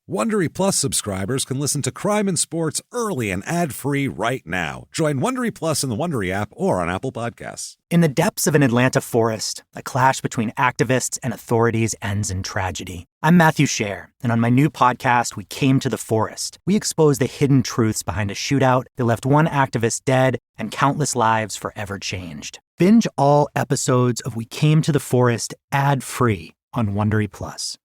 Wondery Plus subscribers can listen to Crime and Sports early and ad-free right now. Join Wondery Plus in the Wondery app or on Apple Podcasts. In the depths of an Atlanta forest, a clash between activists and authorities ends in tragedy. I'm Matthew Scher, and on my new podcast, We Came to the Forest, we expose the hidden truths behind a shootout that left one activist dead and countless lives forever changed. Binge all episodes of We Came to the Forest ad-free on Wondery Plus.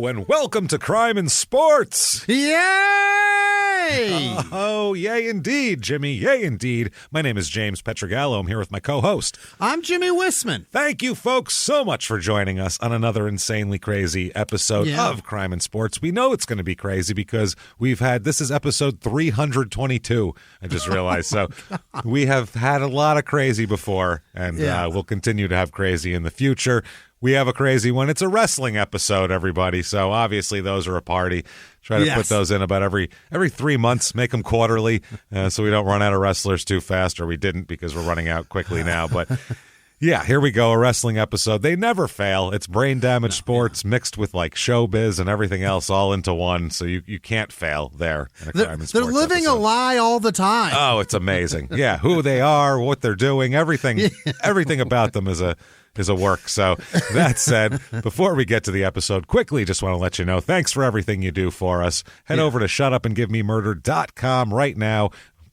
And welcome to Crime and Sports. Yay! Oh, yay indeed, Jimmy. Yay indeed. My name is James Petrogallo. I'm here with my co-host. I'm Jimmy Wissman. Thank you, folks, so much for joining us on another insanely crazy episode of Crime and Sports. We know it's going to be crazy because this is episode 322, I just realized. So we have had a lot of crazy before, and we'll continue to have crazy in the future. We have a crazy one. It's a wrestling episode, everybody. So obviously those are a party. Try to put those in about every 3 months. Make them quarterly so we don't run out of wrestlers too fast, or we didn't because we're running out quickly now. But yeah, here we go. A wrestling episode. They never fail. It's brain damage sports mixed with like showbiz and everything else all into one. So you can't fail there. They're living a lie all the time. Oh, it's amazing. Yeah, who they are, what they're doing, everything about them is a work. So that said, before we get to the episode, quickly just want to let you know, thanks for everything you do for us. Head over to shutupandgivememurder.com right now.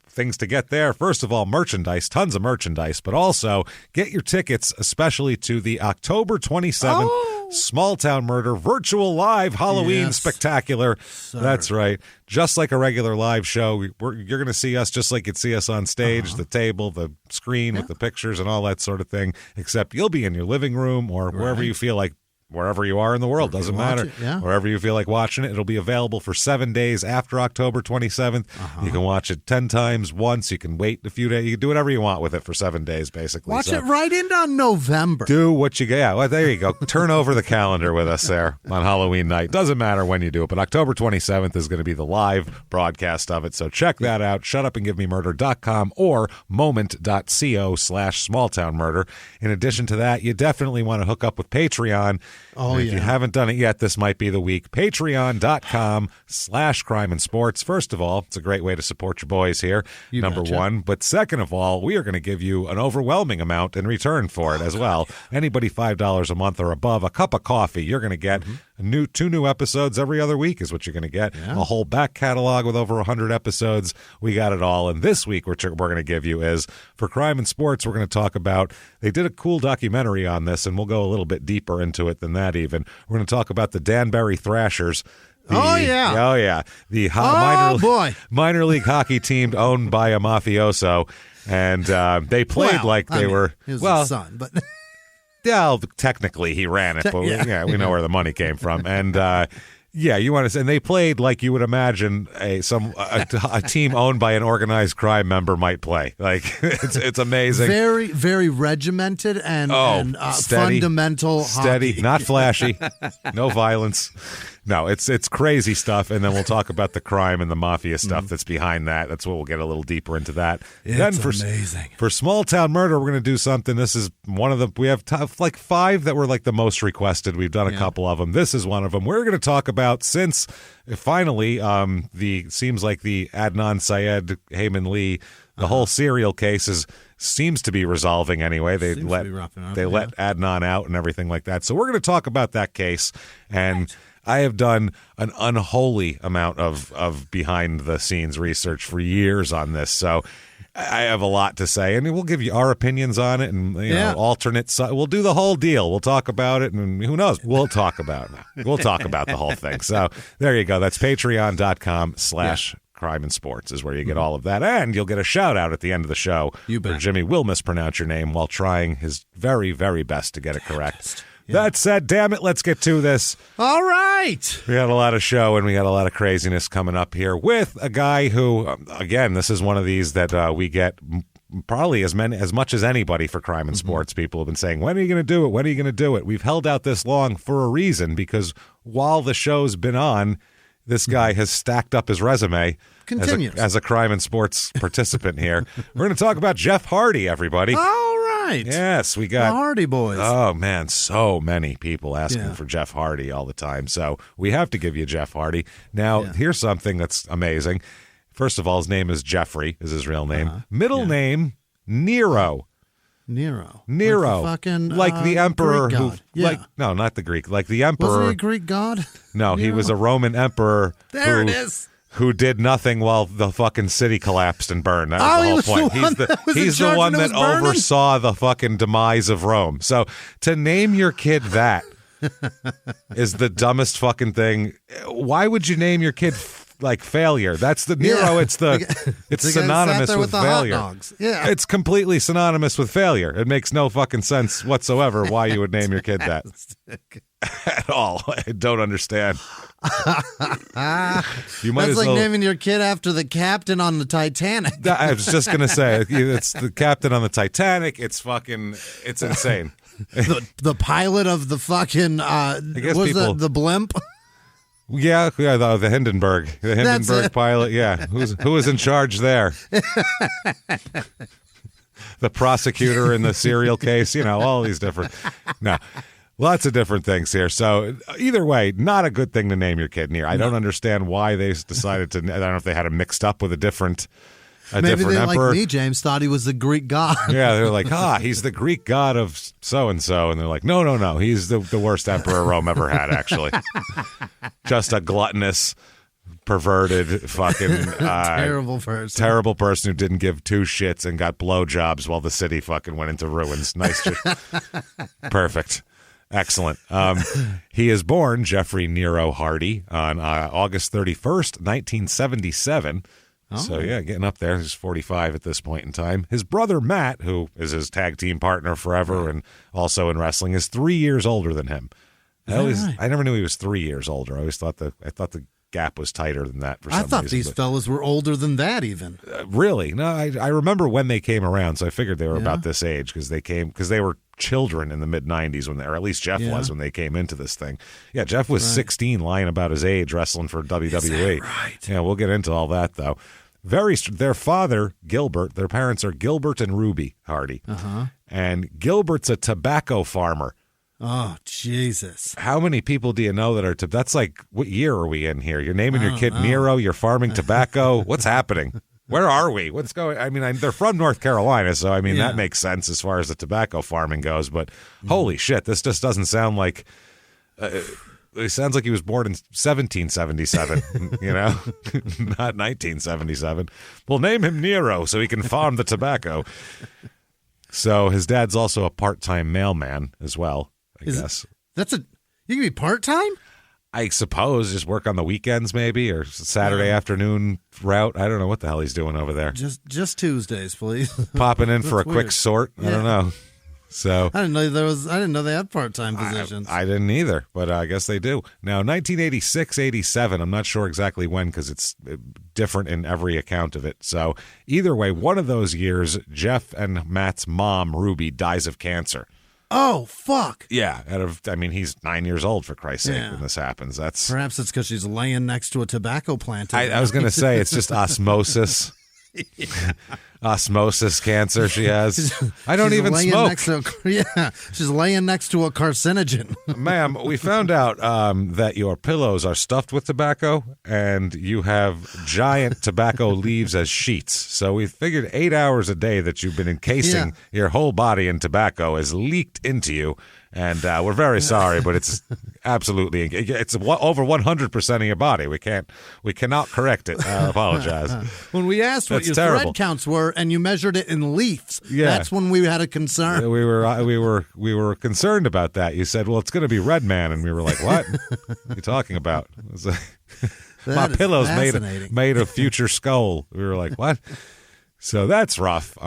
Things to get there. First of all, merchandise, tons of merchandise, but also get your tickets, especially to the October 27th Small Town Murder Virtual Live Halloween Spectacular. Sir. That's right. Just like a regular live show, you're going to see us just like you'd see us on stage, the table, the screen with the pictures and all that sort of thing, except you'll be in your living room or wherever you feel like. Wherever you are in the world, doesn't matter. Wherever you feel like watching it, it'll be available for 7 days after October 27th. You can watch it 10 times once. You can wait a few days. You can do whatever you want with it for 7 days, basically. Watch it right into November. Do what you get. Yeah, well, there you go. Turn over the calendar with us there on Halloween night. Doesn't matter when you do it, but October 27th is going to be the live broadcast of it. So check that out. Shutupandgivememurder.com or moment.co/smalltownmurder. In addition to that, you definitely want to hook up with Patreon. If you haven't done it yet, this might be the week. Patreon.com/crime and sports. First of all, it's a great way to support your boys here, number one. But second of all, we are going to give you an overwhelming amount in return for it as well. Anybody $5 a month or above, a cup of coffee, you're going to get two new episodes every other week is what you're going to get. A whole back catalog with over 100 episodes. We got it all. And this week, what we're going to give you is, for Crime and Sports, we're going to talk about, they did a cool documentary on this, and we'll go a little bit deeper into it than that even. We're going to talk about the Danbury Thrashers. The minor league hockey team owned by a mafioso. And they played they were... His son, but... Yeah, technically he ran it, but we know where the money came from. And you want to, and they played like you would imagine a team owned by an organized crime member might play. Like it's amazing. Very, very regimented and steady, fundamental, steady, hockey. Not flashy, no violence. No, it's crazy stuff, and then we'll talk about the crime and the mafia stuff that's behind that. That's what we'll get a little deeper into that. It's amazing. For Small Town Murder, we're going to do something. This is one of the, we have like 5 that were like the most requested. We've done a couple of them. This is one of them. We're going to talk about, since finally seems like the Adnan Syed, Heyman Lee, the whole serial case seems to be resolving anyway. They let Adnan out and everything like that. So we're going to talk about that case, and I have done an unholy amount of behind-the-scenes research for years on this, so I have a lot to say. I mean, we'll give you our opinions on it and alternate. We'll do the whole deal. We'll talk about it, and who knows? We'll talk about the whole thing. So there you go. That's patreon.com/crime and sports is where you get all of that, and you'll get a shout out at the end of the show. You bet. Where Jimmy will mispronounce your name while trying his very, very best to get it correct. That said, damn it, let's get to this. All right. We had a lot of show, and we got a lot of craziness coming up here with a guy who, again, this is one of these that we get probably as much as anybody for crime and sports. People have been saying, when are you going to do it? When are you going to do it? We've held out this long for a reason, because while the show's been on, this guy has stacked up his resume as a crime and sports participant here. We're going to talk about Jeff Hardy, everybody. All right. Yes, we got the Hardy boys. Oh, man, so many people asking for Jeff Hardy all the time. So we have to give you Jeff Hardy. Now, here's something that's amazing. First of all, his name is Jeffrey, is his real name. Middle name, Nero. Nero. Like the emperor Greek who, god. no, not the Greek, like the emperor. Wasn't he a Greek god? No, he was a Roman emperor. There it is. Who did nothing while the fucking city collapsed and burned. That was the whole point. He's the one that oversaw the fucking demise of Rome. So to name your kid that is the dumbest fucking thing. Why would you name your kid like failure? That's the Nero. It's synonymous with failure. Hot dogs. Yeah. It's completely synonymous with failure. It makes no fucking sense whatsoever why you would name your kid that. At all. I don't understand. That's like naming your kid after the captain on the Titanic. I was just going to say, it's the captain on the Titanic. It's insane. The pilot of the fucking, the blimp? Yeah, the Hindenburg. The Hindenburg pilot, yeah. Who was in charge there? The prosecutor in the serial case, all these different. No. Lots of different things here. So either way, not a good thing to name your kid Nero. I don't understand why they decided to. I don't know if they had him mixed up with a different Maybe they, emperor. like me, James, thought he was the Greek god. Yeah, they're like, he's the Greek god of so-and-so. And they're like, no. He's the worst emperor Rome ever had, actually. Just a gluttonous, perverted, fucking terrible person who didn't give two shits and got blowjobs while the city fucking went into ruins. Nice. Perfect. Excellent. He is born Jeffrey Nero Hardy on August 31st, 1977. Oh. So, getting up there. He's 45 at this point in time. His brother, Matt, who is his tag team partner forever and also in wrestling, is 3 years older than him. I never knew he was 3 years older. I always thought the gap was tighter than that for some reason. I thought these fellas were older than that even. Really? No, I remember when they came around, so I figured they were about this age because they were children in the mid-90s or at least Jeff was when they came into this thing. Yeah, Jeff was 16, lying about his age, wrestling for WWE. Is that right? Yeah, we'll get into all that, though. Their father, Gilbert, their parents are Gilbert and Ruby Hardy. Uh-huh. And Gilbert's a tobacco farmer. Oh, Jesus. How many people do you know that are that's like, what year are we in here? You're naming your kid Nero, you're farming tobacco. What's happening? Where are we? What's going? I mean, they're from North Carolina, so I mean that makes sense as far as the tobacco farming goes. But holy shit, this just doesn't sound like. It sounds like he was born in 1777. Not 1977. We'll name him Nero so he can farm the tobacco. So his dad's also a part-time mailman as well. I guess you can be part-time. I suppose just work on the weekends maybe, or Saturday afternoon route. I don't know what the hell he's doing over there. Just Tuesdays, please. Popping in for a quick sort. I don't know. So I didn't know they had part-time positions. I didn't either, but I guess they do. Now, 1986-87, I'm not sure exactly when because it's different in every account of it. So either way, one of those years, Jeff and Matt's mom, Ruby, dies of cancer. Oh, fuck. Yeah. He's 9 years old, for Christ's sake, when this happens. Perhaps it's because she's laying next to a tobacco plant. I was going to say, it's just osmosis. Osmosis cancer she has. I don't even smoke. She's laying next to a carcinogen. Ma'am, we found out that your pillows are stuffed with tobacco and you have giant tobacco leaves as sheets. So we figured 8 hours a day that you've been encasing your whole body in tobacco has leaked into you. And we're very sorry, but it's absolutely, it's over 100% of your body. We cannot correct it. I apologize. When we asked what your thread counts were and you measured it in leaves, that's when we had a concern. We were concerned about that. You said, well, it's going to be Red Man. And we were like, what? What are you talking about? My pillow's made of future skull. We were like, what? So that's rough.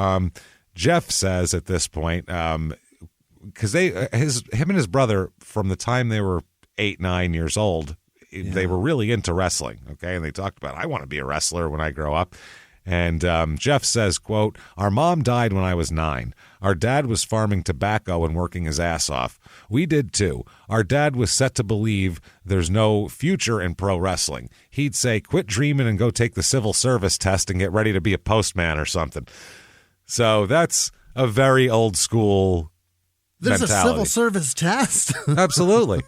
Jeff says at this point, because him and his brother, from the time they were 8, 9 years old, they were really into wrestling. Okay, and they talked about, I want to be a wrestler when I grow up. And Jeff says, quote, "Our mom died when I was 9. Our dad was farming tobacco and working his ass off. We did too. Our dad was set to believe there's no future in pro wrestling. He'd say, quit dreaming and go take the civil service test and get ready to be a postman or something." So that's a very old school There's mentality. A civil service test. Absolutely.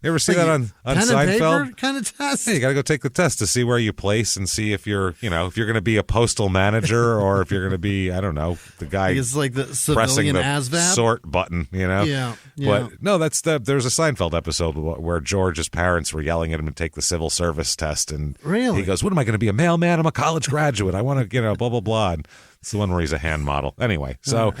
You ever see that on pen Seinfeld? And paper kind of test? Yeah, you got to go take the test to see where you place and see if you're, if you're going to be a postal manager or if you're going to be, I don't know, the guy it's like the pressing the ASVAB sort button, Yeah. But no, there's a Seinfeld episode where George's parents were yelling at him to take the civil service test. And really? He goes, "What am I going to be, a mailman? I'm a college graduate. I want to, blah, blah, blah." And it's the one where he's a hand model. Anyway, so...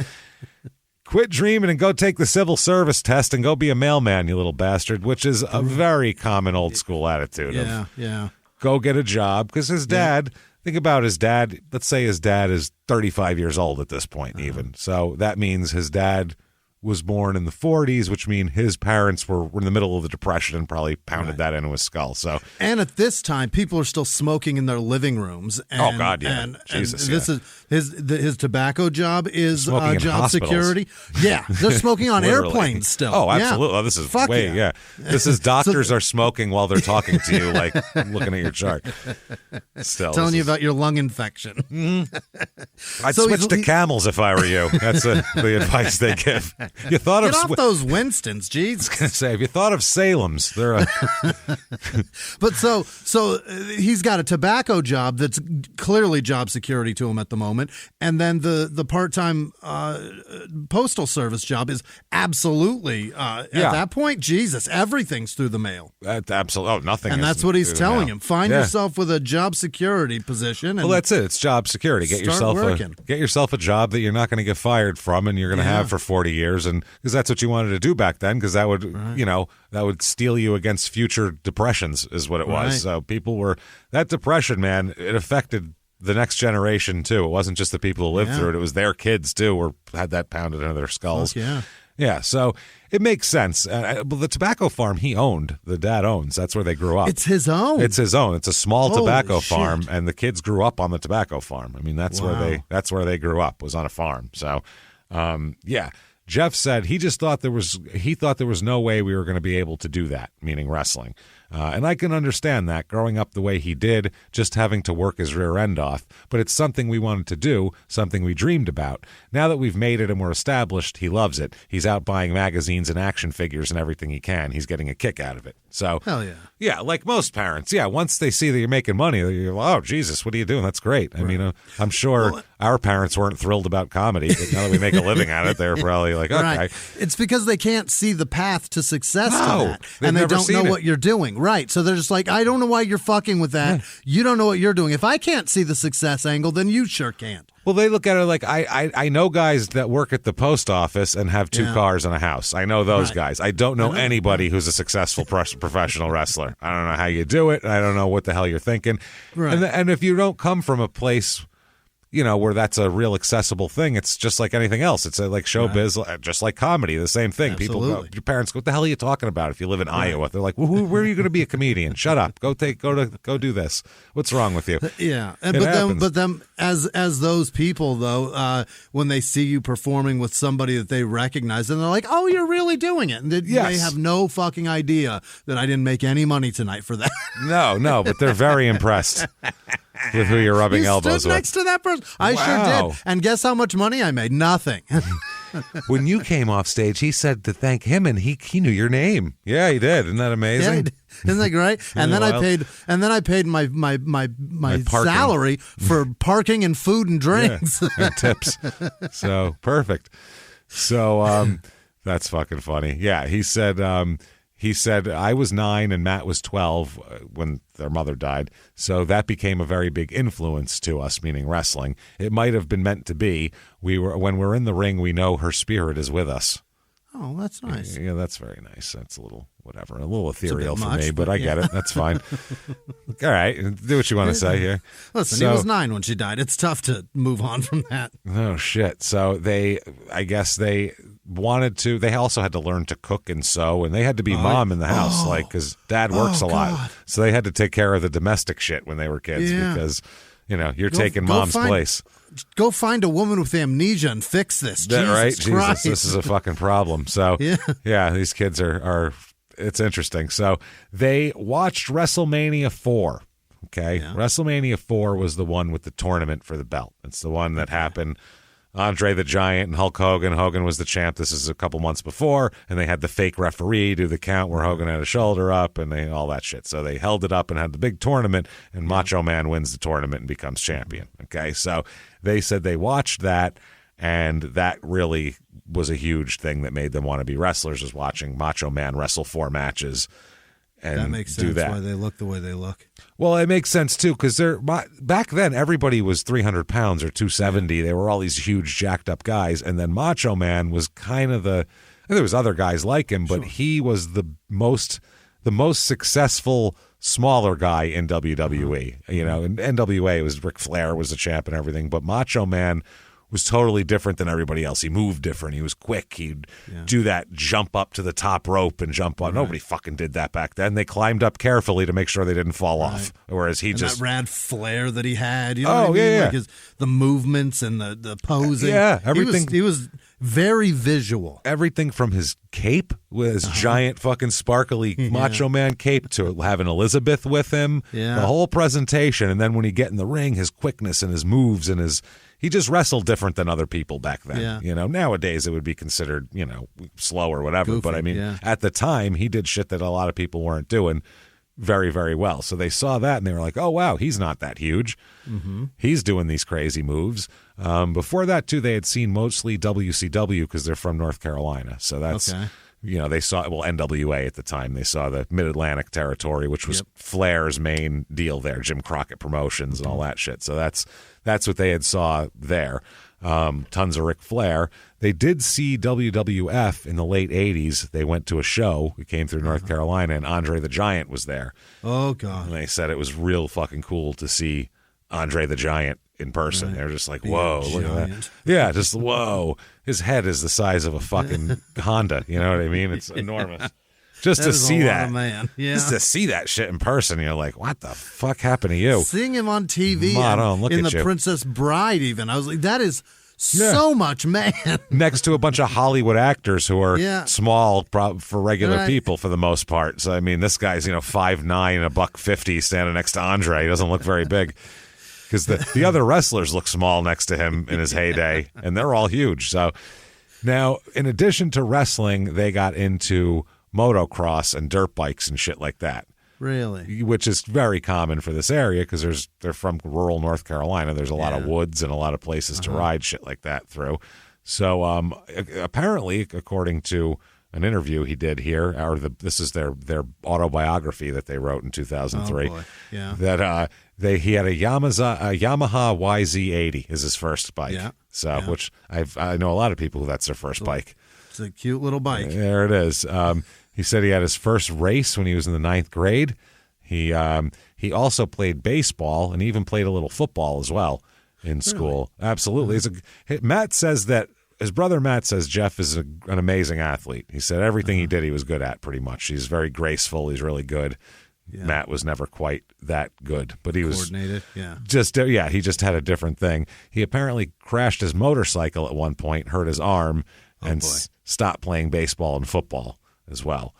Quit dreaming and go take the civil service test and go be a mailman, you little bastard, which is a very common old school attitude. Yeah. Go get a job, because his dad, think about his dad, let's say his dad is 35 years old at this point even. So that means his dad was born in the 40s, which means his parents were in the middle of the Depression and probably pounded that into his skull. So, and at this time, people are still smoking in their living rooms. And, oh God, yeah, Jesus, this is his tobacco job is job hospitals. Security. Yeah, they're smoking on airplanes still. Oh, absolutely. Yeah. Oh, this is This is doctors are smoking while they're talking to you, like looking at your chart. Still telling you about your lung infection. I'd switch to Camels if I were you. That's the advice they give. You thought Get off those Winstons, geez. I was going to say, have you thought of Salem's? They're But so he's got a tobacco job that's clearly job security to him at the moment, and then the part-time postal service job is absolutely at that point. Jesus, everything's through the mail. Absolutely, nothing. And that's what he's telling him. Find yourself with a job security position. And that's it. It's job security. Get yourself a job that you're not going to get fired from, and you're going to have for 40 years. And because that's what you wanted to do back then, because that would, that would steel you against future depressions, is what it was. So people were, that depression, man, it affected the next generation too. It wasn't just the people who lived through it; it was their kids too, had that pounded into their skulls. Yeah, so it makes sense. The tobacco farm the dad owns. That's where they grew up. It's his own. It's his own. It's a small tobacco farm, and the kids grew up on the tobacco farm. I mean, that's where they grew up, was on a farm. So, Jeff said he thought there was no way we were going to be able to do that, meaning wrestling. And I can understand that, growing up the way he did, just having to work his rear end off. But it's something we wanted to do, something we dreamed about. Now that we've made it and we're established, he loves it. He's out buying magazines and action figures and everything he can. He's getting a kick out of it. So, hell yeah. Yeah, like most parents. Yeah, once they see that you're making money, you're like, oh, Jesus, what are you doing? That's great. I mean, I'm sure our parents weren't thrilled about comedy, but now that we make a living at it, they're probably like, okay. Right. It's because they can't see the path to success to that. And they don't know what you're doing. Right. So they're just like, I don't know why you're fucking with that. You don't know what you're doing. If I can't see the success angle, then you sure can't. Well, they look at it like, I know guys that work at the post office and have 2 cars and a house. I know those guys. I don't know anybody who's a successful professional wrestler. I don't know how you do it. I don't know what the hell you're thinking. Right. And if you don't come from a place, where that's a real accessible thing, it's just like anything else. It's like showbiz, just like comedy, the same thing. Absolutely. People go, your parents go, what the hell are you talking about? If you live in Iowa, they're like, where are you going to be a comedian? Shut up. Go do this. What's wrong with you? Yeah. But then as those people though, when they see you performing with somebody that they recognize, and they're like, oh, you're really doing it. And they have no fucking idea that I didn't make any money tonight for that. No, but they're very impressed with who you're rubbing elbows with. Stood next to that person. I sure did. And guess how much money I made? Nothing. When you came off stage, he said to thank him, and he knew your name. Yeah, he did. Isn't that amazing? Yeah, isn't that great? And then I paid my salary for parking and food and drinks and tips. So perfect. So that's fucking funny. Yeah, he said I was 9 and Matt was 12 when their mother died. So that became a very big influence to us, meaning wrestling. It might have been meant to be. When we're in the ring, we know her spirit is with us. Oh, that's nice. Yeah, that's very nice. That's a little ethereal for me, but I get it. That's fine. All right, do what you want to say here. Listen, he was 9 when she died. It's tough to move on from that. Oh shit! So I guess they wanted to. They also had to learn to cook and sew, and they had to be mom in the house, because Dad works a lot, so they had to take care of the domestic shit when they were kids because. You're taking mom's place. Go find a woman with amnesia and fix this. That, right? Christ. Jesus, this is a fucking problem. So, yeah, these kids are it's interesting. So they watched WrestleMania 4. Okay. Yeah. WrestleMania 4 was the one with the tournament for the belt. It's the one that happened. Andre the Giant and Hulk Hogan. Hogan was the champ. This is a couple months before, and they had the fake referee do the count where Hogan had a shoulder up and all that shit. So they held it up and had the big tournament, and Macho Man wins the tournament and becomes champion. Okay, so they said they watched that, and that really was a huge thing that made them want to be wrestlers, was watching Macho Man wrestle 4 matches. And that makes sense why they look the way they look. Well, it makes sense, too, because back then, everybody was 300 pounds or 270. Yeah. They were all these huge, jacked-up guys. And then Macho Man was kind of there was other guys like him, but he was the most successful smaller guy in WWE. In NWA, it was Ric Flair was the champ and everything, but Macho Man was totally different than everybody else. He moved different. He was quick. He'd do that jump up to the top rope and jump on. Right. Nobody fucking did that back then. They climbed up carefully to make sure they didn't fall off. Whereas he just that rad flair that he had. You know what I mean? Like the movements and the posing. Yeah, everything. He was very visual. Everything from his cape with his giant fucking sparkly Macho Man cape to having Elizabeth with him. Yeah. The whole presentation. And then when he get in the ring, his quickness and his moves and he just wrestled different than other people back then. Yeah. Nowadays it would be considered, slow or whatever. Goofy, but I mean, at the time he did shit that a lot of people weren't doing very, very well. So they saw that and they were like, oh, wow, he's not that huge. Mm-hmm. He's doing these crazy moves. Before that, too, they had seen mostly WCW because they're from North Carolina. So that's... Okay. They saw, NWA at the time. They saw the Mid-Atlantic territory, which was Flair's main deal there, Jim Crockett Promotions and all that shit. So that's what they had saw there. Tons of Ric Flair. They did see WWF in the late 80s. They went to a show. We came through North Carolina, and Andre the Giant was there. Oh, God. And they said it was real fucking cool to see Andre the Giant in person. Right. They're just like, whoa, look at that. Yeah, just whoa. His head is the size of a fucking Honda. You know what I mean? It's enormous. Just to see that. Just to see that shit in person, you're like, what the fuck happened to you? Seeing him on TV in The Princess Bride even, I was like, that is so much man. Next to a bunch of Hollywood actors who are small for regular people for the most part. So, I mean, this guy's, 5'9" and $150 standing next to Andre. He doesn't look very big. Because the other wrestlers look small next to him in his heyday, and they're all huge. So now, in addition to wrestling, they got into motocross and dirt bikes and shit like that. Really? Which is very common for this area because they're from rural North Carolina. There's a lot of woods and a lot of places to ride shit like that through. So apparently, according to an interview he did here, this is their autobiography that they wrote in 2003. Oh boy. Yeah. That he had a Yamaha YZ80 is his first bike. Yeah. So which I know a lot of people who that's their first bike. It's a cute little bike. There it is. He said he had his first race when he was in the 9th grade. He also played baseball and even played a little football as well in school. Really? Absolutely. Matt says that. His brother Matt says Jeff is an amazing athlete. He said everything he did, he was good at pretty much. He's very graceful. He's really good. Yeah. Matt was never quite that good, but he was coordinated. He just had a different thing. He apparently crashed his motorcycle at one point, hurt his arm, and stopped playing baseball and football as well.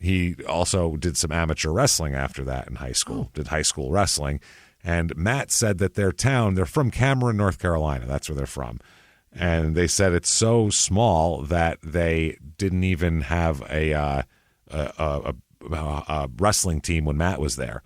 He also did some amateur wrestling after that in high school. Did high school wrestling, and Matt said that they're from Cameron, North Carolina. That's where they're from. And they said it's so small that they didn't even have a wrestling team when Matt was there.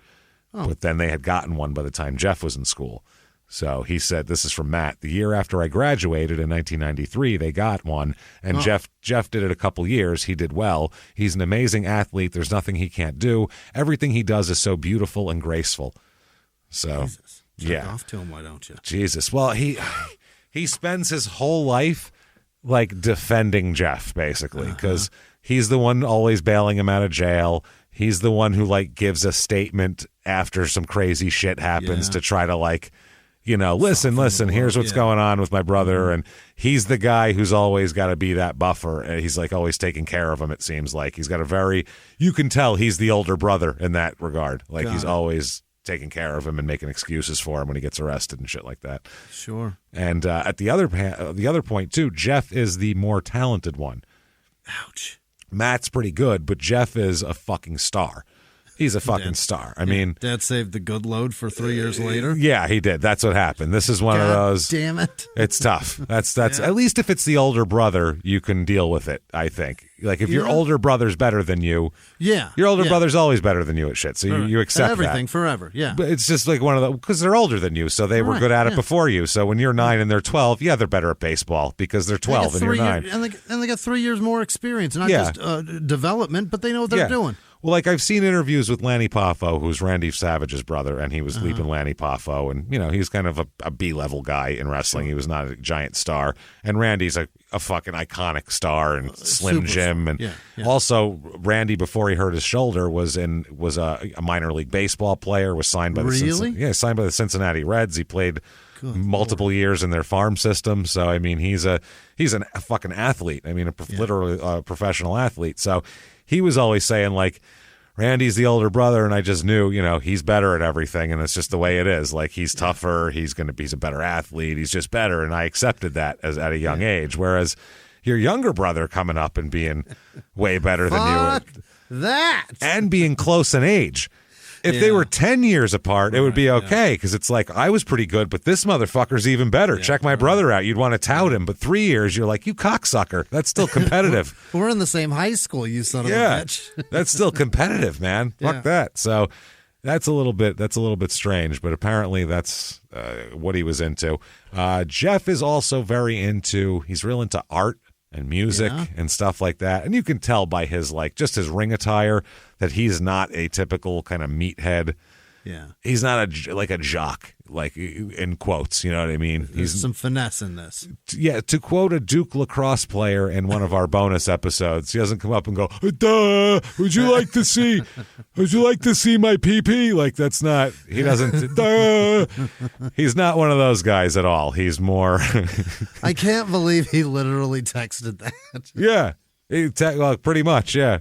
Oh. But then they had gotten one by the time Jeff was in school. So he said, this is from Matt, the year after I graduated in 1993, they got one. And Jeff did it a couple years. He did well. He's an amazing athlete. There's nothing he can't do. Everything he does is so beautiful and graceful. So, Jesus. Jerk off to him, why don't you? Jesus. Well, he spends his whole life like defending Jeff, basically, because he's the one always bailing him out of jail. He's the one who like gives a statement after some crazy shit happens to try to like, listen, here's what's going on with my brother. And he's the guy who's always got to be that buffer. And he's like always taking care of him, it seems like. He's got you can tell he's the older brother in that regard. Like he's always taking care of him and making excuses for him when he gets arrested and shit like that. Sure. And at the other point, too, Jeff is the more talented one. Ouch. Matt's pretty good, but Jeff is a fucking star. He's a fucking star. I mean, Dad saved the good load for 3 years later. Yeah, he did. That's what happened. This is one of those. Damn it. It's tough. That's at least if it's the older brother, you can deal with it, I think. Like if your older brother's better than you, your older brother's always better than you at shit. So you accept everything that. forever. Yeah. But it's just like one of the, because they're older than you, so they were good at it before you. So when you're 9 and they're 12, they're better at baseball because they're 12 and you're 9. And they got 3 years more experience, not just development, but they know what they're doing. Well, like I've seen interviews with Lanny Poffo, who's Randy Savage's brother, and he was leaping Lanny Poffo, and he's kind of a B-level guy in wrestling. He was not a giant star, and Randy's a fucking iconic star, and Slim Jim, and also Randy before he hurt his shoulder was a minor league baseball player, was signed by signed by the Cincinnati Reds. He played multiple years in their farm system, so I mean he's a fucking athlete. I mean literally a professional athlete. So. He was always saying, like, Randy's the older brother, and I just knew, he's better at everything, and it's just the way it is. Like, he's tougher, he's a better athlete, he's just better, and I accepted that at a young age. Whereas your younger brother coming up and being way better than you. And being close in age. If they were 10 years apart, it would be okay, because it's like, I was pretty good, but this motherfucker's even better. Check my brother out. You'd want to tout him. But 3 years, you're like, you cocksucker. That's still competitive. We're in the same high school, you son of a bitch. That's still competitive, man. Fuck that. So that's a little bit strange, but apparently that's what he was into. Jeff is also he's real into art and music and stuff like that. And you can tell by his just his ring attire that he's not a typical kind of meathead. Yeah. He's not a jock, like in quotes, you know what I mean? There's some finesse in this. Yeah, to quote a Duke lacrosse player in one of our bonus episodes, he doesn't come up and go, "Duh, would you like to see my pee-pee?" Like that's not, he doesn't, duh. He's not one of those guys at all. He's more. I can't believe he literally texted that. Yeah, pretty much, yeah.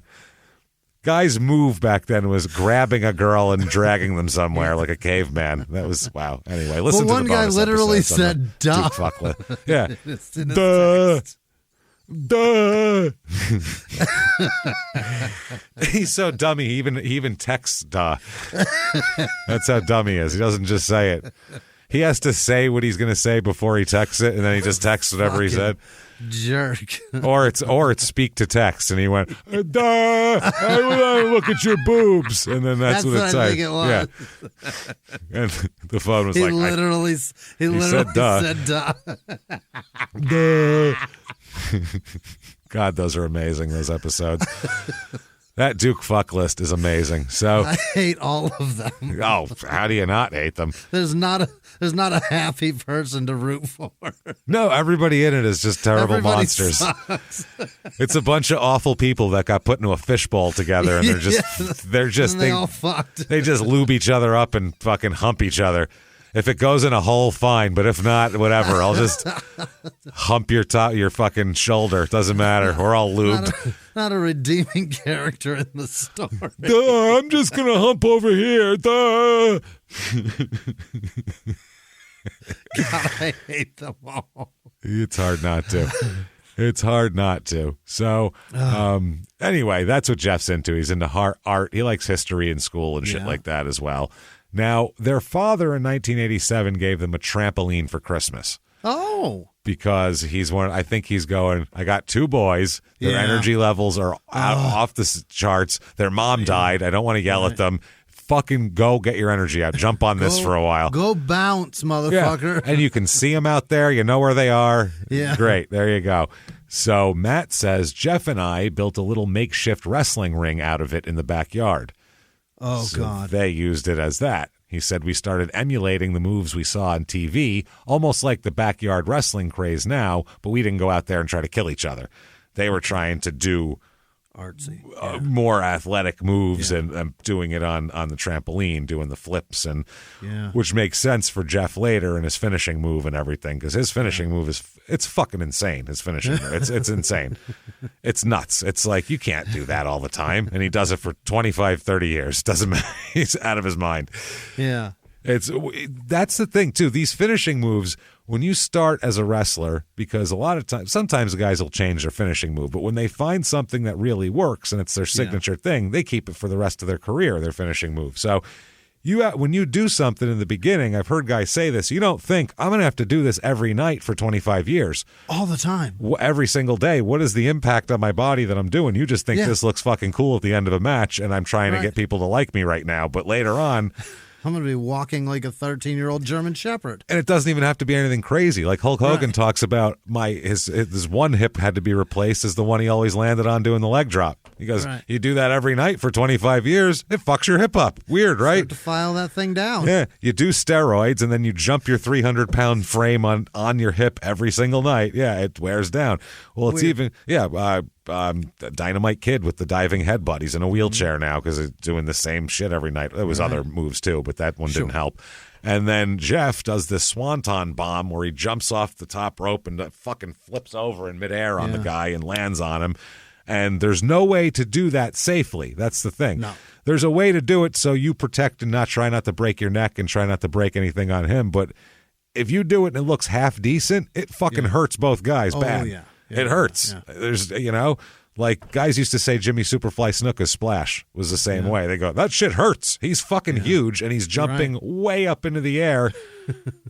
Guy's move back then was grabbing a girl and dragging them somewhere like a caveman. That was, wow. Anyway, listen to the bonus one guy literally said, duh. Yeah. Duh. Duh. He's so dummy. He even texts duh. That's how dumb he is. He doesn't just say it. He has to say what he's going to say before he texts it, and then he just texts whatever he said. Jerk. or it's speak to text, and he went, duh, I want to look at your boobs, and then that's what it said. Think it was. Yeah. And the phone was he literally said duh. Duh. God, those are amazing, those episodes. That Duke fuck list is amazing. So I hate all of them. Oh, how do you not hate them? There's not a happy person to root for. No, everybody in it is just terrible monsters. It's a bunch of awful people that got put into a fishbowl together, and they all fucked. They just lube each other up and fucking hump each other. If it goes in a hole, fine. But if not, whatever. I'll just hump your fucking shoulder. It doesn't matter. We're all lubed. Not a redeeming character in the story. Duh, I'm just going to hump over here. Duh. God, I hate them all. It's hard not to. It's hard not to. So, anyway, that's what Jeff's into. He's into art. He likes history in school and shit like that as well. Now, their father in 1987 gave them a trampoline for Christmas. Oh. Because I think he's going, I got 2 boys. Their energy levels are off the charts. Their mom died. I don't want to yell at them. Fucking go get your energy out. Jump on this for a while. Go bounce, motherfucker. Yeah. And you can see them out there. You know where they are. Yeah. Great. There you go. So Matt says, Jeff and I built a little makeshift wrestling ring out of it in the backyard. Oh, so God. They used it as that. He said, we started emulating the moves we saw on TV, almost like the backyard wrestling craze now, but we didn't go out there and try to kill each other. They were trying to do artsy, more athletic moves and doing it on the trampoline, doing the flips, and which makes sense for Jeff later and his finishing move and everything, because his finishing move it's fucking insane. His finishing move, it's insane. It's nuts. It's like, you can't do that all the time, and he does it for 25, 30 years. Doesn't matter. He's out of his mind. Yeah. That's the thing too. These finishing moves, when you start as a wrestler, because a lot of times, sometimes the guys will change their finishing move, but when they find something that really works and it's their signature thing, they keep it for the rest of their career, their finishing move. So when you do something in the beginning, I've heard guys say this, you don't think, I'm going to have to do this every night for 25 years. All the time. Every single day. What is the impact on my body that I'm doing? You just think this looks fucking cool at the end of a match, and I'm trying to get people to like me right now. But later on, I'm going to be walking like a 13-year-old German Shepherd. And it doesn't even have to be anything crazy. Like Hulk Hogan talks about his one hip had to be replaced as the one he always landed on doing the leg drop. He goes, you do that every night for 25 years, it fucks your hip up. Weird, right? Start to file that thing down. Yeah. You do steroids, and then you jump your 300-pound frame on your hip every single night. Yeah, it wears down. Well, it's even, Dynamite Kid with the diving headbutt. He's in a wheelchair now because he's doing the same shit every night. There was other moves too, but that one didn't help. And then Jeff does this swanton bomb where he jumps off the top rope and fucking flips over in midair on the guy and lands on him. And there's no way to do that safely. That's the thing. No. There's a way to do it so you protect and try not to break your neck and try not to break anything on him. But if you do it and it looks half decent, it fucking hurts both guys bad. Yeah. It hurts. Yeah. There's, like guys used to say Jimmy Superfly Snuka's splash was the same way. They go, that shit hurts. He's fucking huge, and he's jumping way up into the air.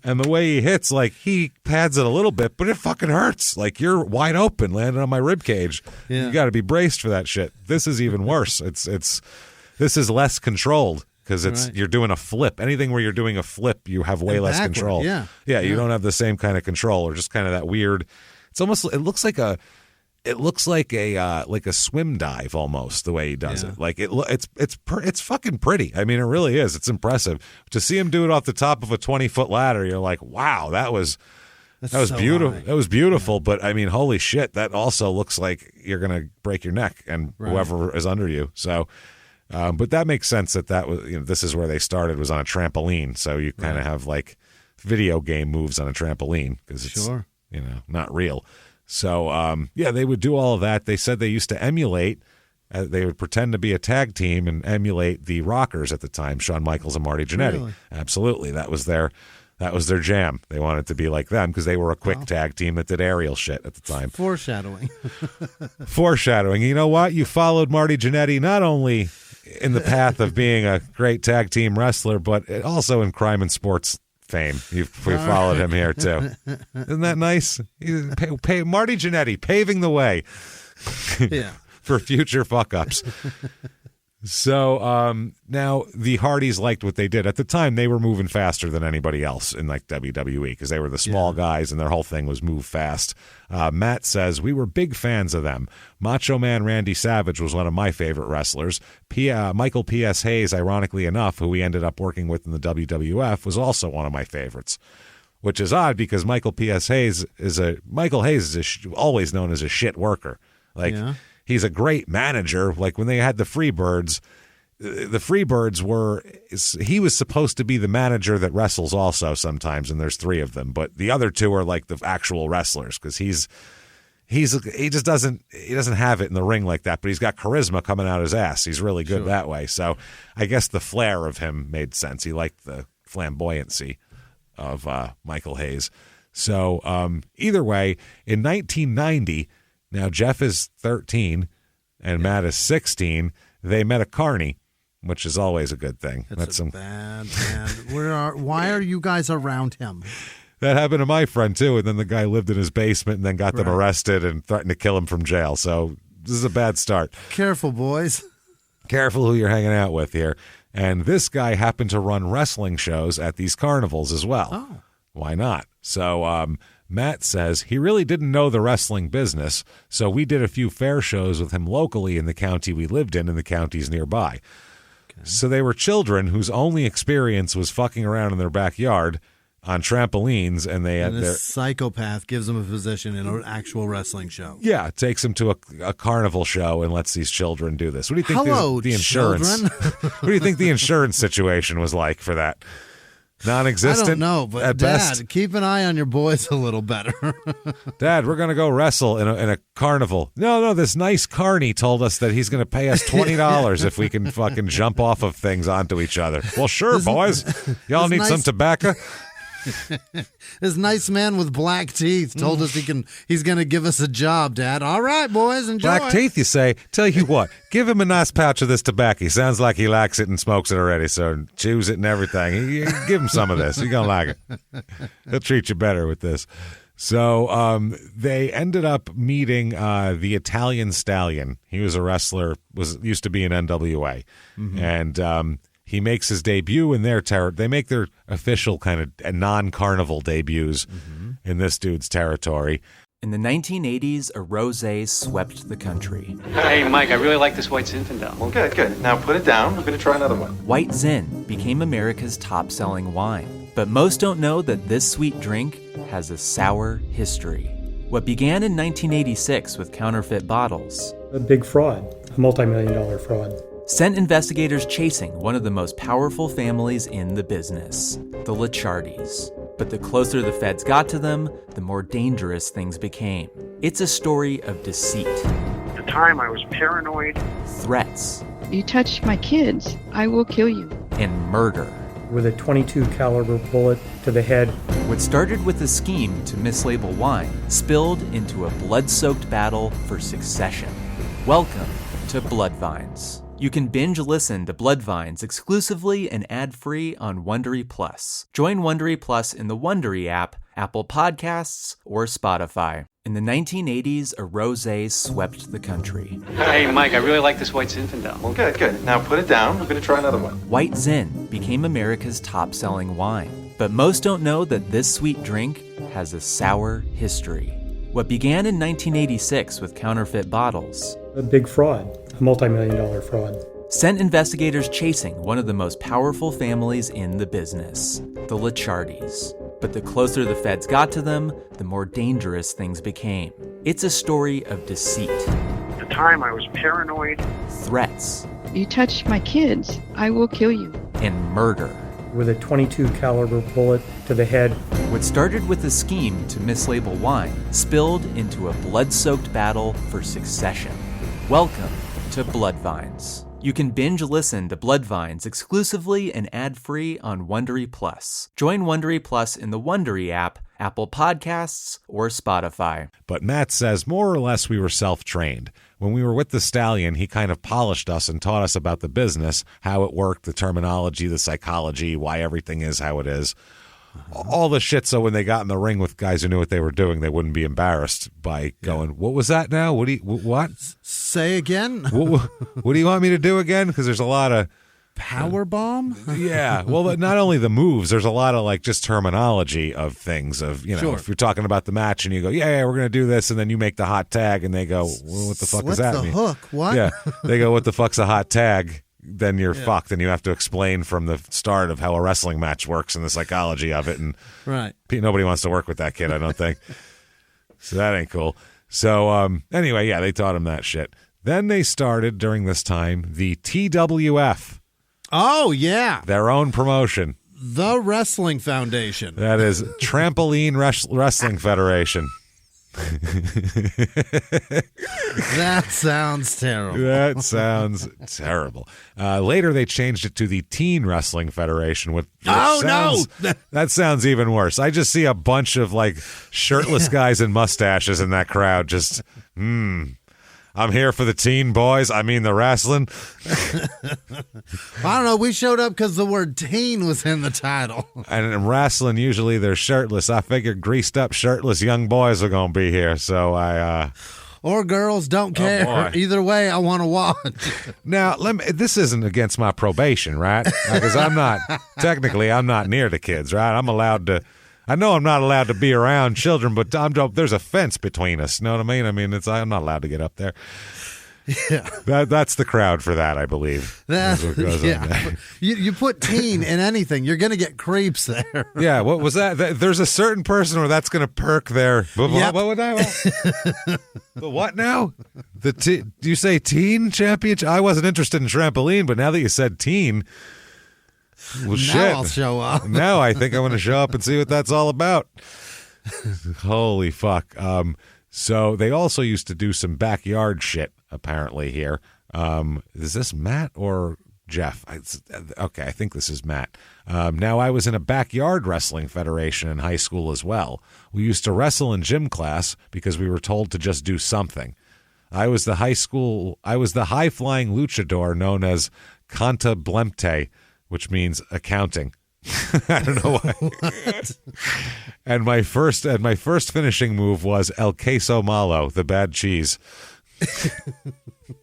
And the way he hits, like, he pads it a little bit, but it fucking hurts. Like, you're wide open, landing on my rib cage. You got to be braced for that shit. This is even worse. This is less controlled because you're doing a flip. Anything where you're doing a flip, you have way less control. Yeah, you don't have the same kind of control, or just kind of that weird. It's almost. It looks like a swim dive almost, the way he does it. Like it's fucking pretty. I mean, it really is. It's impressive to see him do it off the top of a 20-foot ladder. You're like, wow, that was so beautiful. High. That was beautiful. Yeah. But I mean, holy shit, that also looks like you're gonna break your neck and whoever is under you. So, but that makes sense that was this is where they started, was on a trampoline. So you kind of have like video game moves on a trampoline because it's not real. So, they would do all of that. They said they used to emulate, they would pretend to be a tag team and emulate the Rockers at the time, Shawn Michaels and Marty Jannetty. Really? Absolutely. That was their jam. They wanted to be like them because they were a quick tag team that did aerial shit at the time. Foreshadowing. Foreshadowing. You know what? You followed Marty Jannetty not only in the path of being a great tag team wrestler, but also in crime and sports fame. We followed him here too. Isn't that nice? Marty Jannetty paving the way for future fuck ups. So now the Hardys liked what they did. At the time, they were moving faster than anybody else in like WWE because they were the small guys and their whole thing was move fast. Matt says, we were big fans of them. Macho Man Randy Savage was one of my favorite wrestlers. Michael P.S. Hayes, ironically enough, who we ended up working with in the WWF, was also one of my favorites. Which is odd because Michael Hayes is always known as a shit worker. He's a great manager. Like when they had the Freebirds he was supposed to be the manager that wrestles also sometimes, and there's 3 of them. But the other 2 are like the actual wrestlers because he doesn't have it in the ring like that, but he's got charisma coming out his ass. He's really good that way. So I guess the flair of him made sense. He liked the flamboyancy of Michael Hayes. So either way, in 1990, now Jeff is 13 and Matt is 16. They met a carny, which is always a good thing. That's some bad. Why are you guys around him? That happened to my friend too, and then the guy lived in his basement and then got them arrested and threatened to kill him from jail. So this is a bad start. Careful, boys. Careful who you're hanging out with here. And this guy happened to run wrestling shows at these carnivals as well. Oh. Why not? So Matt says he really didn't know the wrestling business, so we did a few fair shows with him locally in the county we lived in and the counties nearby. Okay. So they were children whose only experience was fucking around in their backyard on trampolines, and this psychopath gives him a position in an actual wrestling show. Yeah, takes him to a carnival show and lets these children do this. What do you think the insurance? What do you think the insurance situation was like for that? Non-existent? I don't know, but at Dad, best? keep an eye on your boys a little better. Dad, we're going to go wrestle in a carnival. No, this nice carny told us that he's going to pay us $20 if we can fucking jump off of things onto each other. Well, sure, boys. Y'all need some tobacco? This nice man with black teeth told us he's going to give us a job, Dad. All right, boys, enjoy. Black teeth, you say? Tell you what, give him a nice pouch of this tobacco. He sounds like he likes it and smokes it already, so chews it and everything. Give him some of this. You're going to like it. He'll treat you better with this. So they ended up meeting the Italian Stallion. He was a wrestler, used to be in NWA. Mm-hmm. And he makes his debut in their territory. They make their official kind of non-carnival debuts in this dude's territory. In the 1980s, a rosé swept the country. Hey, Mike, I really like this White Zinfandel. Well, good. Now put it down. We're going to try another one. White Zin became America's top-selling wine. But most don't know that this sweet drink has a sour history. What began in 1986 with counterfeit bottles. A big fraud, a multi-million-dollar fraud. Sent investigators chasing one of the most powerful families in the business, the Licciardis. But the closer the feds got to them, the more dangerous things became. It's a story of deceit. At the time, I was paranoid. Threats. You touch my kids, I will kill you. And murder. With a .22 caliber bullet to the head. What started with a scheme to mislabel wine spilled into a blood-soaked battle for succession. Welcome to Bloodvines. You can binge listen to Bloodvines exclusively and ad-free on Wondery Plus. Join Wondery Plus in the Wondery app, Apple Podcasts, or Spotify. In the 1980s, a rosé swept the country. Hey, Mike, I really like this White Zinfandel. Well, good. Now put it down. We're going to try another one. White Zin became America's top-selling wine. But most don't know that this sweet drink has a sour history. What began in 1986 with counterfeit bottles. A big fraud, a multi-million-dollar fraud. Sent investigators chasing one of the most powerful families in the business, the Licciardis. But the closer the feds got to them, the more dangerous things became. It's a story of deceit. At the time, I was paranoid. Threats. You touch my kids, I will kill you. And murder. With a .22 caliber bullet to the head. What started with a scheme to mislabel wine spilled into a blood-soaked battle for succession. Welcome to Bloodvines. You can binge listen to Bloodvines exclusively and ad-free on Wondery Plus. Join Wondery Plus in the Wondery app, Apple Podcasts, or Spotify. But Matt says more or less we were self-trained. When we were with the Stallion, he kind of polished us and taught us about the business, how it worked, the terminology, the psychology, why everything is how it is. All the shit so when they got in the ring with guys who knew what they were doing, they wouldn't be embarrassed by going, what was that now? What? Say again? What do you want me to do again? Because there's a lot of... Power bomb? Yeah. Well, not only the moves, there's a lot of like just terminology of things of, Sure. If you're talking about the match and you go, yeah, we're going to do this. And then you make the hot tag and they go, well, what the fuck does that What's mean? the hook? What? Yeah. They go, what the fuck's a hot tag? Then you're fucked and you have to explain from the start of how a wrestling match works and the psychology of it. And Right. nobody wants to work with that kid, I don't think. So that ain't cool. So anyway, yeah, they taught him that shit. Then they started during this time the TWF. Oh, yeah. Their own promotion. The Wrestling Foundation. That is Trampoline Wrestling Federation. That sounds terrible. That sounds terrible. Later, they changed it to the Teen Wrestling Federation. That sounds even worse. I just see a bunch of like shirtless guys and mustaches in that crowd. Just, I'm here for the teen boys. I mean the wrestling. I don't know. We showed up because the word teen was in the title. And in wrestling, usually they're shirtless. I figured greased up, shirtless young boys are going to be here. So I... Or girls, don't care. boy. Either way, I want to watch. Now, this isn't against my probation, right? Because I'm not near the kids, right? I know I'm not allowed to be around children, but there's a fence between us. You know what I mean? I'm not allowed to get up there. Yeah. That's the crowd for that, I believe. That, That's what goes on yeah. there. You put teen in anything, you're going to get creeps there. Yeah, what was that? There's a certain person where that's going to perk their. Yep. What would I? The what now? Do you say teen championship? I wasn't interested in trampoline, but now that you said teen, well, shit. Now I'll show up. Now I think I'm going to show up and see what that's all about. Holy fuck. So they also used to do some backyard shit, apparently, here. Is this Matt or Jeff? Okay, I think this is Matt. Now, I was in a backyard wrestling federation in high school as well. We used to wrestle in gym class because we were told to just do something. I was the high-flying luchador known as Canta Blemte, which means accounting. I don't know why. And my first finishing move was El Queso Malo, the bad cheese.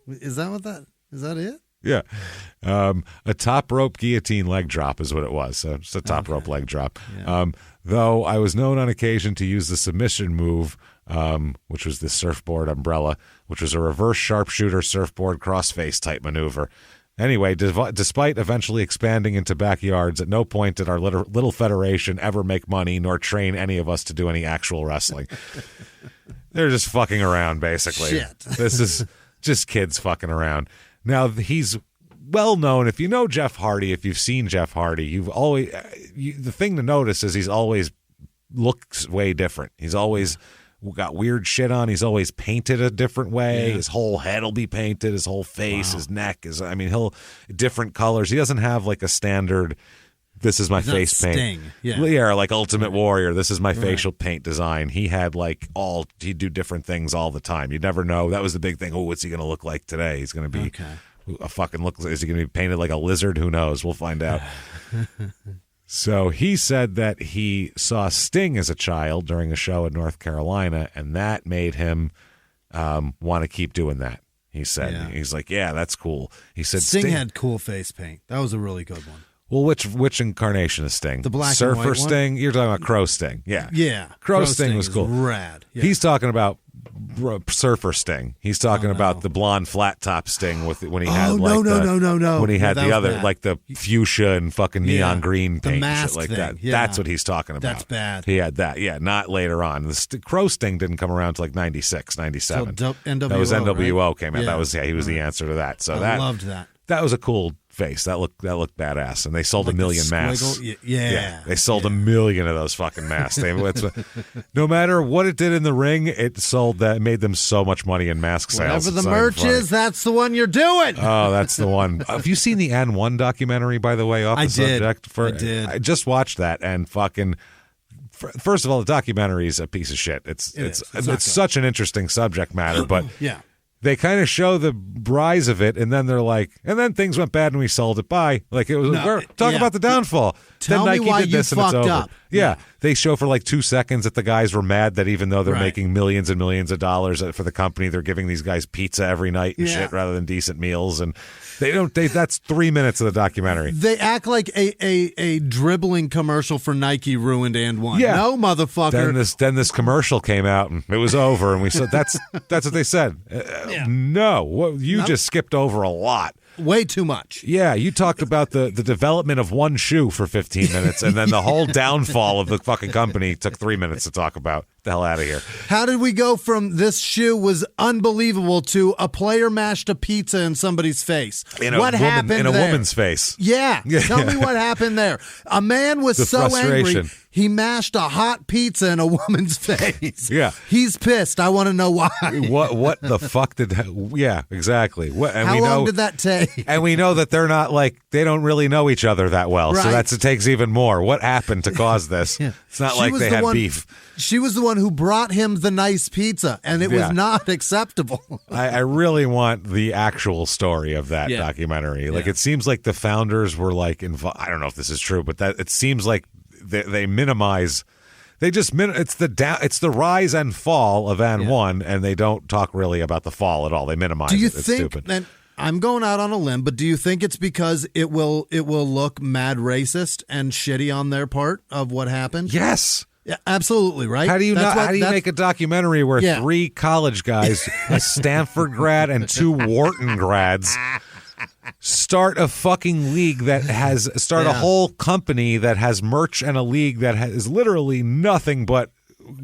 Is that it? Yeah. A top rope guillotine leg drop is what it was. So just a top rope leg drop. Yeah. Though I was known on occasion to use the submission move, which was the surfboard umbrella, which was a reverse sharpshooter surfboard crossface type maneuver. Anyway, despite eventually expanding into backyards, at no point did our little federation ever make money nor train any of us to do any actual wrestling. They're just fucking around, basically. Shit. This is just kids fucking around. Now, he's well known. If you know Jeff Hardy, if you've seen Jeff Hardy, the thing to notice is he's always looks way different. He's always got weird shit on. He's always painted a different way. Yeah. His whole head will be painted. His whole face, his neck he'll different colors. He doesn't have like a standard, this is my face paint. Sting. Yeah, like Ultimate Warrior. This is my facial paint design. He had he'd do different things all the time. You'd never know. That was the big thing. Oh, what's he going to look like today? He's going to be a fucking look. Is he going to be painted like a lizard? Who knows? We'll find out. So he said that he saw Sting as a child during a show in North Carolina, and that made him want to keep doing that. He said, He's like, yeah, that's cool. He said Sting had cool face paint. That was a really good one. Well, which incarnation of Sting? The black Surfer and white Sting? One? You're talking about Crow Sting. Yeah. Yeah. Crow Sting was cool. Rad. Yeah. He's talking about Surfer Sting. He's talking about the blonde flat top Sting when he had no. When he had the other bad. like the fuchsia and fucking neon green paint and shit like thing. that. Yeah. That's what he's talking about. That's bad. He had that. Yeah, not later on. The Crow Sting didn't come around until like 96, 97. So NWO, that was NWO right? came out. Yeah. He was the answer to that. So I loved that. That was a cool face. That looked badass, and they sold Like a million the masks. Yeah, they sold a million of those fucking masks. No matter what it did in the ring, it sold that. It made them so much money in mask sales. Whatever the merch is, that's the one you're doing. Oh, that's the one. Have you seen the N1 documentary? By the way, off the subject. I did. I just watched that, and fucking. First of all, the documentary is a piece of shit. It's such an interesting subject matter, but yeah. They kind of show the rise of it, and then they're like, and then things went bad and we sold it. Bye. Like it was, talk about the downfall. Tell then Nike me why did this you and it's fucked over. up. Yeah. They show for like 2 seconds that the guys were mad that even though they're Right. making millions and millions of dollars for the company, they're giving these guys pizza every night and shit rather than decent meals. And that's 3 minutes of the documentary. They act like a dribbling commercial for Nike ruined and won. Yeah. No, motherfucker. Then this commercial came out and it was over, and we said that's what they said. No, you just skipped over a lot. Way too much. Yeah, you talked about the development of one shoe for 15 minutes, and then the whole downfall of the fucking company took 3 minutes to talk about. Get the hell out of here. How did we go from this shoe was unbelievable to a player mashed a pizza in somebody's face? What happened in a there? woman's face? Yeah. Tell me what happened there. A man was The so frustration. angry, he mashed a hot pizza in a woman's face. Yeah. He's pissed. I want to know why. What the fuck did that? Yeah, exactly. How long did that take? And we know that they're not they don't really know each other that well. So Right. it takes even more. What happened to cause this? Yeah. It's not She like was they the had one- beef. She was the one who brought him the nice pizza, and it was not acceptable. I really want the actual story of that documentary. Like, it seems like the founders were like involved. I don't know if this is true, but that it seems like they minimize. They just it's the rise and fall of N1, and they don't talk really about the fall at all. They minimize Do you it. It's think? stupid. And I'm going out on a limb, but do you think it's because it will look mad racist and shitty on their part of what happened? Yes. Yeah, absolutely, right? How do you make a documentary where 3 college guys, a Stanford grad and 2 Wharton grads, start a fucking league that has a whole company that has merch and a league that is literally nothing but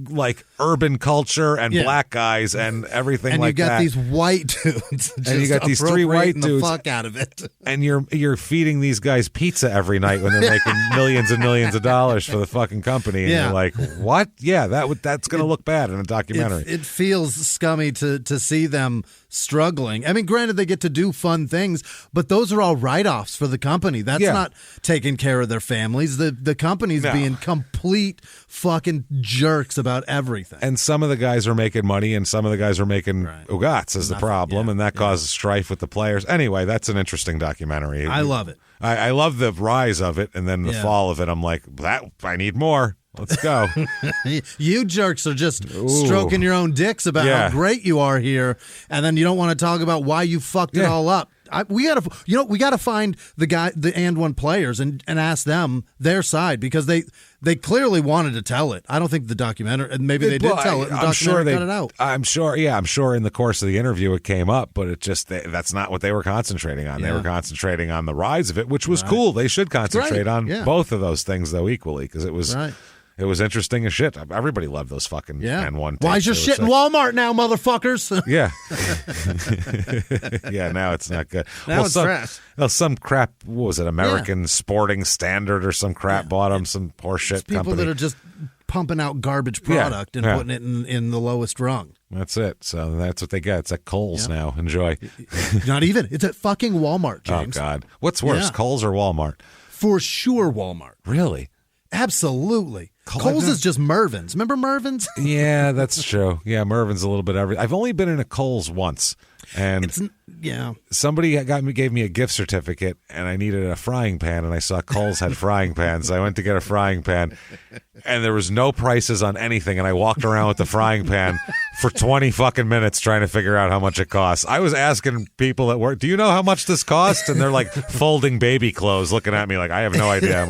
like urban culture and black guys and everything and like that. And you got these white dudes, and you got these 3 white dudes, the fuck out of it. And you're feeding these guys pizza every night when they're making millions and millions of dollars for the fucking company, and you're like, what? Yeah, that's going to look bad in a documentary. It feels scummy to see them struggling. I mean, granted, they get to do fun things, but those are all write-offs for the company. That's not taking care of their families. The company's being complete fucking jerks about everything. And some of the guys are making money, and some of the guys are making ugats is the problem, and that causes strife with the players. Anyway, that's an interesting documentary. I love it. I love the rise of it, and then the fall of it. I'm like, I need more. Let's go. You jerks are just stroking your own dicks about how great you are here, and then you don't want to talk about why you fucked it all up. We gotta find the and one players and ask them their side, because they clearly wanted to tell it. I don't think the documentary, and maybe they did tell it. I'm sure they cut it out. I'm sure in the course of the interview it came up, but it just that's not what they were concentrating on. They were concentrating on the rise of it, which was cool. They should concentrate on both of those things though equally, because it was. Right. It was interesting as shit. Everybody loved those fucking N1 tapes. Why is your shit in Walmart now, motherfuckers? Yeah. Yeah, now it's not good. Now it's trash. Well, some crap, what was it, American Sporting Standard or some crap bought them, some horseshit company. People that are just pumping out garbage product and putting it in the lowest rung. That's it. So that's what they get. It's at Kohl's now. Enjoy. Not even. It's at fucking Walmart, James. Oh, God. What's worse, Kohl's or Walmart? For sure, Walmart. Really? Absolutely. Kohl's is just Mervyn's. Remember Mervyn's? Yeah, that's true. Yeah, Mervyn's a little bit everything. I've only been in a Kohl's once, and somebody gave me a gift certificate, and I needed a frying pan, and I saw Kohl's had frying pans. I went to get a frying pan, and there was no prices on anything, and I walked around with the frying pan for 20 fucking minutes trying to figure out how much it costs. I was asking people at work, do you know how much this costs? And they're like folding baby clothes, looking at me like, I have no idea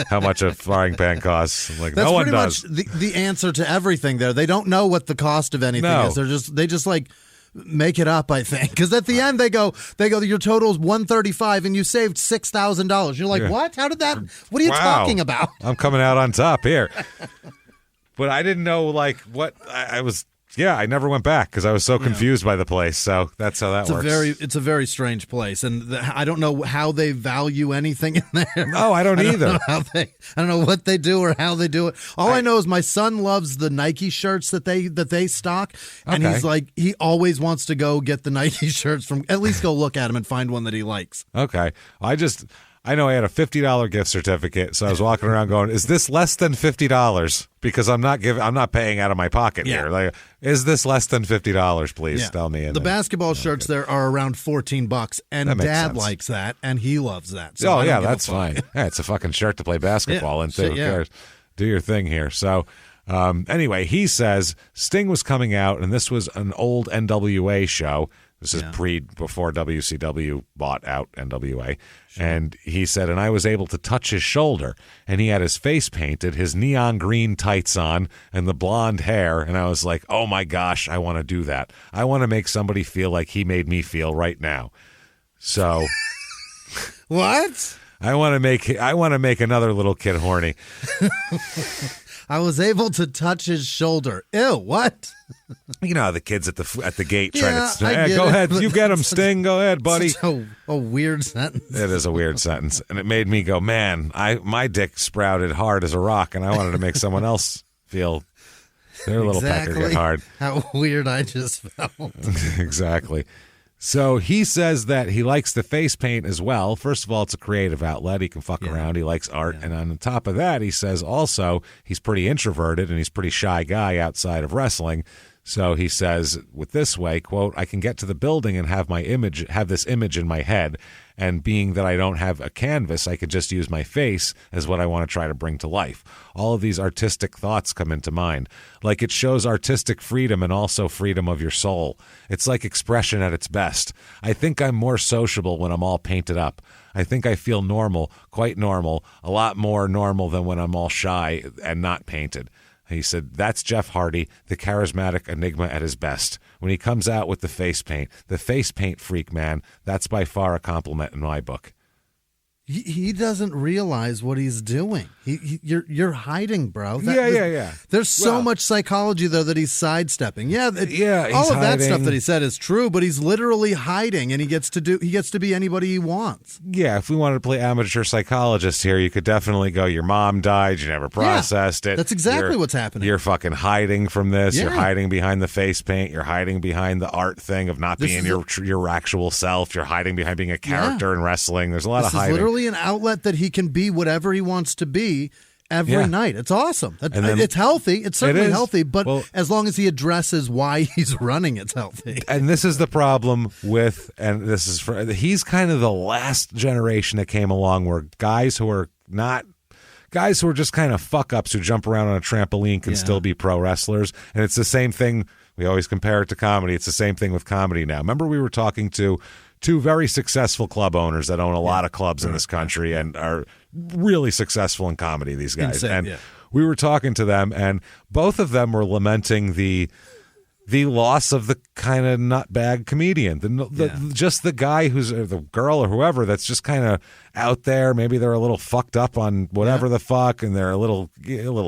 how much a frying pan costs. I'm like, that's no one does. That's pretty much the answer to everything there. They don't know what the cost of anything is. They just like make it up, I think. Because at the end they go, your total is $135 and you saved $6,000. You're like, what? How did that? What are you talking about? I'm coming out on top here. But I didn't know what I was. Yeah, I never went back because I was so confused by the place. So that's how that works. It's a very strange place, and I don't know how they value anything in there. No, I don't either. I don't know what they do or how they do it. All I know is my son loves the Nike shirts that they stock, and he's like, he always wants to go get the Nike shirts from. At least go look at them and find one that he likes. Okay, I know I had a $50 gift certificate, so I was walking around going, "Is this less than $50?" Because I'm not paying out of my pocket here. Like, is this less than $50? Please tell me. The basketball shirts there are around $14, and Dad likes that, and he loves that. So that's fine. Yeah, it's a fucking shirt to play basketball in. Who cares? Do your thing here. So. Anyway, he says Sting was coming out, and this was an old NWA show. This is before WCW bought out NWA. Sure. And he said, and I was able to touch his shoulder, and he had his face painted, his neon green tights on, and the blonde hair. And I was like, oh my gosh, I want to do that. I want to make somebody feel like he made me feel right now. So what? I want to make another little kid horny. I was able to touch his shoulder. Ew, what? You know how the kids at the gate trying to go ahead, you get him, Sting, go ahead, buddy. Such a weird sentence. It is a weird sentence, and it made me go, man, my dick sprouted hard as a rock, and I wanted to make someone else feel their little pecker get hard. How weird I just felt. Exactly. So he says that he likes the face paint as well. First of all, it's a creative outlet. He can fuck around. He likes art. Yeah. And on top of that, he says also he's pretty introverted and he's a pretty shy guy outside of wrestling. So he says, with this way, quote, I can get to the building and have this image in my head. And being that I don't have a canvas, I could just use my face as what I want to try to bring to life. All of these artistic thoughts come into mind. Like it shows artistic freedom and also freedom of your soul. It's like expression at its best. I think I'm more sociable when I'm all painted up. I think I feel normal, quite normal, a lot more normal than when I'm all shy and not painted. He said, that's Jeff Hardy, the charismatic enigma at his best. When he comes out with the face paint freak, man, that's by far a compliment in my book. He doesn't realize what he's doing. You're hiding, bro. Yeah. There's so much psychology there that he's sidestepping. All of hiding. that stuff that he said is true, but he's literally hiding, and he gets to be anybody he wants. Yeah, if we wanted to play amateur psychologist here, you could definitely go, your mom died, you never processed it. That's exactly what's happening. You're fucking hiding from this. Yeah. You're hiding behind the face paint. You're hiding behind the art thing of not being your actual self. You're hiding behind being a character in wrestling. There's a lot of hiding. This is literally an outlet that he can be whatever he wants to be every night. It's awesome. It's healthy. It's certainly healthy, but as long as he addresses why he's running, it's healthy. And this is the problem with, he's kind of the last generation that came along where guys who are just kind of fuck-ups who jump around on a trampoline can still be pro wrestlers. And it's the same thing. We always compare it to comedy. It's the same thing with comedy now. Remember we were talking to two very successful club owners that own a lot of clubs in this country and are really successful in comedy, these guys. Insane, we were talking to them, and both of them were lamenting the loss of the kind of nutbag comedian, just the guy who's the girl or whoever that's just kind of out there. Maybe they're a little fucked up on whatever the fuck, and they're a little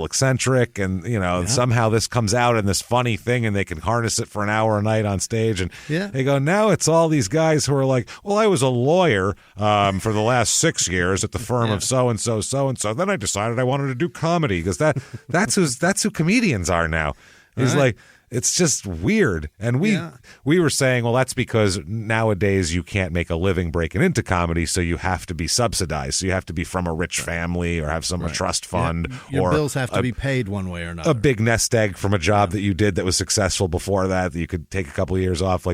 eccentric, and somehow this comes out in this funny thing, and they can harness it for an hour a night on stage. And they go, now it's all these guys who are like, well, I was a lawyer for the last 6 years at the firm of so and so. Then I decided I wanted to do comedy because that's who comedians are now. He's like. It's just weird. And we were saying, well, that's because nowadays you can't make a living breaking into comedy, so you have to be subsidized. So you have to be from a rich family or have some trust fund. Your or bills have to be paid one way or another. A big nest egg from a job that you did that was successful before that you could take a couple of years off.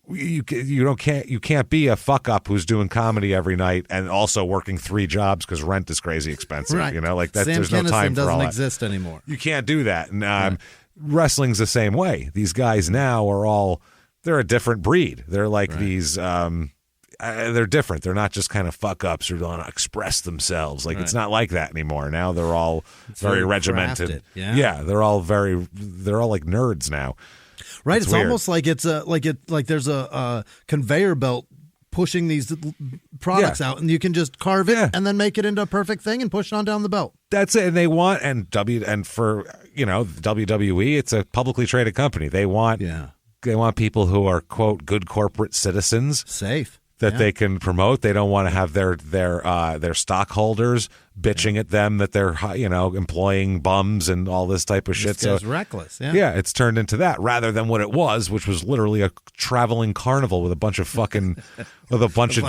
You can't be a fuck up who's doing comedy every night and also working 3 jobs because rent is crazy expensive. Right. That. Sam There's no time for all that. doesn't exist anymore. You can't do that. And wrestling's the same way. These guys now they're a different breed. They're like these. They're different. They're not just kind of fuck ups who want to express themselves. It's not like that anymore. Now they're all very regimented. Crafted. They're all like nerds now. Right. It's almost like there's a conveyor belt pushing these products out, and you can just carve it and then make it into a perfect thing and push it on down the belt. That's it. And they want for WWE, it's a publicly traded company. They want people who are, quote, good corporate citizens, safe, that they can promote. They don't want to have their stockholders bitching at them that they're employing bums and all this type of shit. So it's reckless. It's turned into that rather than what it was, which was literally a traveling carnival with a bunch of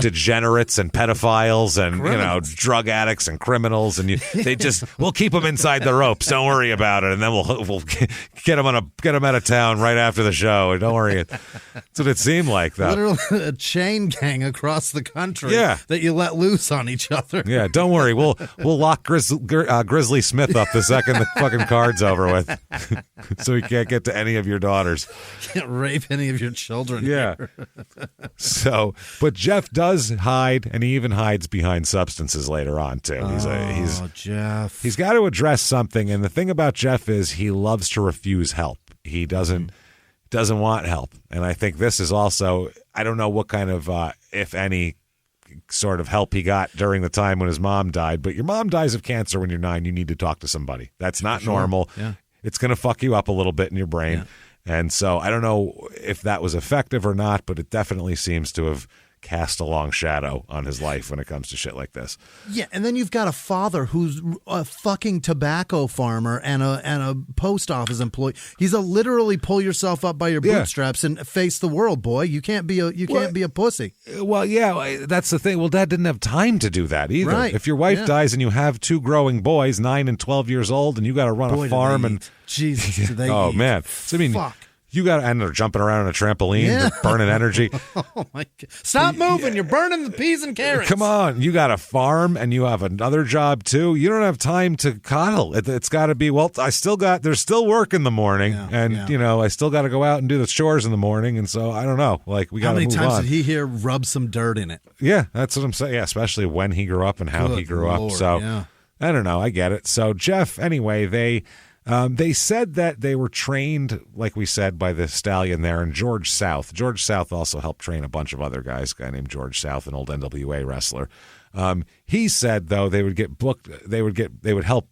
degenerates and pedophiles and drug addicts and criminals, and we'll keep them inside the ropes. Don't worry about it, and then we'll get them out of town right after the show. Don't worry. That's what it seemed like, though. Literally a chain gang across the country that you let loose on each other. Yeah, don't worry. We'll lock Grizzly Smith up the second the fucking card's over with, so he can't get to any of your daughters. Can't rape any of your children. Yeah. So, but Jeff does hide, and he even hides behind substances later on too. Jeff. He's got to address something, and the thing about Jeff is he loves to refuse help. He doesn't want help, and I think this is also, I don't know what kind of, if any, sort of help he got during the time when his mom died, but your mom dies of cancer when you're 9, you need to talk to somebody. That's not normal. Yeah. It's going to fuck you up a little bit in your brain. Yeah. And so I don't know if that was effective or not, but it definitely seems to have cast a long shadow on his life when it comes to shit like this. Yeah, and then you've got a father who's a fucking tobacco farmer and a post office employee. He's a literally pull yourself up by your bootstraps and face the world, boy. You can't be a pussy. Well, yeah, that's the thing. Well, Dad didn't have time to do that either. Right. If your wife dies and you have 2 growing boys, 9 and 12 years old, and you got to run a farm and Jesus, do they oh eat. man, so, I mean, fuck. and they're jumping around on a trampoline, they're burning energy. Oh my God. Stop moving. You're burning the peas and carrots. Come on. You got a farm and you have another job too. You don't have time to coddle. It's got to be, there's still work in the morning I still got to go out and do the chores in the morning. And so I don't know, like we got to move on. How many times did he hear rub some dirt in it? Yeah, that's what I'm saying. Yeah, especially when he grew up and how he grew up. So I don't know. I get it. So Jeff, anyway, they said that they were trained, like we said, by the stallion there, and George South. George South also helped train a bunch of other guys. A guy named George South, an old NWA wrestler. He said though they would get booked. They would help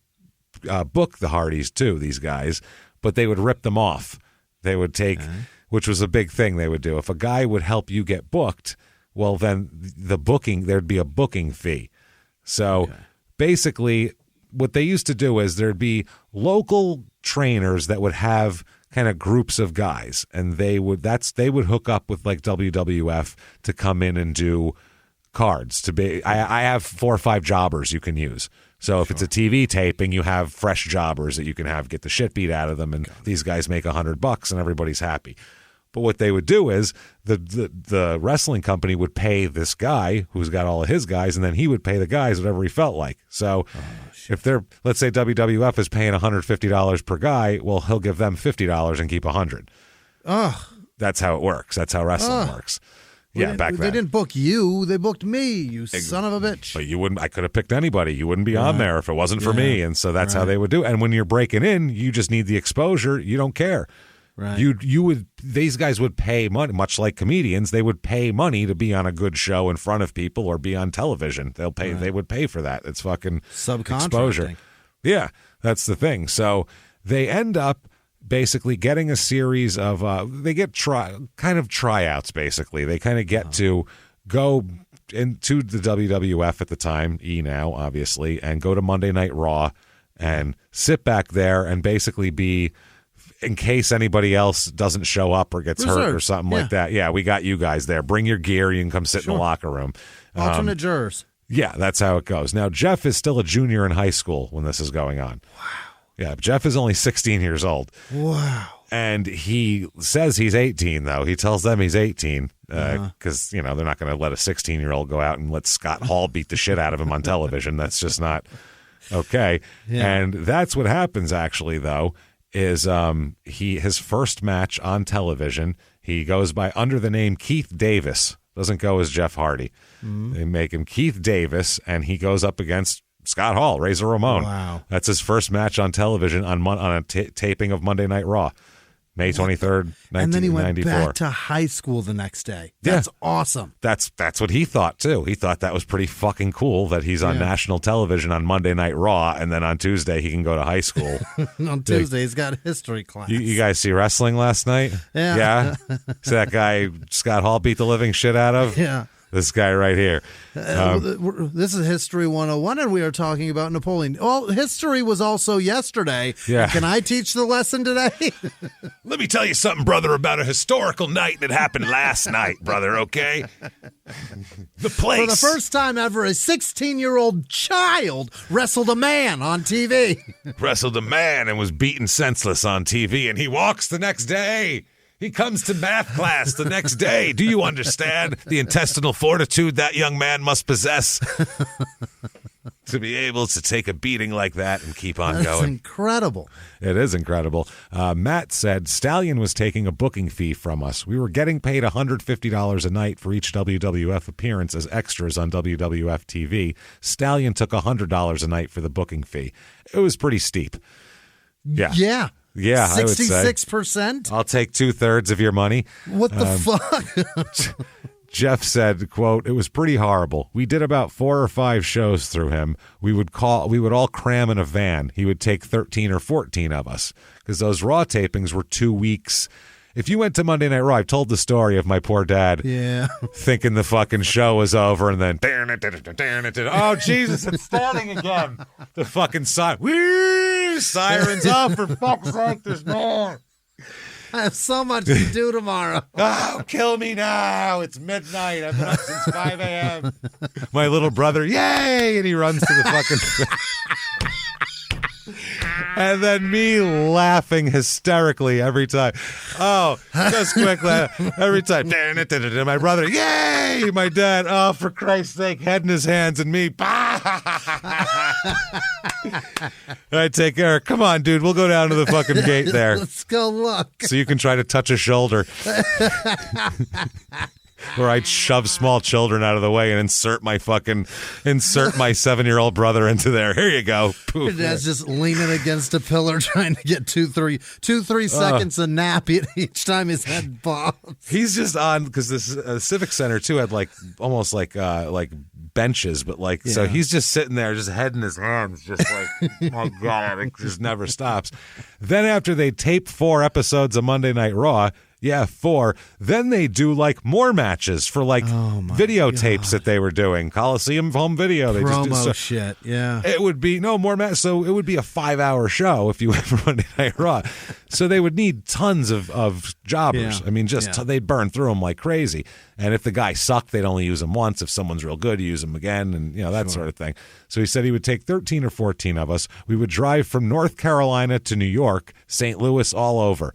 book the Hardys too. These guys, but they would rip them off. They would take, which was a big thing they would do. If a guy would help you get booked, well then there'd be a booking fee. So basically, what they used to do is there'd be local trainers that would have kind of groups of guys, and they would hook up with like WWF to come in and do cards. I have 4 or 5 jobbers you can use. So if it's a TV taping, you have fresh jobbers that you can have get the shit beat out of them, and these guys make $100 and everybody's happy. But what they would do is the wrestling company would pay this guy who's got all of his guys, and then he would pay the guys whatever he felt like. So if let's say WWF is paying $150 per guy, well, he'll give them $50 and keep $100. That's how it works. That's how wrestling works. Yeah, back then. They didn't book you. They booked me, you son of a bitch. But you wouldn't. I could have picked anybody. You wouldn't be on there if it wasn't for me. And so that's how they would do it. And when you're breaking in, you just need the exposure. You don't care. Right. These guys would pay money, much like comedians. They would pay money to be on a good show in front of people or be on television. They'll pay. They would pay for that. It's fucking exposure. Yeah, that's the thing. So they end up basically getting a series of they get tryouts. Basically, they kind of get to go into the WWF at the time, now obviously, and go to Monday Night Raw and sit back there and basically be, in case anybody else doesn't show up or gets hurt or something like that. Yeah, we got you guys there. Bring your gear. You can come sit in the locker room. Alternate jurors. Yeah, that's how it goes. Now, Jeff is still a junior in high school when this is going on. Wow. Yeah, Jeff is only 16 years old. Wow. And he says he's 18, though. He tells them he's 18 because, they're not going to let a 16-year-old go out and let Scott Hall beat the shit out of him on television. That's just not okay. Yeah. And that's what happens, actually, though, is his first match on television, he goes by under the name Keith Davis. Doesn't go as Jeff Hardy. Mm-hmm. They make him Keith Davis, and he goes up against Scott Hall, Razor Ramon. Wow. That's his first match on television on a taping of Monday Night Raw, May 23rd, 1994. And then he went back to high school the next day. That's awesome. That's what he thought, too. He thought that was pretty fucking cool that he's on national television on Monday Night Raw, and then on Tuesday he can go to high school. On Tuesday he's got a history class. You guys see wrestling last night? Yeah. See that guy Scott Hall beat the living shit out of? Yeah. This guy right here. This is History 101, and we are talking about Napoleon. Well, history was also yesterday. Yeah. Can I teach the lesson today? Let me tell you something, brother, about a historical night that happened last night, brother, okay? The place. For the first time ever, a 16-year-old child wrestled a man on TV. Wrestled a man and was beaten senseless on TV, and he walks the next day. He comes to math class the next day. Do you understand the intestinal fortitude that young man must possess to be able to take a beating like that and keep on going? That's incredible. It is incredible. Matt said, Stallion was taking a booking fee from us. We were getting paid $150 a night for each WWF appearance as extras on WWF TV. Stallion took $100 a night for the booking fee. It was pretty steep. Yeah. Yeah, 66%? I would say. 66%? I'll take 2/3 of your money. What the fuck? Jeff said, quote, it was pretty horrible. We did about 4 or 5 shows through him. We would all cram in a van. He would take 13 or 14 of us because those Raw tapings were 2 weeks. If you went to Monday Night Raw, I've told the story of my poor dad thinking the fucking show was over and then, oh, Jesus, it's starting again. The fucking sirens off, for fuck's sake, there's more. I have so much to do tomorrow. Oh, kill me now. It's midnight. I've been up since 5 a.m. My little brother, yay! And he runs to the fucking... And then me laughing hysterically every time. Oh, just quick laugh every time. My brother, yay! My dad, oh, for Christ's sake, head in his hands, and me, all right, take care. Come on, dude. We'll go down to the fucking gate there. Let's go look. So you can try to touch a shoulder. Where I'd shove small children out of the way and insert my 7-year-old brother into there. Here you go. Your dad's just leaning against a pillar trying to get 2-3 seconds a nap each time his head bobs. He's just on, because this Civic Center too had almost like benches, but so he's just sitting there, just head in his hands, just like, my God, it just never stops. Then after they tape 4 episodes of Monday Night Raw, 4. Then they do more matches for videotapes that they were doing. Coliseum home video. They Promo just do shit. Yeah. It would be more match. So it would be a 5-hour show if you went for Monday Night Raw. So they would need tons of jobbers. Yeah. I mean, they'd burn through them like crazy. And if the guy sucked, they'd only use him once. If someone's real good, you use him again, and that sort of thing. So he said he would take 13 or 14 of us. We would drive from North Carolina to New York, St. Louis, all over.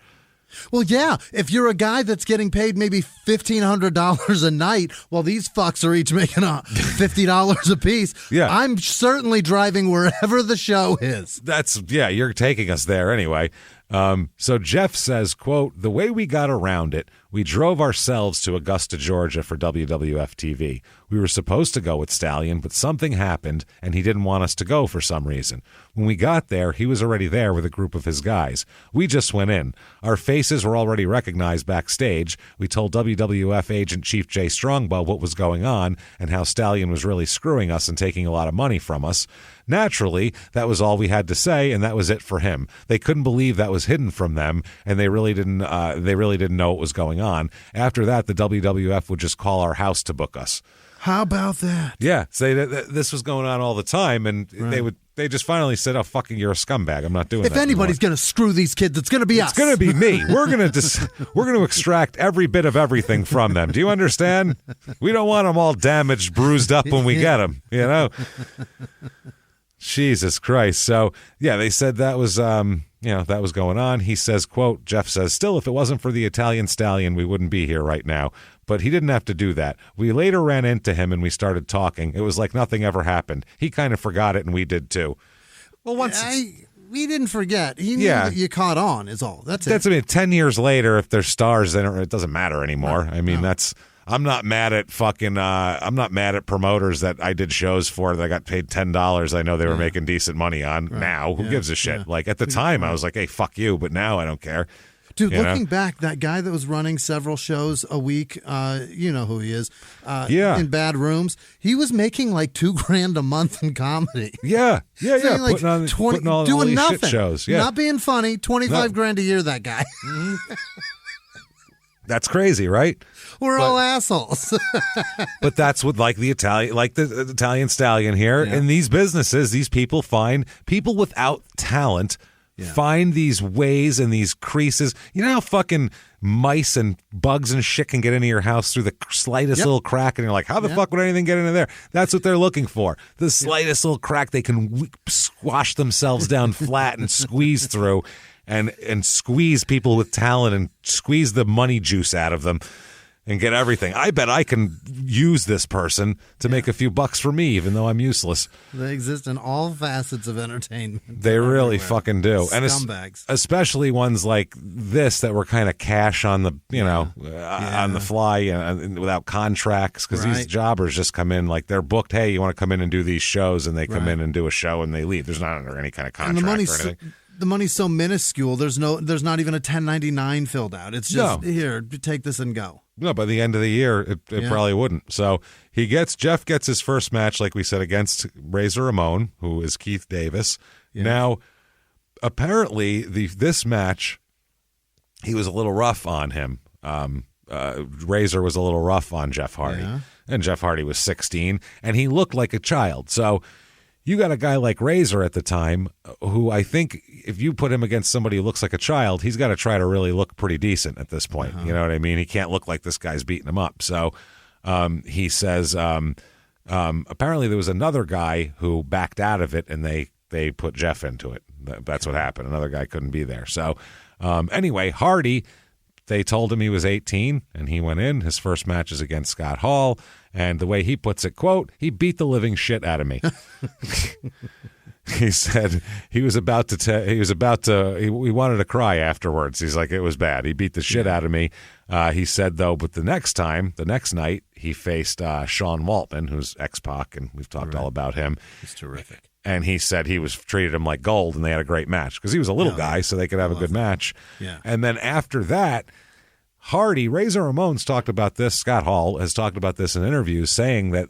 Well, yeah, if you're a guy that's getting paid maybe $1,500 a night while these fucks are each making $50 a piece, I'm certainly driving wherever the show is. You're taking us there anyway. So Jeff says, quote, the way we got around it, we drove ourselves to Augusta, Georgia for WWF TV. We were supposed to go with Stallion, but something happened, and he didn't want us to go for some reason. When we got there, he was already there with a group of his guys. We just went in. Our faces were already recognized backstage. We told WWF agent Chief Jay Strongbow what was going on and how Stallion was really screwing us and taking a lot of money from us. Naturally, that was all we had to say, and that was it for him. They couldn't believe that was hidden from them, and they really didn't know what was going on. After that, the WWF would just call our house to book us. How about that? Yeah, say that this was going on all the time, and they just finally said, "Oh, fucking, you're a scumbag. I'm not doing that." If anybody's going to screw these kids, it's going to be us. It's going to be me. We're going to extract every bit of everything from them. Do you understand? We don't want them all damaged, bruised up when we get them. Jesus Christ. So, they said that was, that was going on. He says, quote, Jeff says, still, if it wasn't for the Italian Stallion, we wouldn't be here right now. But he didn't have to do that. We later ran into him and we started talking. It was like nothing ever happened. He kind of forgot it and we did too. Well, we didn't forget. He knew that you caught on is all. That's it. 10 years later, if they're stars, then it doesn't matter anymore. I'm not mad at promoters that I did shows for that I got paid $10. I know they were making decent money on. Right. Now, who gives a shit? Yeah. At the time, I was like, hey, fuck you. But now I don't care. Dude, looking back, that guy that was running several shows a week, you know who he is, in Bad Rooms, he was making $2,000 a month in comedy. Yeah. Putting on doing nothing, shit shows. Yeah. Not being funny, $25,000 a year, that guy. That's crazy, right? We're all assholes. But that's what the Italian Stallion here. In these businesses, these people find people without talent find these ways and these creases. You know how fucking mice and bugs and shit can get into your house through the slightest little crack, and you're like, how the fuck would anything get into there? That's what they're looking for. The slightest little crack they can squash themselves down flat and squeeze through. And squeeze people with talent and squeeze the money juice out of them and get everything. I bet I can use this person to make a few bucks for me, even though I'm useless. They exist in all facets of entertainment. They really fucking do. Scumbags. And especially ones like this that were kind of cash on the, on the fly and without contracts, because these jobbers just come in they're booked. Hey, you want to come in and do these shows? And they come in and do a show and they leave. There's not under any kind of contract or anything. The money's so minuscule. There's not even a 1099 filled out. It's just here, take this and go. No, by the end of the year, it probably wouldn't. So Jeff gets his first match, like we said, against Razor Ramon, who is Keith Davis. Yeah. Now, apparently, this match, he was a little rough on him. Razor was a little rough on Jeff Hardy, and Jeff Hardy was 16, and he looked like a child. So you got a guy like Razor at the time who I think if you put him against somebody who looks like a child, he's got to try to really look pretty decent at this point. You know what I mean? He can't look like this guy's beating him up. So he says apparently there was another guy who backed out of it and they they put Jeff into it. That's what happened. Another guy couldn't be there. So anyway, Hardy, they told him he was 18, and he went in. His first match is against Scott Hall, and the way he puts it, quote, he beat the living shit out of me. He said he wanted to cry afterwards. He's like, it was bad. He beat the shit out of me. He said, though, but the next night, he faced Sean Waltman, who's X-Pac, and we've talked all about him. He's terrific. And he said he was treated him like gold, and they had a great match because he was a little guy, so they could have a good match. Yeah. And then after that, Hardy, Razor Ramon's talked about this. Scott Hall has talked about this in interviews, saying that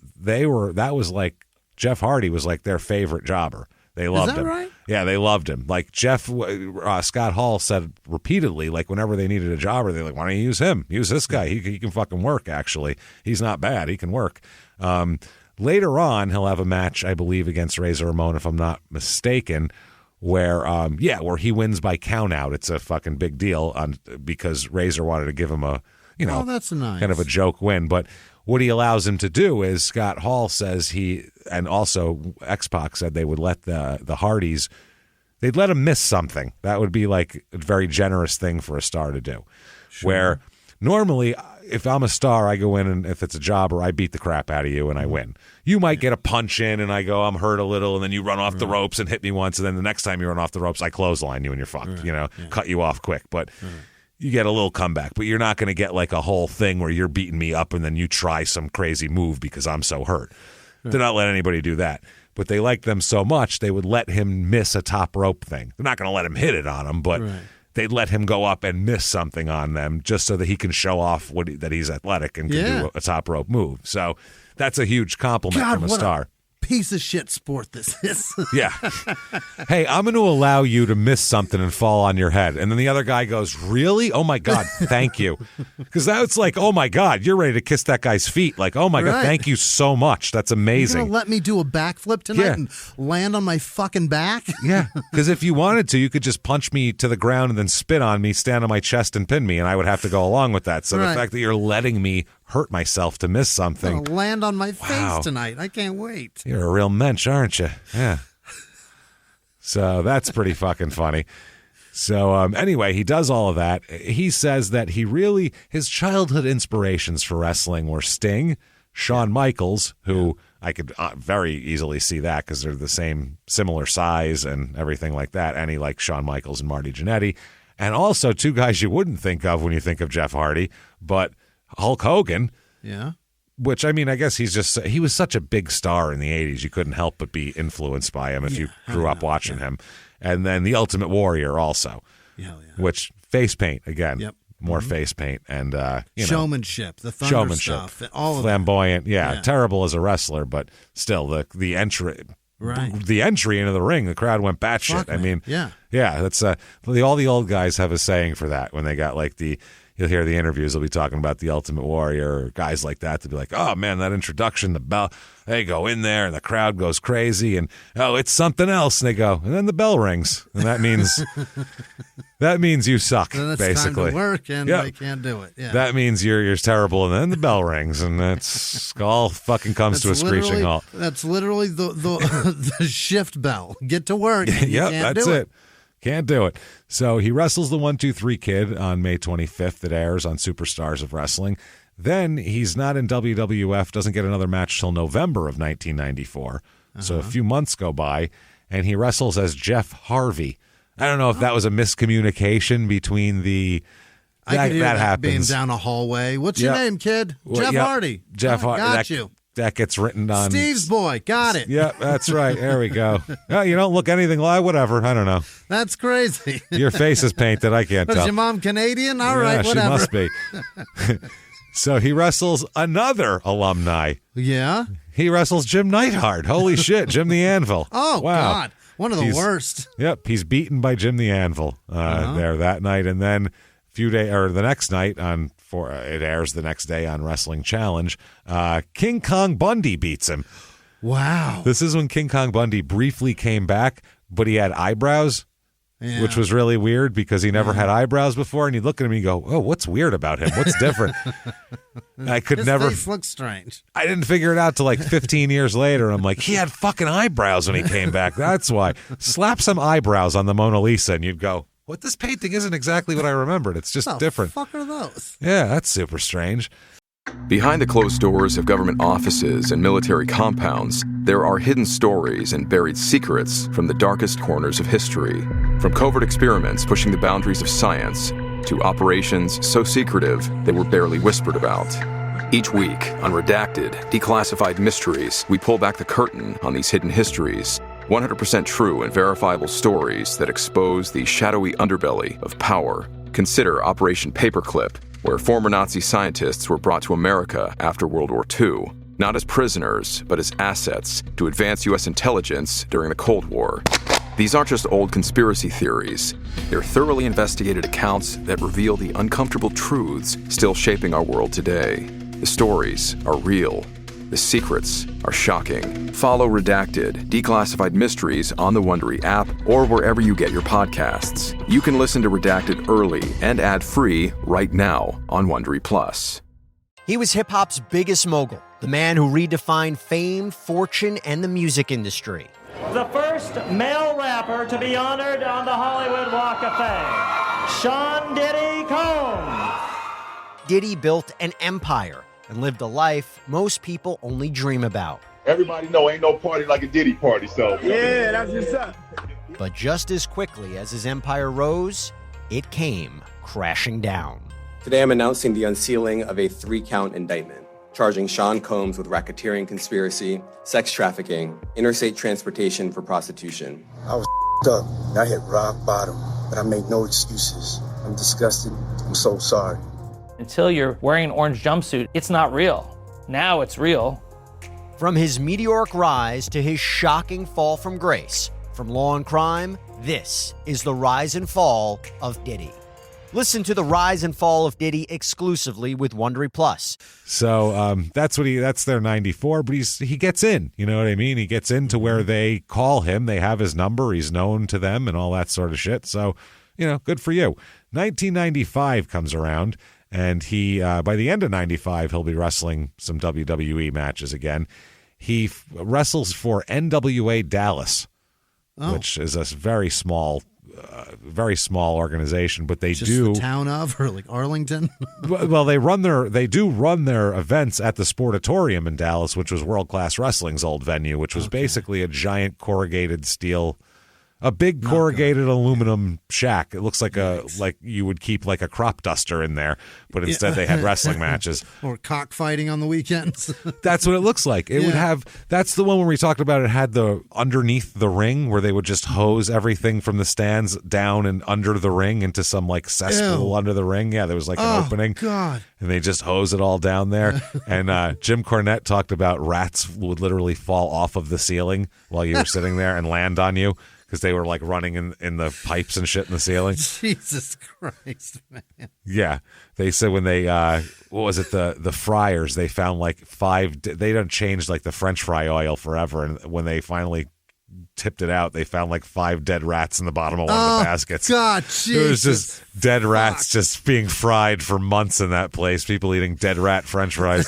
Jeff Hardy was like their favorite jobber. They loved him. Is that right? Yeah, they loved him. Like Scott Hall said repeatedly, like whenever they needed a jobber, they're like, why don't you use him? Use this guy. He can fucking work, actually. He's not bad. He can work. Later on, he'll have a match, I believe, against Razor Ramon, if I'm not mistaken, where he wins by count out. It's a fucking big deal because Razor wanted to give him a, that's nice. Kind of a joke win. But what he allows him to do is Scott Hall says and also X-Pac said they would let the Hardys, they'd let him miss something. That would be like a very generous thing for a star to do. Sure. Where normally, if I'm a star, I go in and if it's a jobber, I beat the crap out of you and I win. You might get a punch in and I go, I'm hurt a little, and then you run off the ropes and hit me once, and then the next time you run off the ropes, I clothesline you and you're fucked, cut you off quick. But you get a little comeback, but you're not going to get like a whole thing where you're beating me up and then you try some crazy move because I'm so hurt. They're not letting anybody do that. But they liked them so much, they would let him miss a top rope thing. They're not going to let him hit it on them, but they'd let him go up and miss something on them just so that he can show off that he's athletic and can do a top rope move. So that's a huge compliment from a star. Piece of shit sport this is. Yeah. Hey, I'm going to allow you to miss something and fall on your head. And then the other guy goes, really? Oh, my God, thank you. Because that's like, oh, my God, you're ready to kiss that guy's feet. Like, oh, my God, thank you so much. That's amazing. You're going to let me do a backflip tonight and land on my fucking back? Yeah, because if you wanted to, you could just punch me to the ground and then spit on me, stand on my chest and pin me, and I would have to go along with that. So the fact that you're letting me hurt myself to miss something. I'm gonna land on my face tonight. I can't wait. You're a real mensch, aren't you? Yeah. So that's pretty fucking funny. So anyway, he does all of that. He says that his childhood inspirations for wrestling were Sting, Shawn Michaels, who I could very easily see that because they're the similar size and everything like that. And he liked Shawn Michaels and Marty Jannetty. And also two guys you wouldn't think of when you think of Jeff Hardy, but Hulk Hogan. Yeah. Which, I mean, I guess he was such a big star in the 80s. You couldn't help but be influenced by him if you grew up watching him. And then the Ultimate Warrior also. Which, face paint, again. Yep. More face paint and, showmanship, the thunder stuff, all of flamboyant. Yeah, terrible as a wrestler, but still the entry. Right. The entry into the ring, the crowd went batshit. I mean, yeah, that's all the old guys have a saying for that when they got like you'll hear the interviews, they'll be talking about the Ultimate Warrior or guys like that to be like, oh man, that introduction, the bell, they go in there and the crowd goes crazy and it's something else, and they go, and then the bell rings, and that means you suck. Then it's basically time to work and they can't do it. Yeah. That means you're terrible, and then the bell rings, and that's all fucking comes to a screeching halt. That's literally the shift bell. Get to work. Yep, that's it. Can't do it. So he wrestles the 1-2-3 Kid on May 25th. It airs on Superstars of Wrestling. Then he's not in WWF, doesn't get another match till November of 1994. So a few months go by, and he wrestles as Jeff Harvey. I don't know if that was a miscommunication between the... I could hear that happens. Being down a hallway. What's your name, kid? Jeff Hardy. Jeff Hardy. Got you. That gets written on... Steve's boy. Got it. Yep, that's right. There we go. You don't look anything like... Whatever. I don't know. That's crazy. Your face is painted. I can't tell. Is your mom Canadian? All right, whatever. She must be. So he wrestles another alumni. Yeah? He wrestles Jim Neidhart. Holy shit, Jim the Anvil. Oh, wow. God. One of the worst. Yep, he's beaten by Jim the Anvil there that night. And then the next night it airs the next day on Wrestling Challenge. King Kong Bundy beats him. Wow. This is when King Kong Bundy briefly came back, but he had eyebrows. which was really weird because he never had eyebrows before. And you look at him and you go, oh, what's weird about him? What's different? His face looks strange. I didn't figure it out till like 15 years later. I'm like, he had fucking eyebrows when he came back. That's why. Slap some eyebrows on the Mona Lisa and you'd go, what, this painting isn't exactly what I remembered. It's just different. What the fuck are those? Yeah, that's super strange. Behind the closed doors of government offices and military compounds, there are hidden stories and buried secrets from the darkest corners of history. From covert experiments pushing the boundaries of science to operations so secretive they were barely whispered about. Each week, on Redacted, Declassified Mysteries, we pull back the curtain on these hidden histories. 100% true and verifiable stories that expose the shadowy underbelly of power. Consider Operation Paperclip, where former Nazi scientists were brought to America after World War II, not as prisoners, but as assets to advance U.S. intelligence during the Cold War. These aren't just old conspiracy theories. They're thoroughly investigated accounts that reveal the uncomfortable truths still shaping our world today. The stories are real. The secrets are shocking. Follow Redacted, Declassified Mysteries on the Wondery app or wherever you get your podcasts. You can listen to Redacted early and ad-free right now on Wondery Plus. He was hip-hop's biggest mogul, the man who redefined fame, fortune, and the music industry. The first male rapper to be honored on the Hollywood Walk of Fame, Sean Diddy Combs. Diddy built an empire and lived a life most people only dream about. Everybody know ain't no party like a Diddy party, so. Yeah, that's what's up. But just as quickly as his empire rose, it came crashing down. Today I'm announcing the unsealing of a 3-count indictment, charging Sean Combs with racketeering conspiracy, sex trafficking, interstate transportation for prostitution. I was up. I hit rock bottom, but I made no excuses. I'm disgusted. I'm so sorry. Until you're wearing an orange jumpsuit, it's not real. Now it's real. From his meteoric rise to his shocking fall from grace, from law and crime, this is the rise and fall of Diddy. Listen to the rise and fall of Diddy exclusively with Wondery Plus. So that's their 94, but he gets in. You know what I mean? He gets into where they call him. They have his number. He's known to them and all that sort of shit. So, good for you. 1995 comes around. And he, by the end of 95, he'll be wrestling some WWE matches again. He wrestles for NWA Dallas, which is a very small organization. But they just the town of, or like Arlington. Well, they do run their events at the Sportatorium in Dallas, which was World Class Wrestling's old venue, which was basically a giant corrugated steel. A big corrugated aluminum shack. It looks like like you would keep like a crop duster in there, but instead they had wrestling matches or cockfighting on the weekends. That's what it looks like. It would have. That's the one where we talked about. It had the underneath the ring where they would just hose everything from the stands down and under the ring into some like cesspool under the ring. Yeah, there was like an opening. God. And they just hose it all down there. And Jim Cornette talked about rats would literally fall off of the ceiling while you were sitting there and land on you. Because they were like running in the pipes and shit in the ceiling. Jesus Christ, man. Yeah. They said when they, what was it, the fryers, they found like 5, they don't change like the French fry oil forever. And when they finally tipped it out, they found like 5 dead rats in the bottom of one of the baskets. God, Jesus. It was just dead rats just being fried for months in that place. People eating dead rat French fries.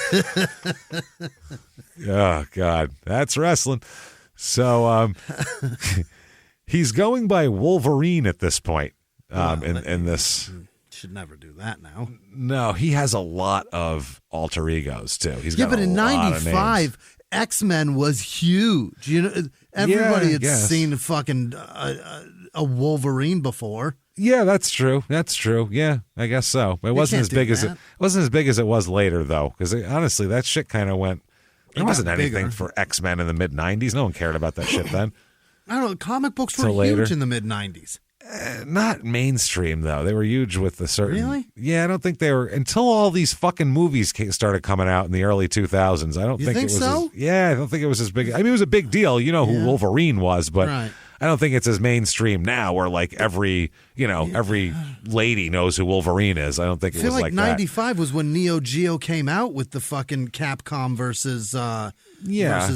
Oh, God. That's wrestling. So, he's going by Wolverine at this point. In this, should never do that now. No, he has a lot of alter egos too. He's got but in '95, X-Men was huge. Everybody had seen fucking a Wolverine before. Yeah, that's true. That's true. Yeah, I guess so. It wasn't as big as it was later though, because honestly, that shit kind of went. There wasn't anything for X-Men in the mid '90s. No one cared about that shit then. I don't know. Comic books were huge in the mid '90s. Not mainstream though. They were huge with the certain. Really? Yeah, I don't think they were until all these fucking movies started coming out in the early 2000s. I don't think it was. So? I don't think it was as big. I mean, it was a big deal. You know who Wolverine was, but I don't think it's as mainstream now. Where like every lady knows who Wolverine is. I don't think it was like that. I feel like '95 was when Neo Geo came out with the fucking Capcom versus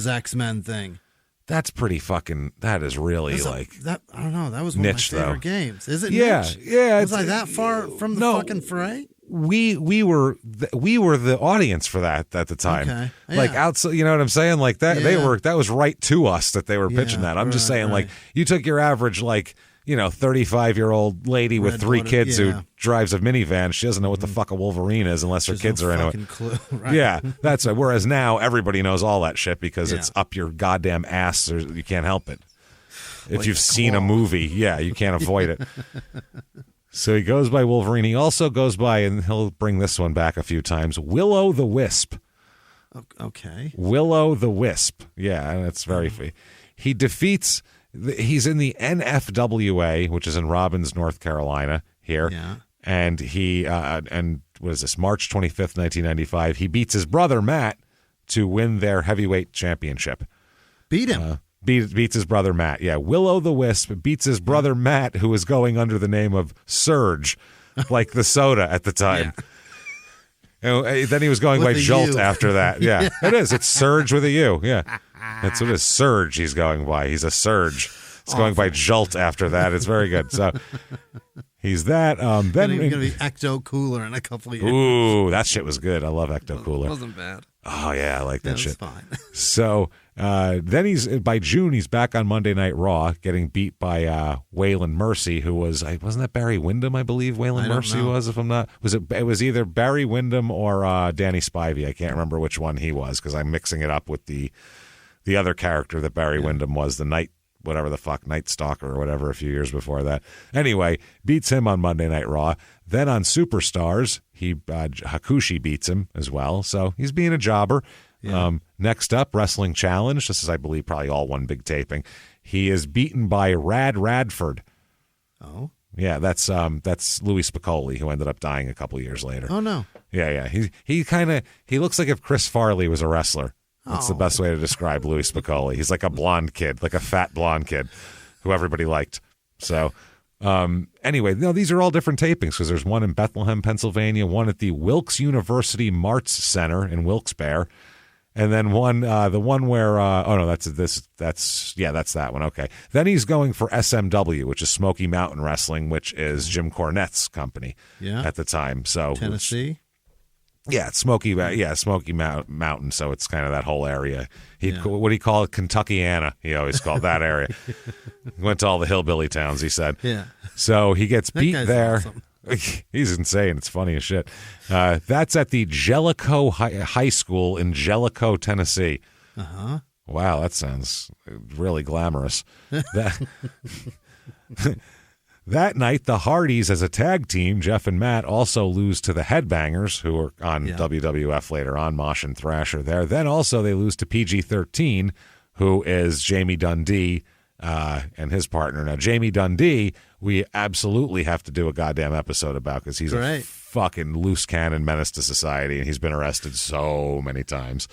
X-Men thing. That's pretty fucking. That is really that. I don't know. That was one niche, of my favorite though. games. Is it? Yeah, niche? yeah. Was I that far from the fucking fray? We were the audience for that at the time. Okay. Yeah. Like outside, you know what I'm saying? Like that that was right to us that they were pitching that. I'm just saying, like, you took your average 35-year-old lady with three kids who drives a minivan. She doesn't know what the fuck a Wolverine is unless her kids are into it. Clue, right? Yeah, that's right. Whereas now everybody knows all that shit because it's up your goddamn ass. You can't help it. If you've seen a movie, you can't avoid it. So he goes by Wolverine. He also goes by, and he'll bring this one back a few times, Willow the Wisp. Okay. Willow the Wisp. Yeah, that's very he defeats, he's in the NFWA, which is in Robbins, North Carolina here. Yeah. And he, and what is this, March 25th, 1995, he beats his brother, Matt, to win their heavyweight championship. Beat him. Beats his brother Matt. Yeah, Willow the Wisp beats his brother Matt, who was going under the name of Surge, like the soda at the time. And then he was going by Jolt U. After that. Yeah, it is. It's Surge with a U. Yeah, that's what it is. Surge he's going by. He's a Surge. It's going by Jolt after that. It's very good. So he's that. Then he's going to be Ecto Cooler in a couple of years. Ooh, that shit was good. I love Ecto Cooler. It wasn't bad. Oh, yeah, I like that shit. Fine. So then by June, he's back on Monday Night Raw, getting beat by Waylon Mercy, who wasn't that Barry Windham, I believe Waylon Mercy was, if I'm not, it was either Barry Windham or Danny Spivey. I can't remember which one he was because I'm mixing it up with the other character that Barry Windham was, the Night Stalker or whatever a few years before that. Anyway, beats him on Monday Night Raw. Then on Superstars, Hakushi beats him as well. So he's being a jobber. Yeah. Next up, Wrestling Challenge. This is, I believe, probably all one big taping. He is beaten by Radford. Oh. Yeah, that's Louis Spicoli, who ended up dying a couple years later. Oh, no. Yeah. He looks like if Chris Farley was a wrestler. That's the best way to describe Louis Spicoli. He's like a blonde kid, like a fat blonde kid who everybody liked. So anyway, these are all different tapings because there's one in Bethlehem, Pennsylvania, one at the Wilkes University Marts Center in Wilkes-Barre, and then one, the one where, that's that one. Okay. Then he's going for SMW, which is Smoky Mountain Wrestling, which is Jim Cornette's company at the time. So Tennessee. Yeah, it's Smoky Mountain, so it's kind of that whole area. What do you call it? Kentuckiana, he always called that area. He went to all the hillbilly towns, he said. Yeah. So he gets beat there. Awesome. He's insane. It's funny as shit. That's at the Jellicoe High School in Jellicoe, Tennessee. Uh-huh. Wow, that sounds really glamorous. That night, the Hardys as a tag team, Jeff and Matt, also lose to the Headbangers, who are on WWF later on, Mosh and Thrasher there. Then also they lose to PG-13, who is Jamie Dundee and his partner. Now, Jamie Dundee, we absolutely have to do a goddamn episode about because he's a fucking loose cannon menace to society, and he's been arrested so many times.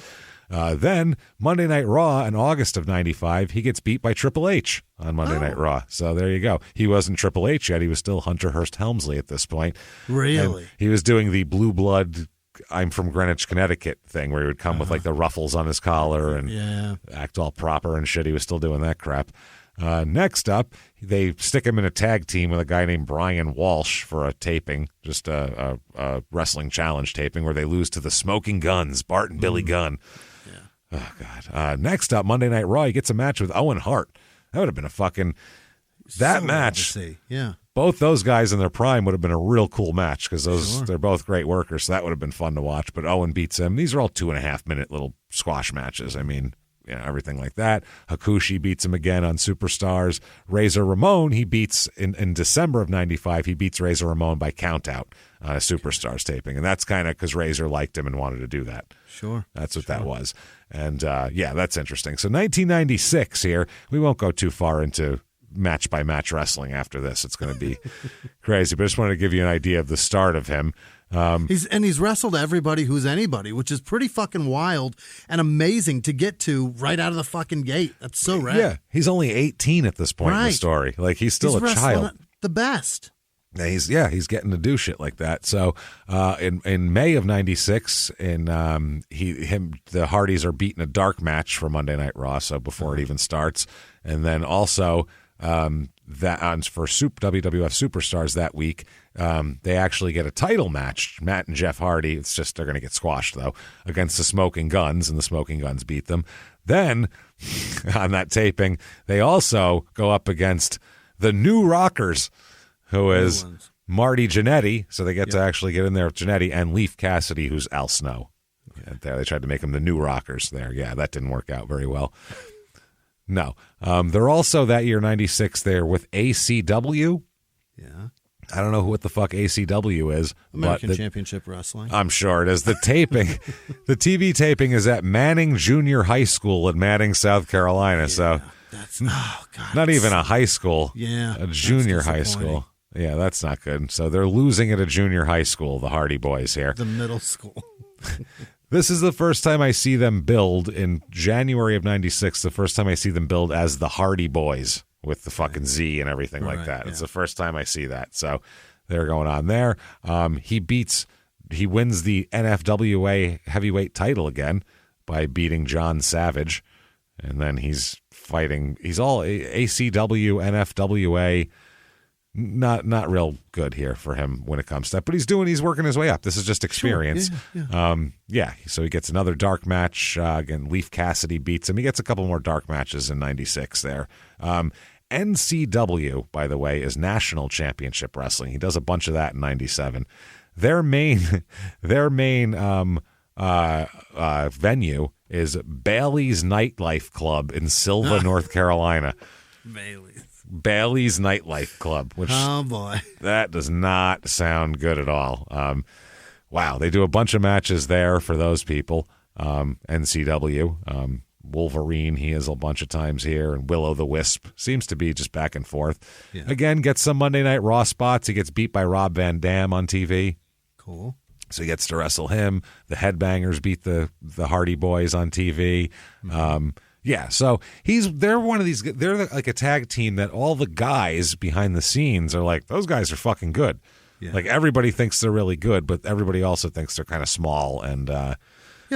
Then Monday Night Raw in August of 95, he gets beat by Triple H on Monday Night Raw. So there you go. He wasn't Triple H yet. He was still Hunter Hearst Helmsley at this point. Really? And he was doing the blue blood, I'm from Greenwich, Connecticut thing where he would come with like the ruffles on his collar and act all proper and shit. He was still doing that crap. Next up, they stick him in a tag team with a guy named Brian Walsh for a taping, just a Wrestling Challenge taping where they lose to the Smoking Guns, Bart and Billy Gunn. Oh, God. Next up, Monday Night Raw, he gets a match with Owen Hart. That would have been a fucking... That match. Yeah. Both those guys in their prime would have been a real cool match because they're both great workers, so that would have been fun to watch. But Owen beats him. These are all 2.5-minute little squash matches. I mean, everything like that. Hakushi beats him again on Superstars. Razor Ramon, he beats in December of 95, he beats Razor Ramon by countout on a Superstars taping. And that's kind of because Razor liked him and wanted to do that. Sure. That's what that was. And that's interesting. So 1996 here, we won't go too far into match-by-match wrestling after this. It's going to be crazy. But I just wanted to give you an idea of the start of him. He's wrestled everybody who's anybody, which is pretty fucking wild and amazing to get to right out of the fucking gate. That's so rad. Yeah, he's only 18 at this point in the story. Like he's still a child. The best. He's getting to do shit like that. So in May of '96, the Hardys are beating a dark match for Monday Night Raw, so before it even starts, and then also that for WWF Superstars that week, they actually get a title match. Matt and Jeff Hardy. It's just they're going to get squashed though against the Smoking Guns, and the Smoking Guns beat them. Then on that taping, they also go up against the New Rockers, who is Marty Jannetty, so they get to actually get in there with Jannetty, and Leif Cassidy, who's Al Snow. Okay. There, they tried to make him the New Rockers there. Yeah, that didn't work out very well. No. They're also, that year, 96, there with ACW. Yeah. I don't know what the fuck ACW is. American Championship Wrestling. I'm sure it is. The taping, the TV taping is at Manning Junior High School in Manning, South Carolina. So that's not even a high school. Yeah. A junior high school. Yeah, that's not good. So they're losing at a junior high school, the Hardy Boys here. The middle school. This is the first time I see them billed in January of 96, the first time I see them billed as the Hardy Boys with the fucking Z and everything like that. It's the first time I see that. So they're going on there. He wins the NFWA heavyweight title again by beating John Savage. And then he's fighting, he's all ACW, NFWA, not real good here for him when it comes to that, but he's working his way up. This is just experience. Sure. Yeah. So he gets another dark match. Again, Leif Cassidy beats him. He gets a couple more dark matches in 96 there. NCW, by the way, is National Championship Wrestling. He does a bunch of that in 97. Their main venue is Bailey's Nightlife Club in Silva, North Carolina. Bailey's Nightlife Club, which oh boy, that does not sound good at all. Wow, they do a bunch of matches there for those people. NCW, Wolverine, he is a bunch of times here, and Will-O the Wisp seems to be just back and forth. Yeah. Again, gets some Monday Night Raw spots. He gets beat by Rob Van Dam on TV. Cool. So he gets to wrestle him. The Headbangers beat the Hardy Boys on TV. Mm-hmm. Yeah, so they're one of these. They're like a tag team that all the guys behind the scenes are like, those guys are fucking good. Yeah. Like everybody thinks they're really good, but everybody also thinks they're kind of small and. Yeah,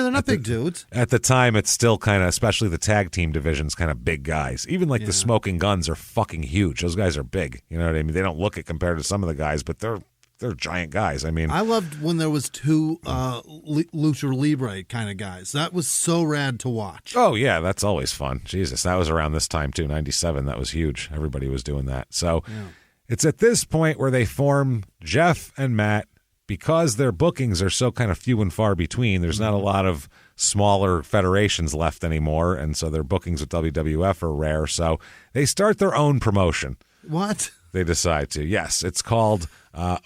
they're not big dudes. At the time, it's still kind of, especially the tag team division's kind of big guys. Even like the Smoking Guns are fucking huge. Those guys are big. You know what I mean? They don't look it compared to some of the guys, but they're giant guys. I mean, I loved when there was two Lucha Libre kind of guys. That was so rad to watch. Oh, yeah, that's always fun. Jesus, that was around this time, too. 97, that was huge. Everybody was doing that. So it's at this point where they form Jeff and Matt. Because their bookings are so kind of few and far between, there's not a lot of smaller federations left anymore, and so their bookings with WWF are rare. So they start their own promotion. What? They decide to. Yes, it's called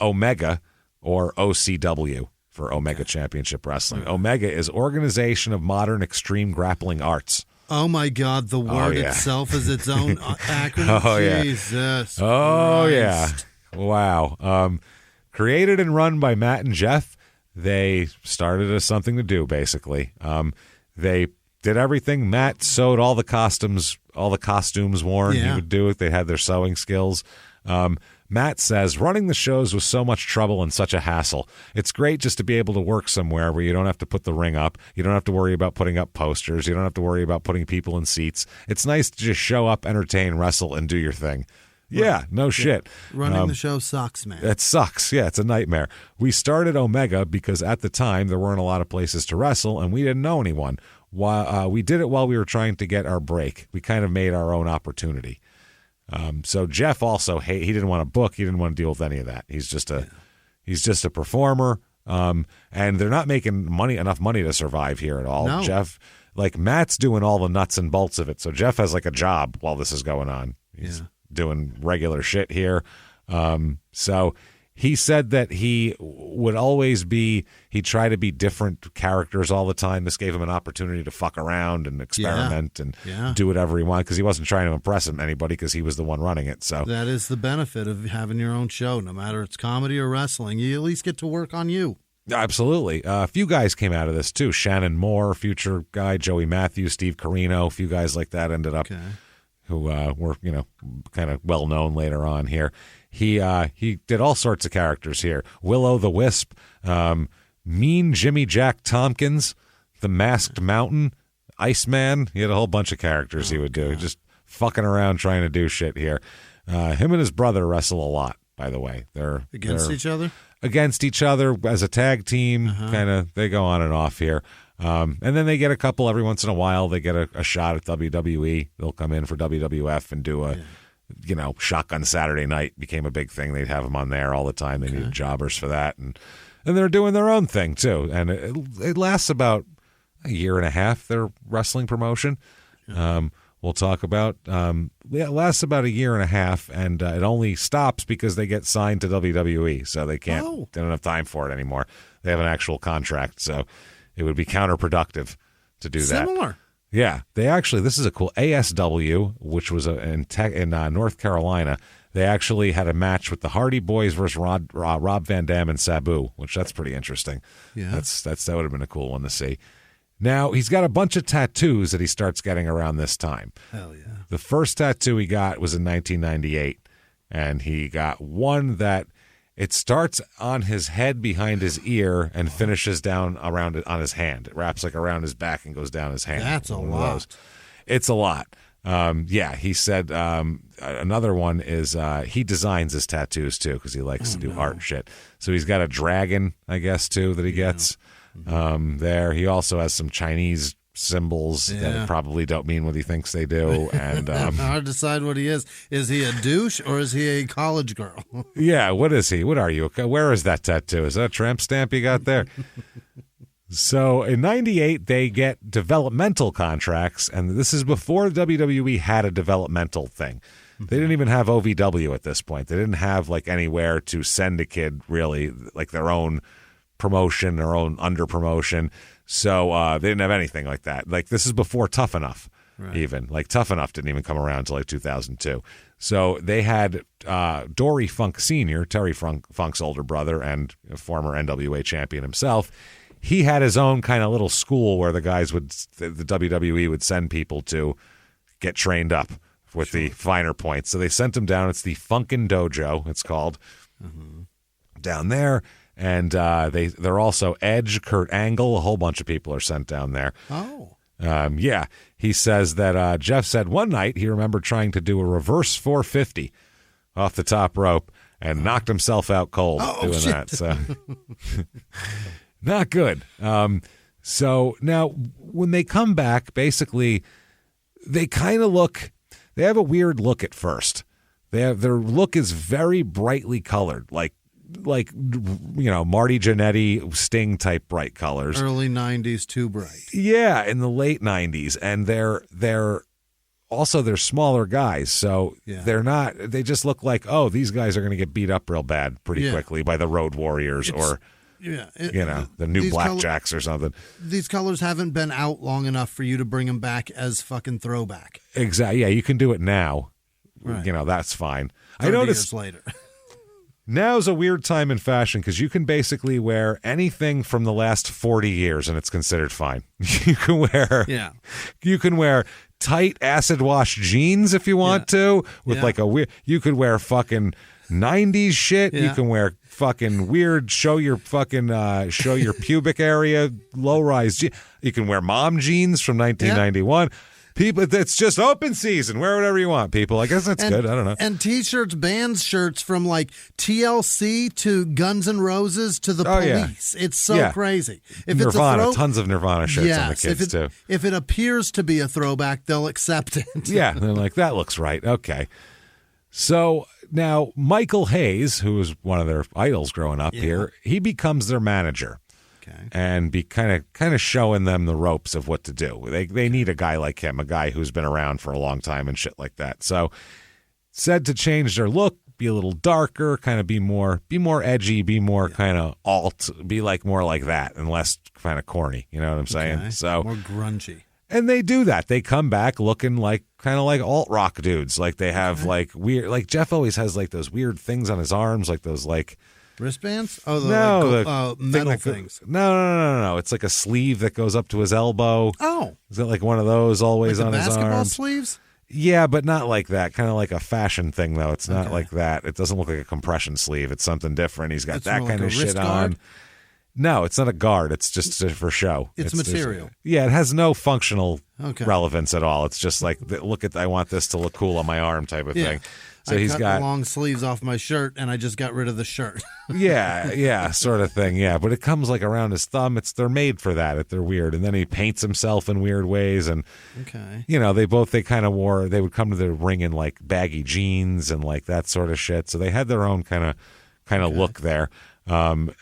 Omega, or OCW, for Omega Championship Wrestling. Omega is Organization of Modern Extreme Grappling Arts. Oh, my God. The word itself is its own acronym. Oh, yeah. Jesus. Oh, Christ. yeah. Wow. Created and run by Matt and Jeff, they started as something to do, basically. They did everything. Matt sewed all the costumes worn. Yeah. He would do it. They had their sewing skills. Matt says, running the shows was so much trouble and such a hassle. It's great just to be able to work somewhere where you don't have to put the ring up. You don't have to worry about putting up posters. You don't have to worry about putting people in seats. It's nice to just show up, entertain, wrestle, and do your thing. Yeah, no shit. Running the show sucks, man. It sucks. Yeah, it's a nightmare. We started Omega because at the time there weren't a lot of places to wrestle and we didn't know anyone. We did it while we were trying to get our break. We kind of made our own opportunity. So Jeff also, he didn't want to book. He didn't want to deal with any of that. He's just a performer. And they're not making enough money to survive here at all. No. Jeff, like Matt's doing all the nuts and bolts of it. So Jeff has like a job while this is going on. He's doing regular shit here. So he said that he would he'd try to be different characters all the time. This gave him an opportunity to fuck around and experiment and do whatever he wanted because he wasn't trying to impress anybody because he was the one running it. So that is the benefit of having your own show. No matter it's comedy or wrestling, you at least get to work on you. Absolutely. A few guys came out of this too. Shannon Moore, future guy, Joey Matthews, Steve Carino, a few guys like that ended up who were, kind of well known later on here. He did all sorts of characters here. Willow the Wisp, Mean Jimmy Jack Tompkins, the Masked Mountain, Iceman. He had a whole bunch of characters he would do. Just fucking around trying to do shit here. Him and his brother wrestle a lot, by the way. They're each other? Against each other as a tag team. Kind of, they go on and off here. And then they get a couple every once in a while. They get a shot at WWE. They'll come in for WWF and do a, Shotgun Saturday Night became a big thing. They'd have them on there all the time. They needed jobbers for that. And they're doing their own thing, too. And it lasts about a year and a half, their wrestling promotion. We'll talk about. It lasts about a year and a half, and it only stops because they get signed to WWE. So they can't, they don't have time for it anymore. They have an actual contract. So it would be counterproductive to do that. Similar. Yeah. They actually, this is a cool ASW, which was in North Carolina. They actually had a match with the Hardy Boys versus Rob Van Dam and Sabu, which that's pretty interesting. Yeah. That would have been a cool one to see. Now, he's got a bunch of tattoos that he starts getting around this time. Hell yeah. The first tattoo he got was in 1998, and he got one that it starts on his head behind his ear and finishes down around it on his hand. It wraps like around his back and goes down his hand. That's a lot. It's a lot. He said another one is he designs his tattoos, too, because he likes to do art shit. So he's got a dragon, I guess, too, that he gets. There. He also has some Chinese symbols that probably don't mean what he thinks they do. And hard to decide what he is. Is he a douche or is he a college girl? Yeah, what is he? What are you? Where is that tattoo? Is that a tramp stamp you got there? So in 98, they get developmental contracts, and this is before WWE had a developmental thing. They didn't even have OVW at this point. They didn't have like anywhere to send a kid really, like their own promotion, their own under promotion. So they didn't have anything like that. Like this is before Tough Enough, even. Like Tough Enough didn't even come around until like 2002. So they had Dory Funk Sr., Terry Funk's older brother and a former NWA champion himself. He had his own kind of little school where the WWE would send people to get trained up with the finer points. So they sent him down. It's the Funkin' Dojo, it's called, down there. And they're also Edge, Kurt Angle, a whole bunch of people are sent down there. Oh. He says that Jeff said one night he remembered trying to do a reverse 450 off the top rope and knocked himself out cold doing that. So not good. So now when they come back, basically they kind of they have a weird look at first. Their look is very brightly colored, like Marty Jannetty, Sting type bright colors. Early 90s, too bright. Yeah, in the late 90s, and they're smaller guys, so they're not. They just look like these guys are going to get beat up real bad pretty quickly by the Road Warriors or the new Blackjacks or something. These colors haven't been out long enough for you to bring them back as fucking throwback. Exactly. Yeah, you can do it now. Right. That's fine. 30 I noticed years later. Now's a weird time in fashion because you can basically wear anything from the last 40 years and it's considered fine. You can wear tight acid wash jeans if you want to with like a weird. You could wear fucking 90s shit. You can wear fucking weird show your pubic area low rise. You can wear mom jeans from 1991. People, it's just open season. Wear whatever you want, people. I guess that's good. I don't know. And T-shirts, band shirts from like TLC to Guns N' Roses to the Police. Yeah. It's so crazy. If Nirvana, tons of Nirvana shirts on the kids too. If it appears to be a throwback, they'll accept it. Yeah, they're like, that looks right. Okay. So now Michael Hayes, who was one of their idols growing up here, he becomes their manager. And be kind of showing them the ropes of what to do. They need a guy like him, a guy who's been around for a long time and shit like that. So said to change their look, be a little darker, kind of be more edgy, be more kind of alt, be like more like that and less kind of corny. You know what I'm saying? Okay. So more grungy. And they do that. They come back looking like kind of like alt rock dudes. Like they have like weird, like Jeff always has like those weird things on his arms, like those like wristbands? Metal things. No. It's like a sleeve that goes up to his elbow. Oh. Is it like one of those always like on his arms? basketball sleeves? Yeah, but not like that. Kind of like a fashion thing, though. It's not like that. It doesn't look like a compression sleeve. It's something different. He's got that kind of shit on. No, it's not a guard. It's just for show. It's material. Yeah, it has no functional relevance at all. It's just like, I want this to look cool on my arm type of thing. So he's got the long sleeves off my shirt, and I just got rid of the shirt. yeah, sort of thing. Yeah, but it comes like around his thumb. They're made for that. They're weird, and then he paints himself in weird ways. And they kind of wore. They would come to the ring in like baggy jeans and like that sort of shit. So they had their own kind of look there. And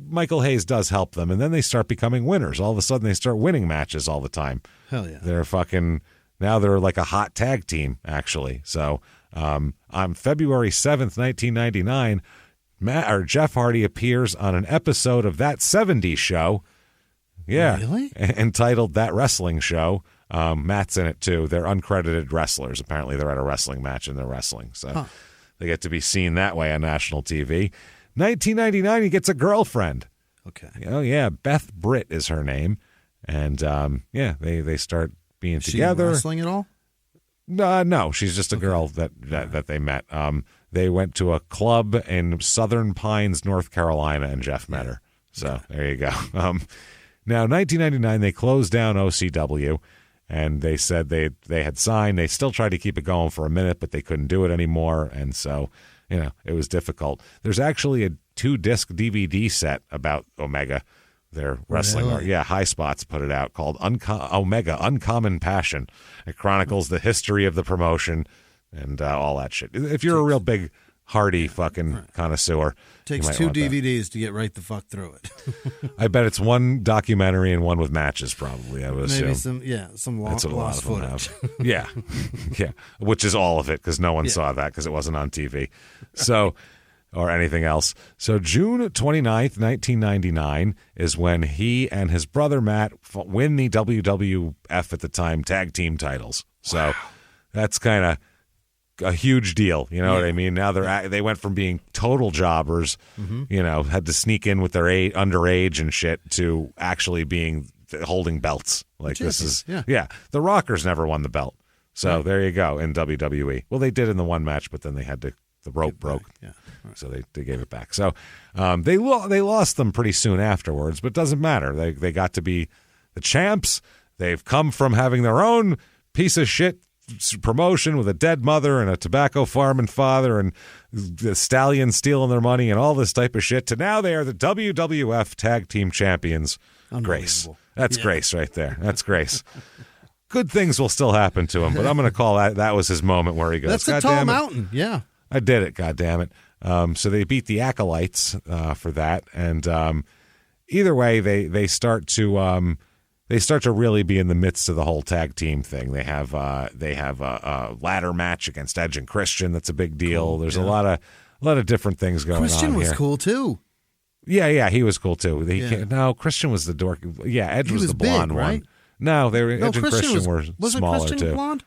Michael Hayes does help them, and then they start becoming winners. All of a sudden, they start winning matches all the time. Hell yeah! Now they're like a hot tag team, actually. So on February 7th, 1999, Jeff Hardy appears on an episode of That 70s Show. Yeah. Really? Entitled That Wrestling Show. Matt's in it, too. They're uncredited wrestlers. Apparently, they're at a wrestling match and they're wrestling. So they get to be seen that way on national TV. 1999, he gets a girlfriend. Okay. Oh, yeah. Beth Britt is her name. And, they start being together. She wrestling at all? No, she's just a girl that they met. They went to a club in Southern Pines, North Carolina, and Jeff met her. So there you go. Now, 1999, they closed down OCW, and they said they had signed. They still tried to keep it going for a minute, but they couldn't do it anymore, and so it was difficult. There's actually a 2-disc DVD set about Omega. Their wrestling, High Spots put it out, called Omega Uncommon Passion. It chronicles the history of the promotion and all that shit. If you're a real big Hardy fucking connoisseur, takes 2 DVDs to get right the fuck through it. I bet it's one documentary and one with matches, probably. I would maybe assume. some lost footage. Yeah, which is all of it because no one saw that because it wasn't on TV. So. Or anything else. So June 29th, 1999 is when he and his brother Matt win the WWF at the time tag team titles. So that's kind of a huge deal. You know what I mean? Now they went from being total jobbers, had to sneak in with their underage and shit, to actually holding belts. Like this is, the Rockers never won the belt. So there you go in WWE. Well, they did in the one match, but then they had to, the rope broke. Yeah. Right. So they gave it back. So they lost them pretty soon afterwards, but it doesn't matter. They got to be the champs. They've come from having their own piece of shit promotion with a dead mother and a tobacco farming father and the stallion stealing their money and all this type of shit, to now they are the WWF Tag Team Champions. Grace. That's Grace right there. That's Grace. Good things will still happen to him, but I'm going to call that was his moment where he goes, that's a tall mountain. Yeah. I did it, goddammit. So they beat the Acolytes for that, and either way, they start to really be in the midst of the whole tag team thing. They have a ladder match against Edge and Christian. That's a big deal. Cool, There's a lot of different things going on here. Christian was cool too. Yeah, he was cool too. No, Christian was the dork. Yeah, Edge was the blonde big, right? one. No, Edge and Christian were wasn't smaller Christian too. Blonde?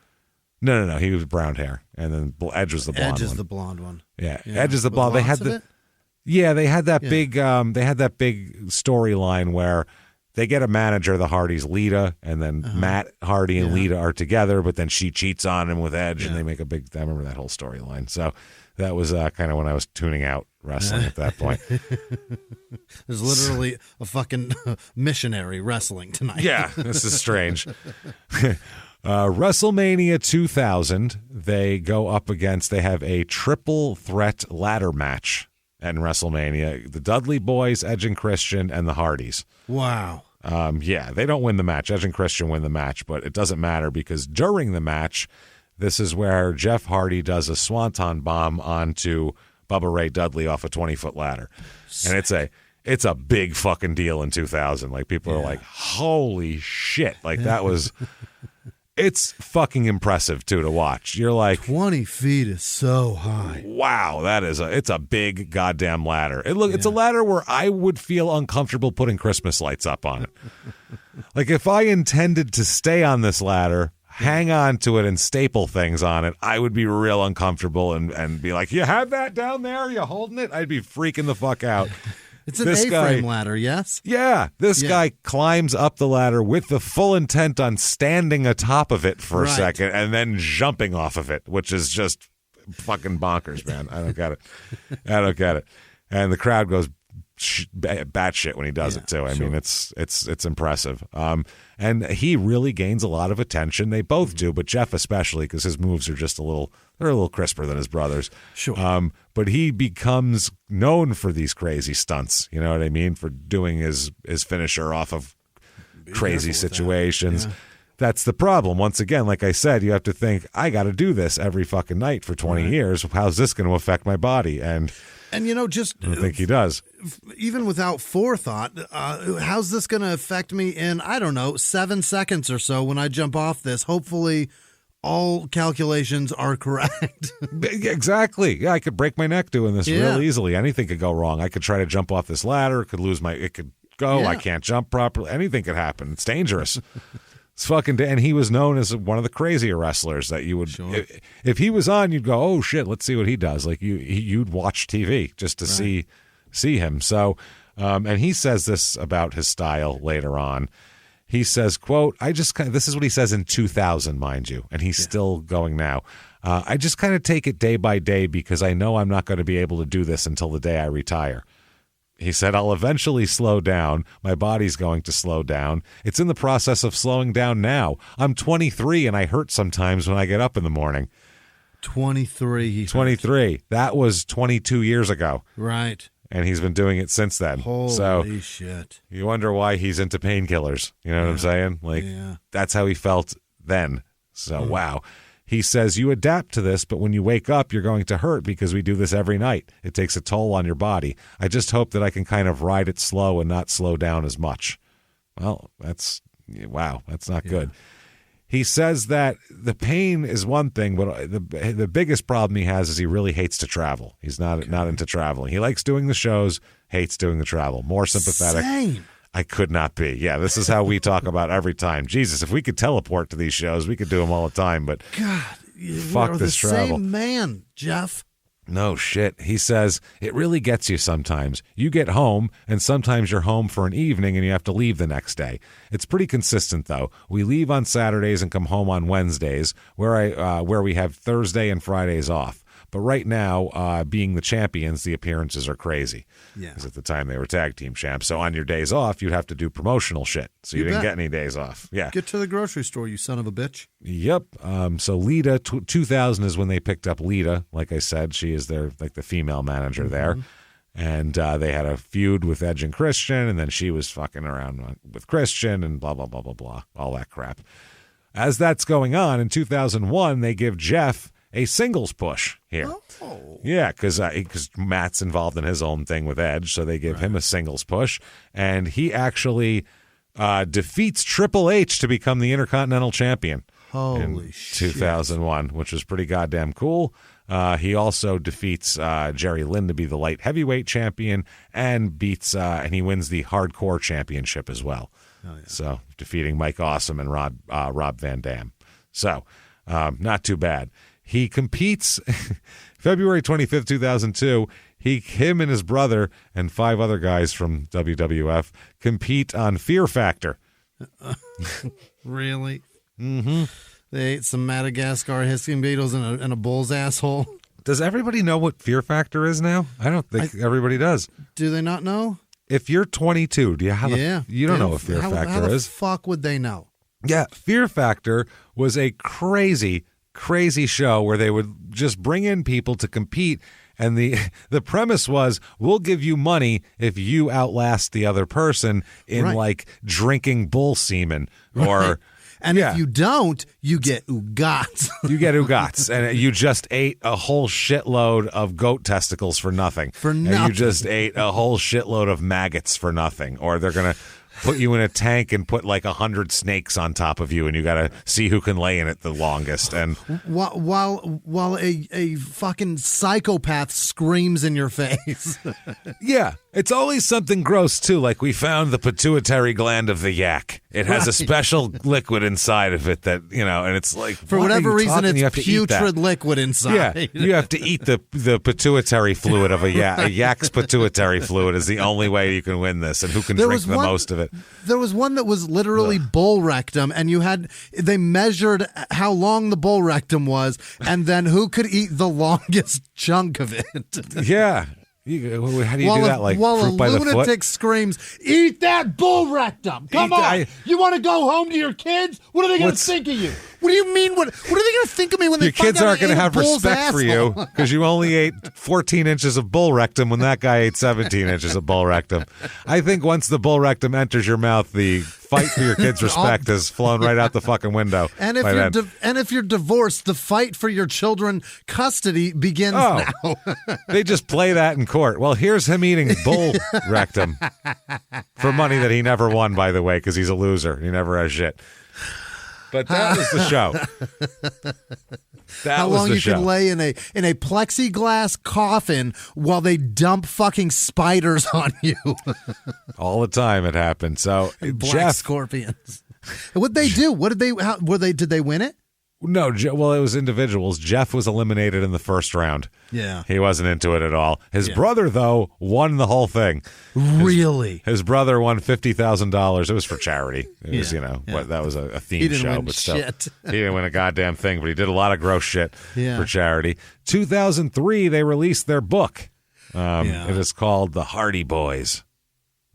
No. He was brown hair, and then Edge was the blonde. Edge is one. the blonde one. Yeah, Edge is the blonde. They had they had that big storyline where they get a manager, the Hardys, Lita, and then Matt Hardy and Lita are together, but then she cheats on him with Edge, and they make a big. I remember that whole storyline. So that was kind of when I was tuning out wrestling at that point. There's literally a fucking missionary wrestling tonight. Yeah, this is strange. WrestleMania 2000, they have a triple threat ladder match at WrestleMania. The Dudley Boys, Edge and Christian, and the Hardys. Wow. They don't win the match. Edge and Christian win the match, but it doesn't matter because during the match, this is where Jeff Hardy does a swanton bomb onto Bubba Ray Dudley off a 20-foot ladder. And it's a big fucking deal in 2000. Like, people are like, holy shit. Like, that was... It's fucking impressive, too, to watch. You're like... 20 feet is so high. Wow, it's a big goddamn ladder. It's a ladder where I would feel uncomfortable putting Christmas lights up on it. Like, if I intended to stay on this ladder, hang on to it, and staple things on it, I would be real uncomfortable and be like, you have that down there? Are you holding it? I'd be freaking the fuck out. It's an A-frame ladder, yes? Yeah, this guy climbs up the ladder with the full intent on standing atop of it for a second and then jumping off of it, which is just fucking bonkers, man. I don't get it. And the crowd goes batshit when he does it too. I mean, it's impressive. And he really gains a lot of attention. They both do, but Jeff especially, because his moves are just a little crisper than his brothers. Sure. But he becomes known for these crazy stunts. You know what I mean? For doing his finisher off of crazy situations. Yeah. That's the problem. Once again, like I said, you have to think, I got to do this every fucking night for 20 years. How's this going to affect my body? And you know, just I don't think he does. Even without forethought, how's this going to affect me in, I don't know, 7 seconds or so when I jump off this? Hopefully all calculations are correct. Exactly. Yeah, I could break my neck doing this real easily. Anything could go wrong. I could try to jump off this ladder. It could go. I can't jump properly. Anything could happen. It's dangerous. It's fucking, and he was known as one of the crazier wrestlers that you would, if he was on, you'd go, oh shit, let's see what he does. Like you'd watch TV just to see him. So, and he says this about his style later on. He says, quote, this is what he says in 2000, mind you, and he's still going now. I just kind of take it day by day because I know I'm not going to be able to do this until the day I retire. He said, I'll eventually slow down. My body's going to slow down. It's in the process of slowing down now. I'm 23 and I hurt sometimes when I get up in the morning. 23. 23. That was 22 years ago. Right. And he's been doing it since then. Holy shit. You wonder why he's into painkillers. You know what I'm saying? Like, that's how he felt then. So, wow. He says, you adapt to this, but when you wake up, you're going to hurt because we do this every night. It takes a toll on your body. I just hope that I can kind of ride it slow and not slow down as much. Well, that's not good. He says that the pain is one thing, but the biggest problem he has is he really hates to travel. He's not into traveling. He likes doing the shows, hates doing the travel. More sympathetic. Same. I could not be. Yeah, this is how we talk about every time. Jesus, if we could teleport to these shows, we could do them all the time. But God, fuck this travel. Same man, Jeff. No shit. He says it really gets you sometimes. You get home, and sometimes you're home for an evening, and you have to leave the next day. It's pretty consistent, though. We leave on Saturdays and come home on Wednesdays, where we have Thursday and Fridays off. But right now, being the champions, the appearances are crazy. Yeah. Because at the time they were tag team champs. So on your days off, you'd have to do promotional shit. So you didn't get any days off. Yeah. Get to the grocery store, you son of a bitch. Yep. So Lita, 2000 is when they picked up Lita. Like I said, she is their the female manager there. And they had a feud with Edge and Christian, and then she was fucking around with Christian and blah, blah, blah, blah, blah. All that crap. As that's going on, in 2001, they give Jeff a singles push here. Oh. Yeah, because Matt's involved in his own thing with Edge, so they give him a singles push. And he actually defeats Triple H to become the Intercontinental Champion in 2001, which was pretty goddamn cool. He also defeats Jerry Lynn to be the light heavyweight champion and beats and he wins the hardcore championship as well. Oh, yeah. So defeating Mike Awesome and Rob Van Dam. So not too bad. He competes February 25th, 2002. Him and his brother and 5 other guys from WWF compete on Fear Factor. Really? Mm-hmm. They ate some Madagascar hissing beetles in a bull's asshole. Does everybody know what Fear Factor is now? I don't think everybody does. Do they not know? If you're 22, do you have you don't know what Fear Factor how is? The fuck would they know? Yeah, Fear Factor was a crazy show where they would just bring in people to compete, and the premise was, we'll give you money if you outlast the other person in like drinking bull semen or and if you don't, you get ugats. You get ugats, and you just ate a whole shitload of goat testicles for nothing. And you just ate a whole shitload of maggots for nothing, or they're gonna put you in a tank and put like 100 snakes on top of you, and you got to see who can lay in it the longest. And while a fucking psychopath screams in your face. Yeah, It's always something gross, too, like we found the pituitary gland of the yak. It has a special liquid inside of it that, and it's like... For whatever reason, it's putrid liquid inside. Yeah, you have to eat the pituitary fluid of a yak. A yak's pituitary fluid is the only way you can win this, and who can drink the most of it. There was one that was literally bull rectum, and they measured how long the bull rectum was, and then who could eat the longest chunk of it. Yeah. How do you do that? Like while fruit by the foot? While a lunatic screams, "Eat that bull rectum! Come on! You want to go home to your kids? What are they going to think of you? What do you mean? What are they going to think of me when they your kids aren't going to have respect for you because you only ate 14 inches of bull rectum when that guy ate 17 inches of bull rectum? I think once the bull rectum enters your mouth, the fight for your kids' respect has flown right out the fucking window. And if you're divorced, the fight for your children custody begins now. They just play that in court. Well, here's him eating bull rectum for money that he never won, by the way, because he's a loser. He never has shit. But that was the show. How long you can lay in a plexiglass coffin while they dump fucking spiders on you. All the time it happened. So black scorpions. What'd they do? Did they win it? No, well, it was individuals. Jeff was eliminated in the first round. Yeah. He wasn't into it at all. His brother, though, won the whole thing. Really? His brother won $50,000. It was for charity. It was, that was a theme show. But still, he didn't win a goddamn thing, but he did a lot of gross shit for charity. 2003, they released their book. It is called The Hardy Boys.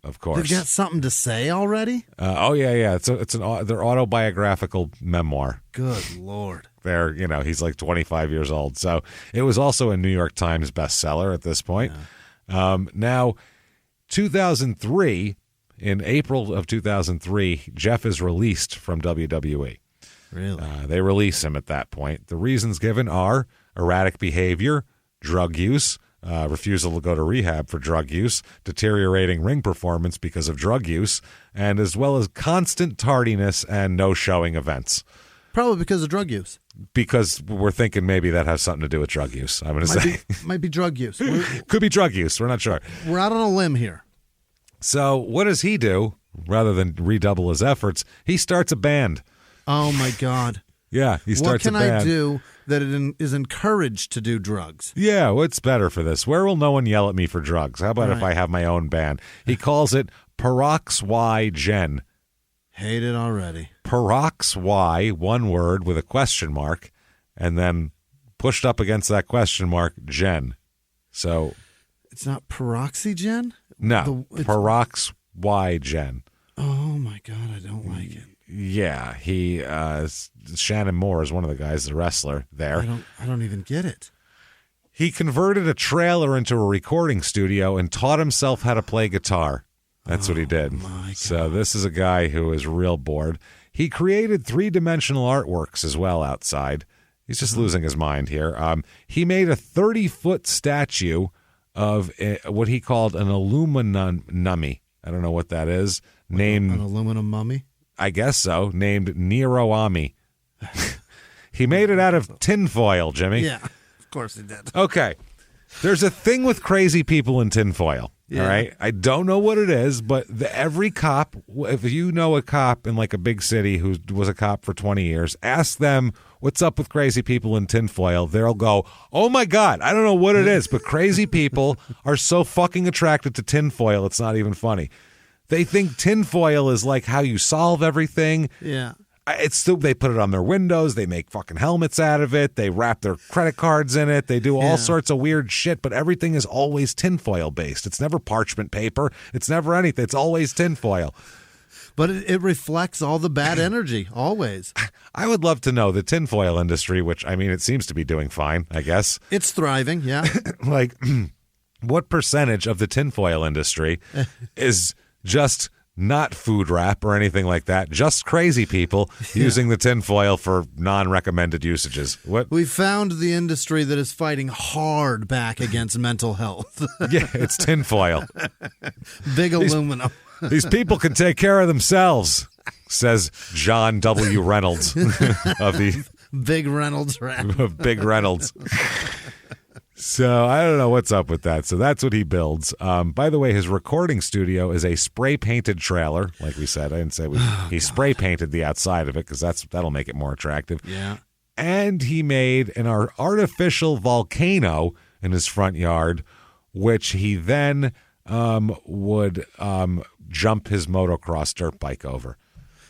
Of course. They've got something to say already? Yeah. It's their autobiographical memoir. Good Lord. He's like 25 years old. So it was also a New York Times bestseller at this point. Yeah. Now, 2003, in April of 2003, Jeff is released from WWE. Really? They release him at that point. The reasons given are erratic behavior, drug use, refusal to go to rehab for drug use, deteriorating ring performance because of drug use, and as well as constant tardiness and no-showing events. Probably because of drug use. Because we're thinking maybe that has something to do with drug use, I'm going to say. Might be drug use. Could be drug use. We're not sure. We're out on a limb here. So what does he do? Rather than redouble his efforts, he starts a band. Oh, my God. Yeah, he starts a band. What can I do that it is encouraged to do drugs? Yeah, what's better for this? Where will no one yell at me for drugs? How about if I have my own band? He calls it Parox Y Gen. Hate it already. Parox Y, one word with a question mark, and then pushed up against that question mark, Gen. So it's not peroxygen? No, Parox Y Gen. Oh my God, I don't like it. Yeah, Shannon Moore is one of the guys, the wrestler there. I don't even get it. He converted a trailer into a recording studio and taught himself how to play guitar. That's what he did. My God. So this is a guy who is real bored. He created 3-dimensional artworks as well outside. He's just losing his mind here. He made a 30-foot statue of what he called an aluminum mummy. I don't know what that is. Named an aluminum mummy? I guess so. Named Nero Ami. He made it out of tinfoil, Jimmy. Yeah, of course he did. Okay. There's a thing with crazy people in tinfoil. Yeah. All right. I don't know what it is, but every cop, if you know a cop in like a big city who was a cop for 20 years, ask them what's up with crazy people in tinfoil. They'll go, oh my God, I don't know what it is, but crazy people are so fucking attracted to tinfoil. It's not even funny. They think tinfoil is like how you solve everything. Yeah. They put it on their windows. They make fucking helmets out of it. They wrap their credit cards in it. They do all sorts of weird shit, but everything is always tinfoil based. It's never parchment paper. It's never anything. It's always tinfoil. But it reflects all the bad energy, always. I would love to know the tinfoil industry, which, I mean, it seems to be doing fine, I guess. It's thriving, yeah. Like, what percentage of the tinfoil industry is just not food wrap or anything like that, just crazy people using the tinfoil for non-recommended usages? What? We found the industry that is fighting hard back against mental health. Yeah, it's tinfoil. Big aluminum. These people can take care of themselves, says John W. Reynolds of the Big Reynolds rap. Big Reynolds. So I don't know what's up with that. So that's what he builds. By the way, his recording studio is a spray-painted trailer. Like we said, I didn't say he spray-painted the outside of it because that'll make it more attractive. Yeah. And he made an artificial volcano in his front yard, which he then would jump his motocross dirt bike over.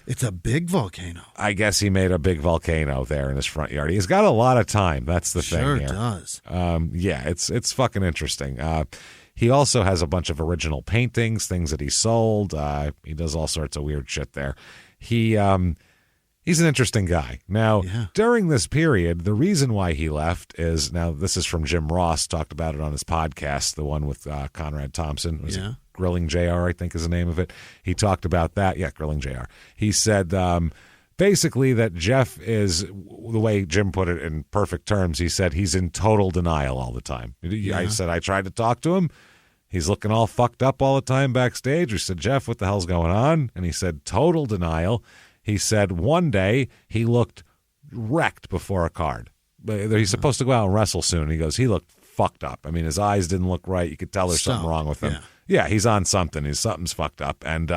It's a big volcano. I guess he made a big volcano there in his front yard. He's got a lot of time. That's the thing here. Sure does. Yeah, it's fucking interesting. He also has a bunch of original paintings, things that he sold. He does all sorts of weird shit there. He's an interesting guy. Now, during this period, the reason why he left is, now this is from Jim Ross, talked about it on his podcast, the one with Conrad Thompson. Was it Grilling JR, I think is the name of it. He talked about that. Yeah, Grilling JR. He said basically that Jeff is, the way Jim put it in perfect terms, he said he's in total denial all the time. I said, I tried to talk to him. He's looking all fucked up all the time backstage. We said, Jeff, what the hell's going on? And he said, total denial. He said one day he looked wrecked before a card. He's supposed to go out and wrestle soon. He goes, he looked fucked up. I mean, his eyes didn't look right. You could tell there's something wrong with him. Yeah, he's on something. Something's fucked up. And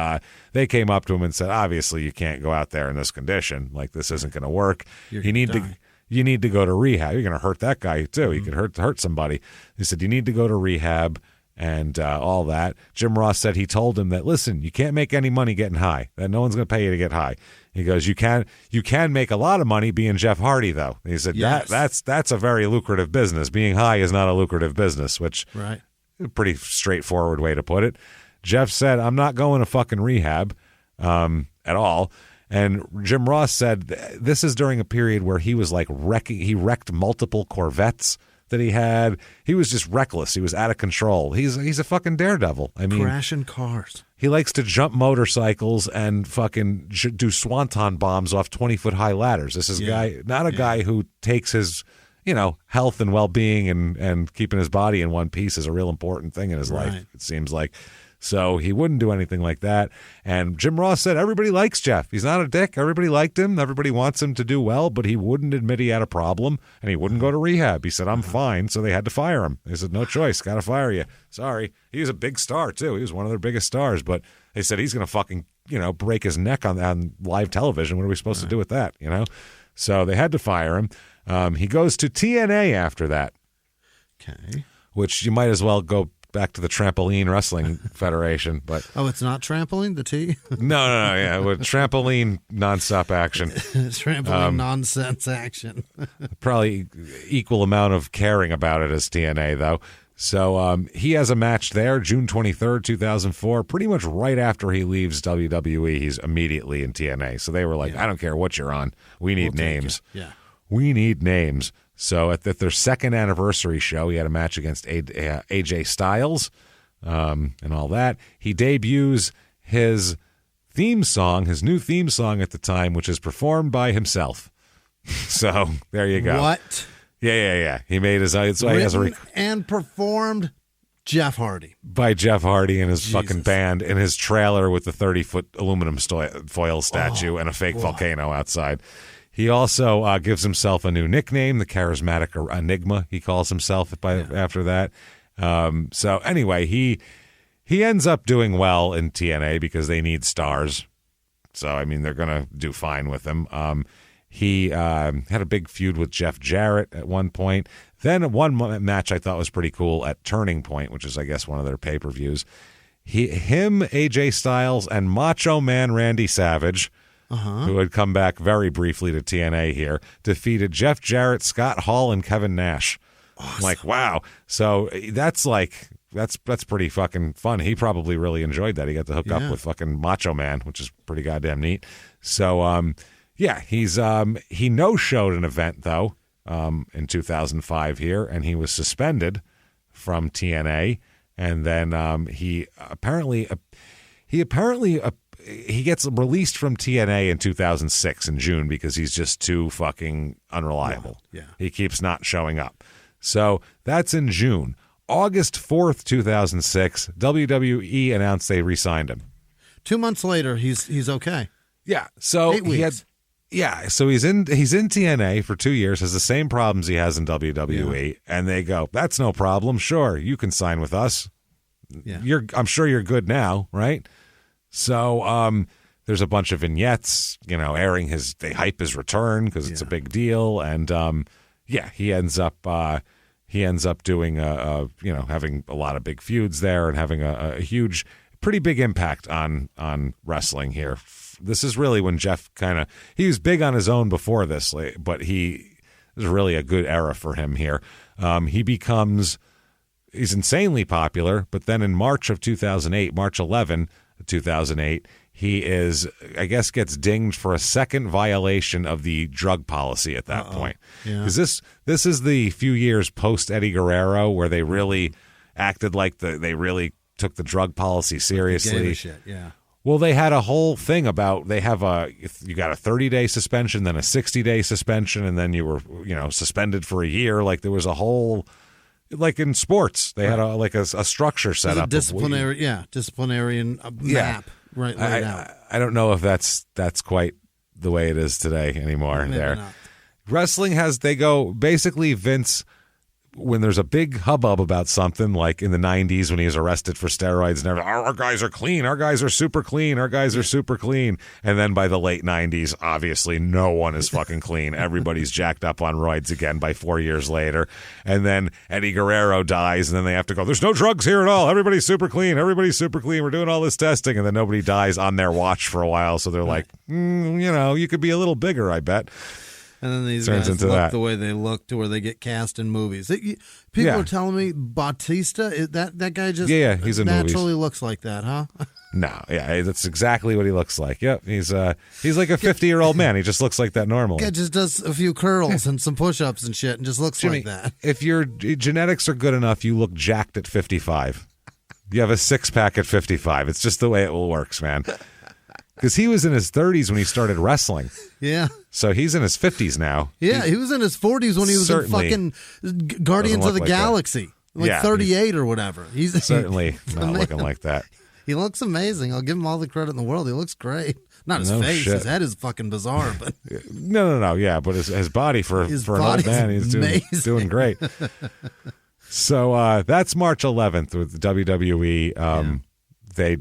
they came up to him and said, obviously you can't go out there in this condition. Like, this isn't going to work. You need to go to rehab. You're going to hurt that guy too. You could hurt somebody. He said, you need to go to rehab and all that. Jim Ross said he told him that, listen, you can't make any money getting high. That no one's going to pay you to get high. He goes, you can make a lot of money being Jeff Hardy, though. He said, that's a very lucrative business. Being high is not a lucrative business, which a pretty straightforward way to put it. Jeff said, I'm not going to fucking rehab at all. And Jim Ross said this is during a period where he was like he wrecked multiple Corvettes that he had. He was just reckless. He was out of control. He's a fucking daredevil. I mean, crashing cars. He likes to jump motorcycles and fucking do swanton bombs off 20-foot high ladders. This is not a guy who takes his, health and well-being and keeping his body in one piece is a real important thing in his life, it seems like. So he wouldn't do anything like that. And Jim Ross said everybody likes Jeff. He's not a dick. Everybody liked him. Everybody wants him to do well, but he wouldn't admit he had a problem, and he wouldn't go to rehab. He said, I'm fine, so they had to fire him. They said, no choice, got to fire you. Sorry. He was a big star, too. He was one of their biggest stars, but they said he's going to fucking, break his neck on live television. What are we supposed to do with that, So they had to fire him. He goes to TNA after that. Okay. Which you might as well go back to the Trampoline Wrestling Federation, but it's not trampoline, the T? No, yeah, with trampoline nonstop action, trampoline nonsense action. Probably equal amount of caring about it as TNA, though. So he has a match there, June 23rd, 2004, pretty much right after he leaves WWE. He's immediately in TNA. So they were like, I don't care what you're on. We need names. Yeah. We need names. So at their second anniversary show, he had a match against AJ Styles and all that. He debuts his theme song, his new theme song at the time, which is performed by himself. So there you go. What? Yeah. He made his own. So Written and performed Jeff Hardy. By Jeff Hardy and his fucking band in his trailer with the 30-foot aluminum foil statue and a fake volcano outside. He also gives himself a new nickname, the Charismatic Enigma, he calls himself after that. So anyway, he ends up doing well in TNA because they need stars. So, I mean, they're going to do fine with him. He had a big feud with Jeff Jarrett at one point. Then one match I thought was pretty cool at Turning Point, which is, I guess, one of their pay-per-views. Him, AJ Styles, and Macho Man Randy Savage, who had come back very briefly to TNA here, defeated Jeff Jarrett, Scott Hall, and Kevin Nash. Awesome. I'm like, wow. So that's pretty fucking fun. He probably really enjoyed that. He got to hook up with fucking Macho Man, which is pretty goddamn neat. So, he no-showed an event, though, in 2005 here, and he was suspended from TNA. And then he gets released from TNA in 2006 in June because he's just too fucking unreliable. Yeah. He keeps not showing up. So that's in June. August 4th, 2006, WWE announced they re-signed him. 2 months later, he's okay. Yeah. So 8 weeks. Yeah, so he's in TNA for 2 years, has the same problems he has in WWE, and they go, that's no problem. Sure, you can sign with us. Yeah. I'm sure you're good now, right? So there's a bunch of vignettes, airing they hype his return because it's a big deal, and he ends up doing having a lot of big feuds there and having a huge, pretty big impact on wrestling here. This is really when Jeff he was big on his own before this, but this is really a good era for him here. He's insanely popular, but then in March 11, 2008, he gets dinged for a second violation of the drug policy at that point. Because this is the few years post Eddie Guerrero where they really acted like they really took the drug policy seriously. Gave a shit, yeah. Well, they had a whole thing about you got a 30-day suspension, then a 60-day suspension, and then you were suspended for a year. Like there was a whole, like in sports, they had a structure set up. Disciplinary map right out. I don't know if that's quite the way it is today anymore. Maybe there, not. wrestling basically Vince. When there's a big hubbub about something, like in the 90s when he was arrested for steroids and everything, our guys are clean, our guys are super clean, our guys are super clean. And then by the late 90s, obviously no one is fucking clean. Everybody's jacked up on roids again by 4 years later. And then Eddie Guerrero dies, and then they have to go, there's no drugs here at all. Everybody's super clean. Everybody's super clean. We're doing all this testing. And then nobody dies on their watch for a while. So they're like, you could be a little bigger, I bet. And then these guys look the way they look to where they get cast in movies. People are telling me Bautista, that guy just he's in naturally movies. Looks like that, huh? No, that's exactly what he looks like. Yep, he's like a 50-year-old man. He just looks like that normally. Guy just does a few curls and some push-ups and shit and just looks Jimmy, like that. If your genetics are good enough, you look jacked at 55. You have a six-pack at 55. It's just the way it works, man. Because he was in his 30s when he started wrestling. Yeah. So he's in his 50s now. Yeah, he was in his 40s when he was in fucking Guardians of the Galaxy. Like 38 or whatever. He's certainly not looking like that. He looks amazing. I'll give him all the credit in the world. He looks great. Not his face. Shit. His head is fucking bizarre. But No. Yeah, but his body for an old man, he's doing great. So that's March 11th with WWE.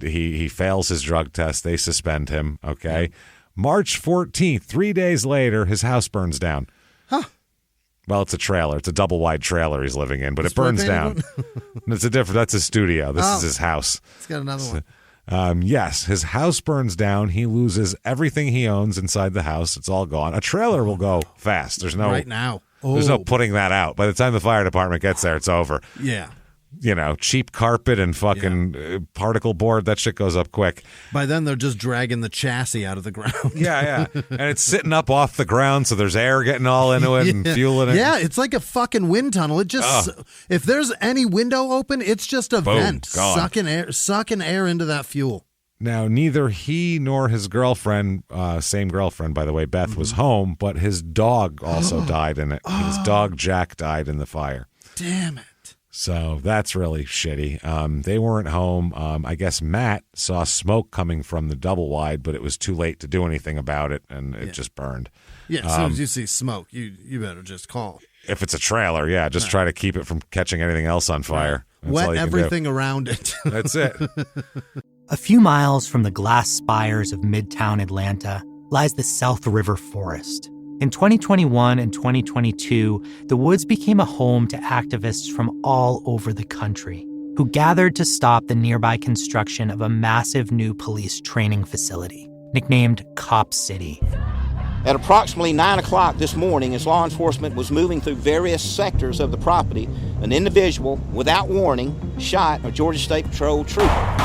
He fails his drug test. They suspend him. Okay. Yeah. March 14th, 3 days later, his house burns down. Huh. Well, it's a trailer. It's a double-wide trailer he's living in, but it burns down. That's his studio. This is his house. He's got another one. Yes, his house burns down. He loses everything he owns inside the house. It's all gone. A trailer will go fast. There's no right now. There's no putting that out. By the time the fire department gets there, it's over. Yeah. Cheap carpet and fucking particle board, that shit goes up quick. By then, they're just dragging the chassis out of the ground. Yeah. And it's sitting up off the ground, so there's air getting all into it and fuel in it. Yeah, it's like a fucking wind tunnel. It just, if there's any window open, it's just a vent sucking air into that fuel. Now, neither he nor his girlfriend, same girlfriend, by the way, Beth, was home, but his dog also died in it. His dog, Jack, died in the fire. Damn it. So that's really shitty. They weren't home. I guess Matt saw smoke coming from the double wide, but it was too late to do anything about it, and it just burned. Yeah, as soon as you see smoke, you better just call. If it's a trailer, just try to keep it from catching anything else on fire. Wet everything around it. That's it. A few miles from the glass spires of Midtown Atlanta lies the South River Forest. In 2021 and 2022, the woods became a home to activists from all over the country who gathered to stop the nearby construction of a massive new police training facility, nicknamed Cop City. At approximately 9 o'clock this morning, as law enforcement was moving through various sectors of the property, an individual, without warning, shot a Georgia State Patrol trooper.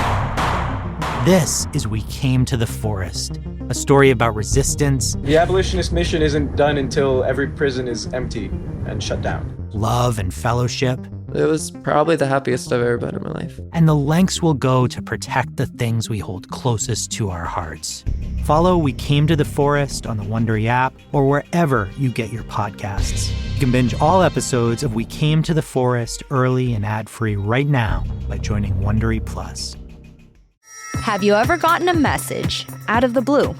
This is We Came to the Forest, a story about resistance. The abolitionist mission isn't done until every prison is empty and shut down. Love and fellowship. It was probably the happiest I've ever been in my life. And the lengths we'll go to protect the things we hold closest to our hearts. Follow We Came to the Forest on the Wondery app or wherever you get your podcasts. You can binge all episodes of We Came to the Forest early and ad-free right now by joining Wondery Plus. Have you ever gotten a message out of the blue?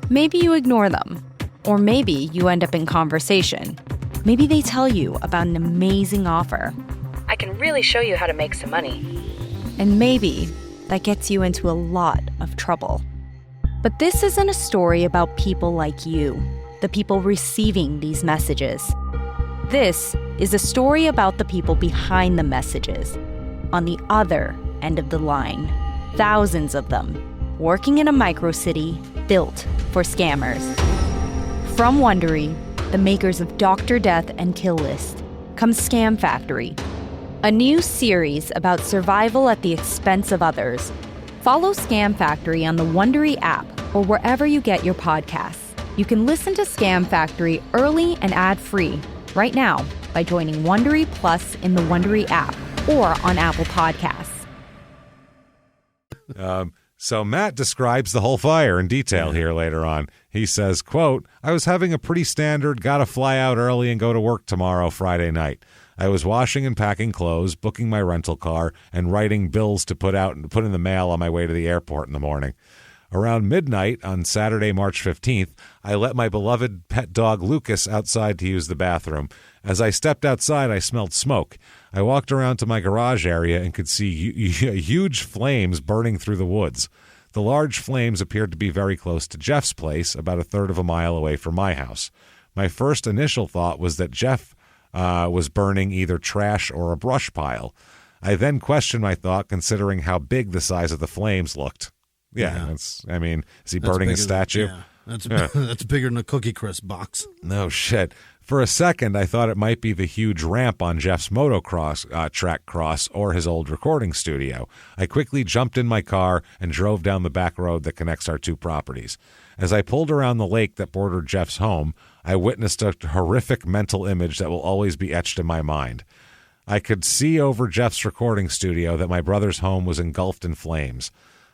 Maybe you ignore them. Or maybe you end up in conversation. Maybe they tell you about an amazing offer. I can really show you how to make some money. And maybe that gets you into a lot of trouble. But this isn't a story about people like you, the people receiving these messages. This is a story about the people behind the messages, on the other end of the line. Thousands of them, working in a microcity built for scammers. From Wondery, the makers of Dr. Death and Kill List, comes Scam Factory, a new series about survival at the expense of others. Follow Scam Factory on the Wondery app or wherever you get your podcasts. You can listen to Scam Factory early and ad-free right now by joining Wondery Plus in the Wondery app or on Apple Podcasts. So Matt describes the whole fire in detail here later on. He says, quote, I was having a pretty standard, gotta fly out early and go to work tomorrow, Friday night. I was washing and packing clothes, booking my rental car, and writing bills to put in the mail on my way to the airport in the morning. Around midnight on Saturday, March 15th, I let my beloved pet dog Lucas outside to use the bathroom. As I stepped outside, I smelled smoke. I walked around to my garage area and could see huge flames burning through the woods. The large flames appeared to be very close to Jeff's place, about a third of a mile away from my house. My first initial thought was that Jeff was burning either trash or a brush pile. I then questioned my thought, considering how big the size of the flames looked. Yeah. Is he burning a statue? That's bigger than a Cookie Crisp box. No shit. For a second, I thought it might be the huge ramp on Jeff's motocross track cross or his old recording studio. I quickly jumped in my car and drove down the back road that connects our two properties. As I pulled around the lake that bordered Jeff's home, I witnessed a horrific mental image that will always be etched in my mind. I could see over Jeff's recording studio that my brother's home was engulfed in flames.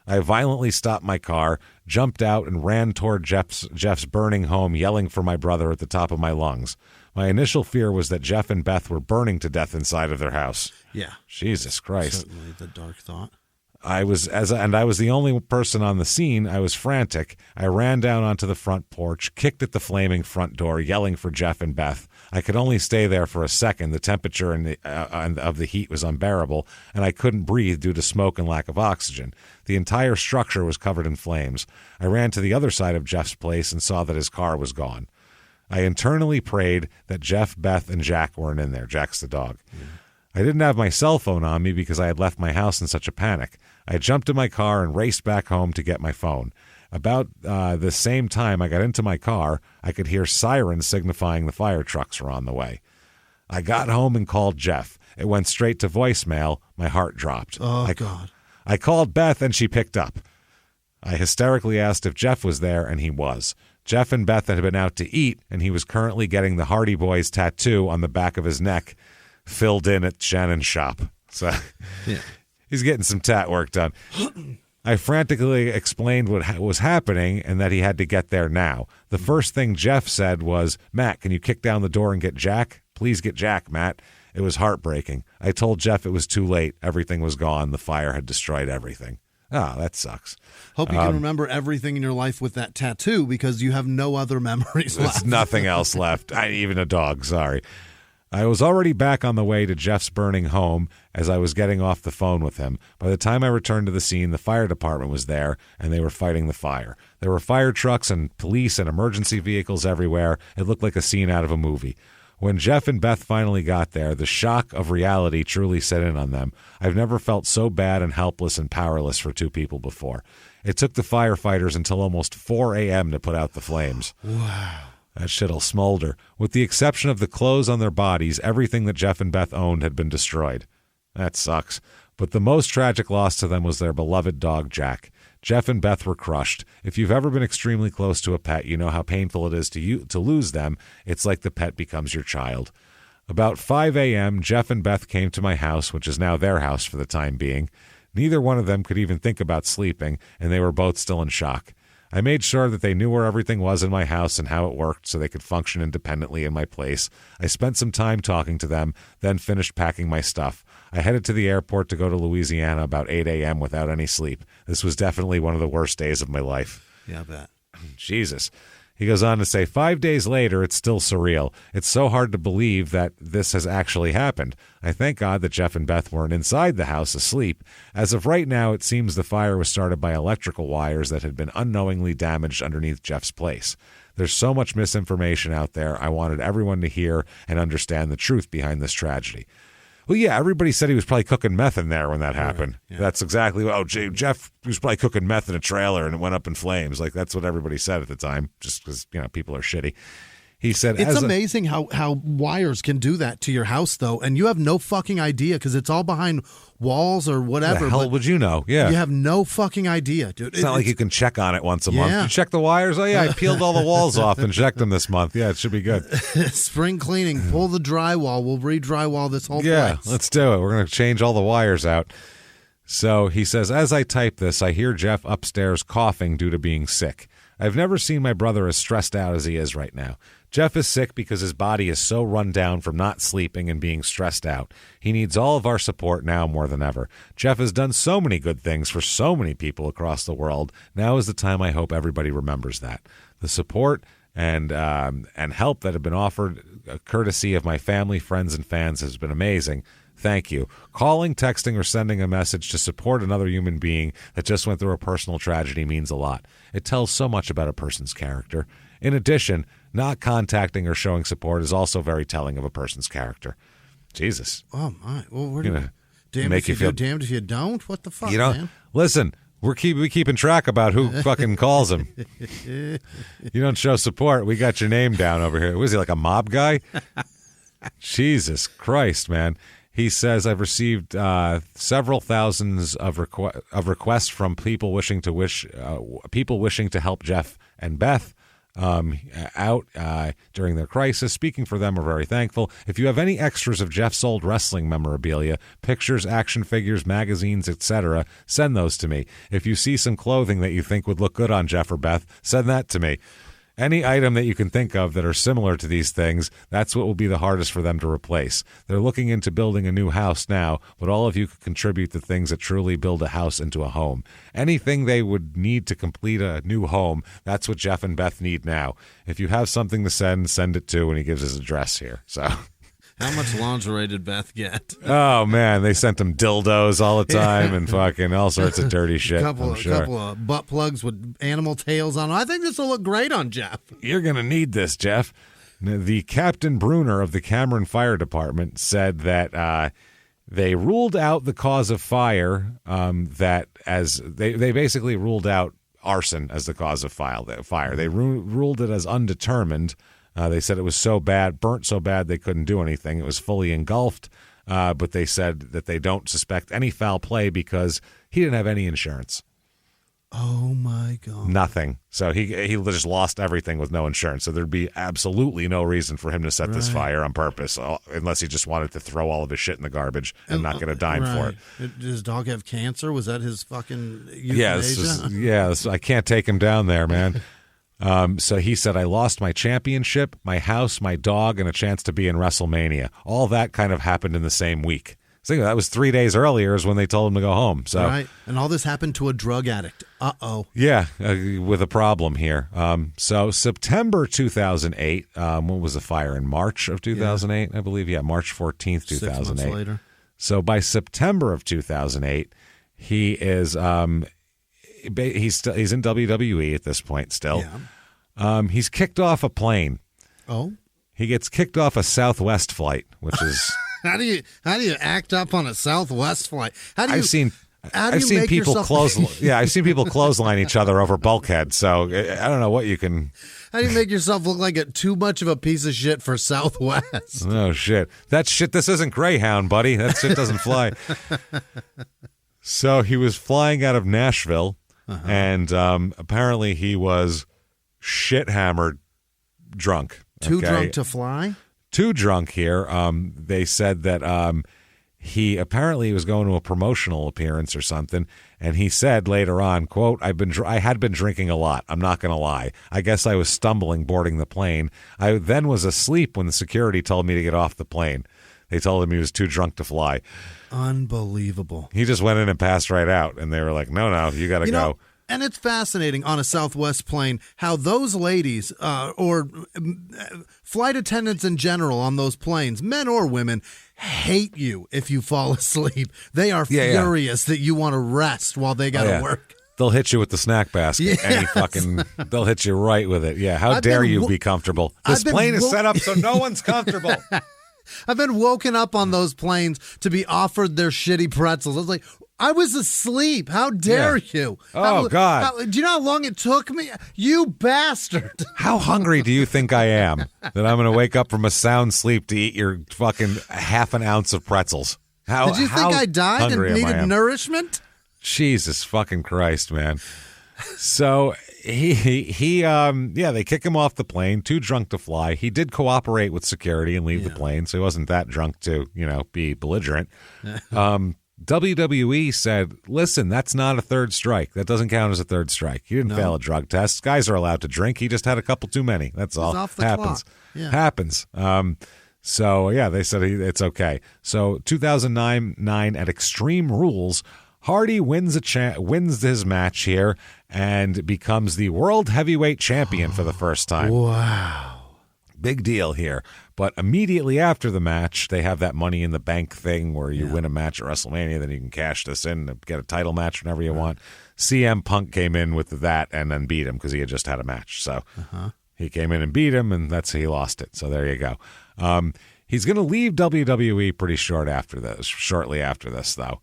I violently stopped my car, jumped out, and ran toward Jeff's burning home, yelling for my brother at the top of my lungs. My initial fear was that Jeff and Beth were burning to death inside of their house. Yeah. Jesus Christ. Certainly the dark thought. I was the only person on the scene. I was frantic. I ran down onto the front porch, kicked at the flaming front door, yelling for Jeff and Beth. I could only stay there for a second. The temperature of the heat was unbearable, and I couldn't breathe due to smoke and lack of oxygen. The entire structure was covered in flames. I ran to the other side of Jeff's place and saw that his car was gone. I internally prayed that Jeff, Beth, and Jack weren't in there. Jack's the dog. I didn't have my cell phone on me because I had left my house in such a panic. I jumped in my car and raced back home to get my phone. About the same time I got into my car, I could hear sirens signifying the fire trucks were on the way. I got home and called Jeff. It went straight to voicemail. My heart dropped. Oh, God. I called Beth, and she picked up. I hysterically asked if Jeff was there, and he was. Jeff and Beth had been out to eat, and he was currently getting the Hardy Boys tattoo on the back of his neck filled in at Shannon's shop. So yeah. He's getting some tat work done. I frantically explained what was happening and that he had to get there now. The first thing Jeff said was, Matt, can you kick down the door and get Jack? Please get Jack, Matt. It was heartbreaking. I told Jeff it was too late. Everything was gone. The fire had destroyed everything. Ah, that sucks. Hope you can remember everything in your life with that tattoo because you have no other memories left. There's nothing else left. Even a dog, sorry. I was already back on the way to Jeff's burning home as I was getting off the phone with him. By the time I returned to the scene, the fire department was there, and they were fighting the fire. There were fire trucks and police and emergency vehicles everywhere. It looked like a scene out of a movie. When Jeff and Beth finally got there, the shock of reality truly set in on them. I've never felt so bad and helpless and powerless for two people before. It took the firefighters until almost 4 a.m. to put out the flames. Wow. That shit'll smolder. With the exception of the clothes on their bodies, everything that Jeff and Beth owned had been destroyed. That sucks. But the most tragic loss to them was their beloved dog, Jack. Jeff and Beth were crushed. If you've ever been extremely close to a pet, you know how painful it is to lose them. It's like the pet becomes your child. About 5 a.m., Jeff and Beth came to my house, which is now their house for the time being. Neither one of them could even think about sleeping, and they were both still in shock. I made sure that they knew where everything was in my house and how it worked so they could function independently in my place. I spent some time talking to them, then finished packing my stuff. I headed to the airport to go to Louisiana about 8 a.m. without any sleep. This was definitely one of the worst days of my life. Yeah, I bet. Jesus. He goes on to say, 5 days later, it's still surreal. It's so hard to believe that this has actually happened. I thank God that Jeff and Beth weren't inside the house asleep. As of right now, it seems the fire was started by electrical wires that had been unknowingly damaged underneath Jeff's place. There's so much misinformation out there. I wanted everyone to hear and understand the truth behind this tragedy. Well, yeah, everybody said he was probably cooking meth in there when that happened. Right, yeah. That's exactly what, Jeff was probably cooking meth in a trailer and it went up in flames. Like, that's what everybody said at the time, just because, people are shitty. He said, it's amazing how wires can do that to your house, though, and you have no fucking idea because it's all behind walls or whatever. The hell would you know? Yeah. You have no fucking idea, dude. It's not like you can check on it once a month. You check the wires? Oh, yeah, I peeled all the walls off and checked them this month. Yeah, it should be good. Spring cleaning, pull the drywall. We'll re-drywall this whole place. Yeah, let's do it. We're going to change all the wires out. So he says, as I type this, I hear Jeff upstairs coughing due to being sick. I've never seen my brother as stressed out as he is right now. Jeff is sick because his body is so run down from not sleeping and being stressed out. He needs all of our support now more than ever. Jeff has done so many good things for so many people across the world. Now is the time I hope everybody remembers that. The support and help that have been offered, courtesy of my family, friends, and fans, has been amazing. Thank you. Calling, texting, or sending a message to support another human being that just went through a personal tragedy means a lot. It tells so much about a person's character. In addition, not contacting or showing support is also very telling of a person's character. Jesus. Oh, my. Well, we're going to damned if you do, damned if you don't? What the fuck, man? Listen, we keeping track about who fucking calls him. You don't show support, we got your name down over here. Was he like a mob guy? Jesus Christ, man. He says, I've received several thousands of requests from people wishing to help Jeff and Beth out during their crisis. Speaking for them, we're very thankful. If you have any extras of Jeff's old wrestling memorabilia, pictures, action figures, magazines, etc., send those to me. If you see some clothing that you think would look good on Jeff or Beth, send that to me. Any item that you can think of that are similar to these things, that's what will be the hardest for them to replace. They're looking into building a new house now, but all of you could contribute the things that truly build a house into a home. Anything they would need to complete a new home, that's what Jeff and Beth need now. If you have something to send it to, and he gives his address here. So... How much lingerie did Beth get? Oh, man, they sent him dildos all the time and fucking all sorts of dirty shit. Couple of butt plugs with animal tails on them. I think this will look great on Jeff. You're going to need this, Jeff. The Captain Bruner of the Cameron Fire Department said that they ruled out the cause of fire, they basically ruled out arson as the cause of fire. They ruled it as undetermined. They said it was so bad, burnt so bad they couldn't do anything. It was fully engulfed, but they said that they don't suspect any foul play because he didn't have any insurance. Oh, my God. Nothing. So he just lost everything with no insurance. So there'd be absolutely no reason for him to set this fire on purpose, unless he just wanted to throw all of his shit in the garbage and not get a dime for it. Did his dog have cancer? Was that his fucking euthanasia? Yes. I can't take him down there, man. So he said, I lost my championship, my house, my dog, and a chance to be in WrestleMania. All that kind of happened in the same week. So that was 3 days earlier is when they told him to go home. So, right. And all this happened to a drug addict. Uh-oh. Yeah, with a problem here. So September 2008, what was the fire? In March of 2008, I believe? Yeah, March 14th, 2008. 6 months later. So by September of 2008, he is... He's in WWE at this point still. Yeah. He's kicked off a plane. Oh. He gets kicked off a Southwest flight, which is how do you act up on a Southwest flight? I've seen people I've seen people clothesline each other over bulkheads. So I don't know what you can. How do you make yourself look like too much of a piece of shit for Southwest? Oh shit! This isn't Greyhound, buddy. That shit doesn't fly. So he was flying out of Nashville. And apparently he was shit-hammered drunk. Too drunk to fly? Too drunk here. They said that he apparently was going to a promotional appearance or something, and he said later on, quote, I had been drinking a lot. I'm not going to lie. I guess I was stumbling boarding the plane. I then was asleep when the security told me to get off the plane. They told him he was too drunk to fly. Unbelievable. He just went in and passed right out, and they were like, no, you got to go. And it's fascinating on a Southwest plane how those ladies or flight attendants in general on those planes, men or women, hate you if you fall asleep. They are furious that you want to rest while they got to work. They'll hit you with the snack basket. Yes. They'll hit you right with it. Yeah, how dare you be comfortable? This plane is set up so no one's comfortable. I've been woken up on those planes to be offered their shitty pretzels. I was like, I was asleep. How dare you? God. Do you know how long it took me? You bastard. How hungry do you think I am that I'm going to wake up from a sound sleep to eat your fucking half an ounce of pretzels? Did you think I died and needed nourishment? Jesus fucking Christ, man. So they kick him off the plane, too drunk to fly. He did cooperate with security and leave the plane, so he wasn't that drunk to, be belligerent. WWE said, listen, that's not a third strike. That doesn't count as a third strike. He didn't fail a drug test. Guys are allowed to drink. He just had a couple too many. That's all. Off the Happens. Clock. Yeah. Happens. So they said it's okay. So 2009 at Extreme Rules, Hardy wins his match here and becomes the world heavyweight champion for the first time. Wow. Big deal here. But immediately after the match, they have that Money in the Bank thing where you win a match at WrestleMania, then you can cash this in and get a title match whenever you want. CM Punk came in with that and then beat him because he had just had a match. So he came in and beat him, and he lost it. So there you go. He's going to leave WWE pretty shortly after this, though.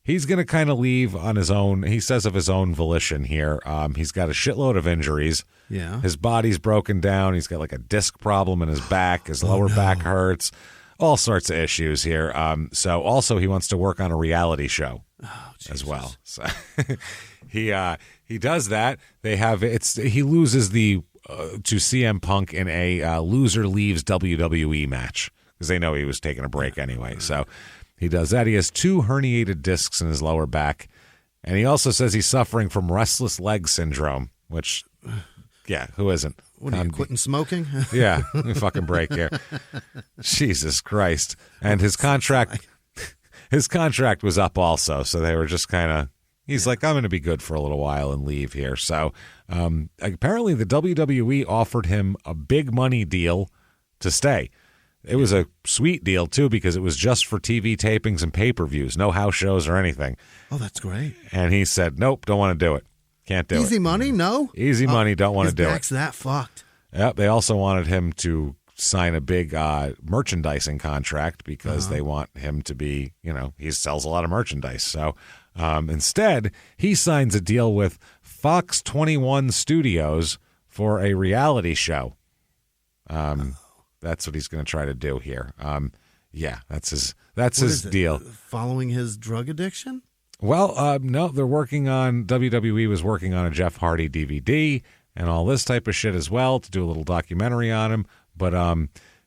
He's going to kind of leave on his own. He says of his own volition here. He's got a shitload of injuries. Yeah. His body's broken down. He's got like a disc problem in his back. His lower back hurts. All sorts of issues here. So also he wants to work on a reality show as well. So he does that. He loses to CM Punk in a loser leaves WWE match because they know he was taking a break anyway. So he does that. He has 2 herniated discs in his lower back. And he also says he's suffering from restless leg syndrome, which, who isn't? What are you, quitting smoking? Yeah, let me fucking break here. Jesus Christ. And his contract was up also. So they were just kind of, he's like, I'm going to be good for a little while and leave here. So apparently the WWE offered him a big money deal to stay. It was a sweet deal, too, because it was just for TV tapings and pay-per-views, no house shows or anything. Oh, that's great. And he said, nope, don't want to do it. Can't do it. Easy money? No? Easy money, don't want to do it. His back's that fucked. Yep, they also wanted him to sign a big merchandising contract because they want him to be, he sells a lot of merchandise. So instead, he signs a deal with Fox 21 Studios for a reality show. That's what he's going to try to do here. That's his deal. Following his drug addiction? Well, no, WWE was working on a Jeff Hardy DVD and all this type of shit as well to do a little documentary on him. But,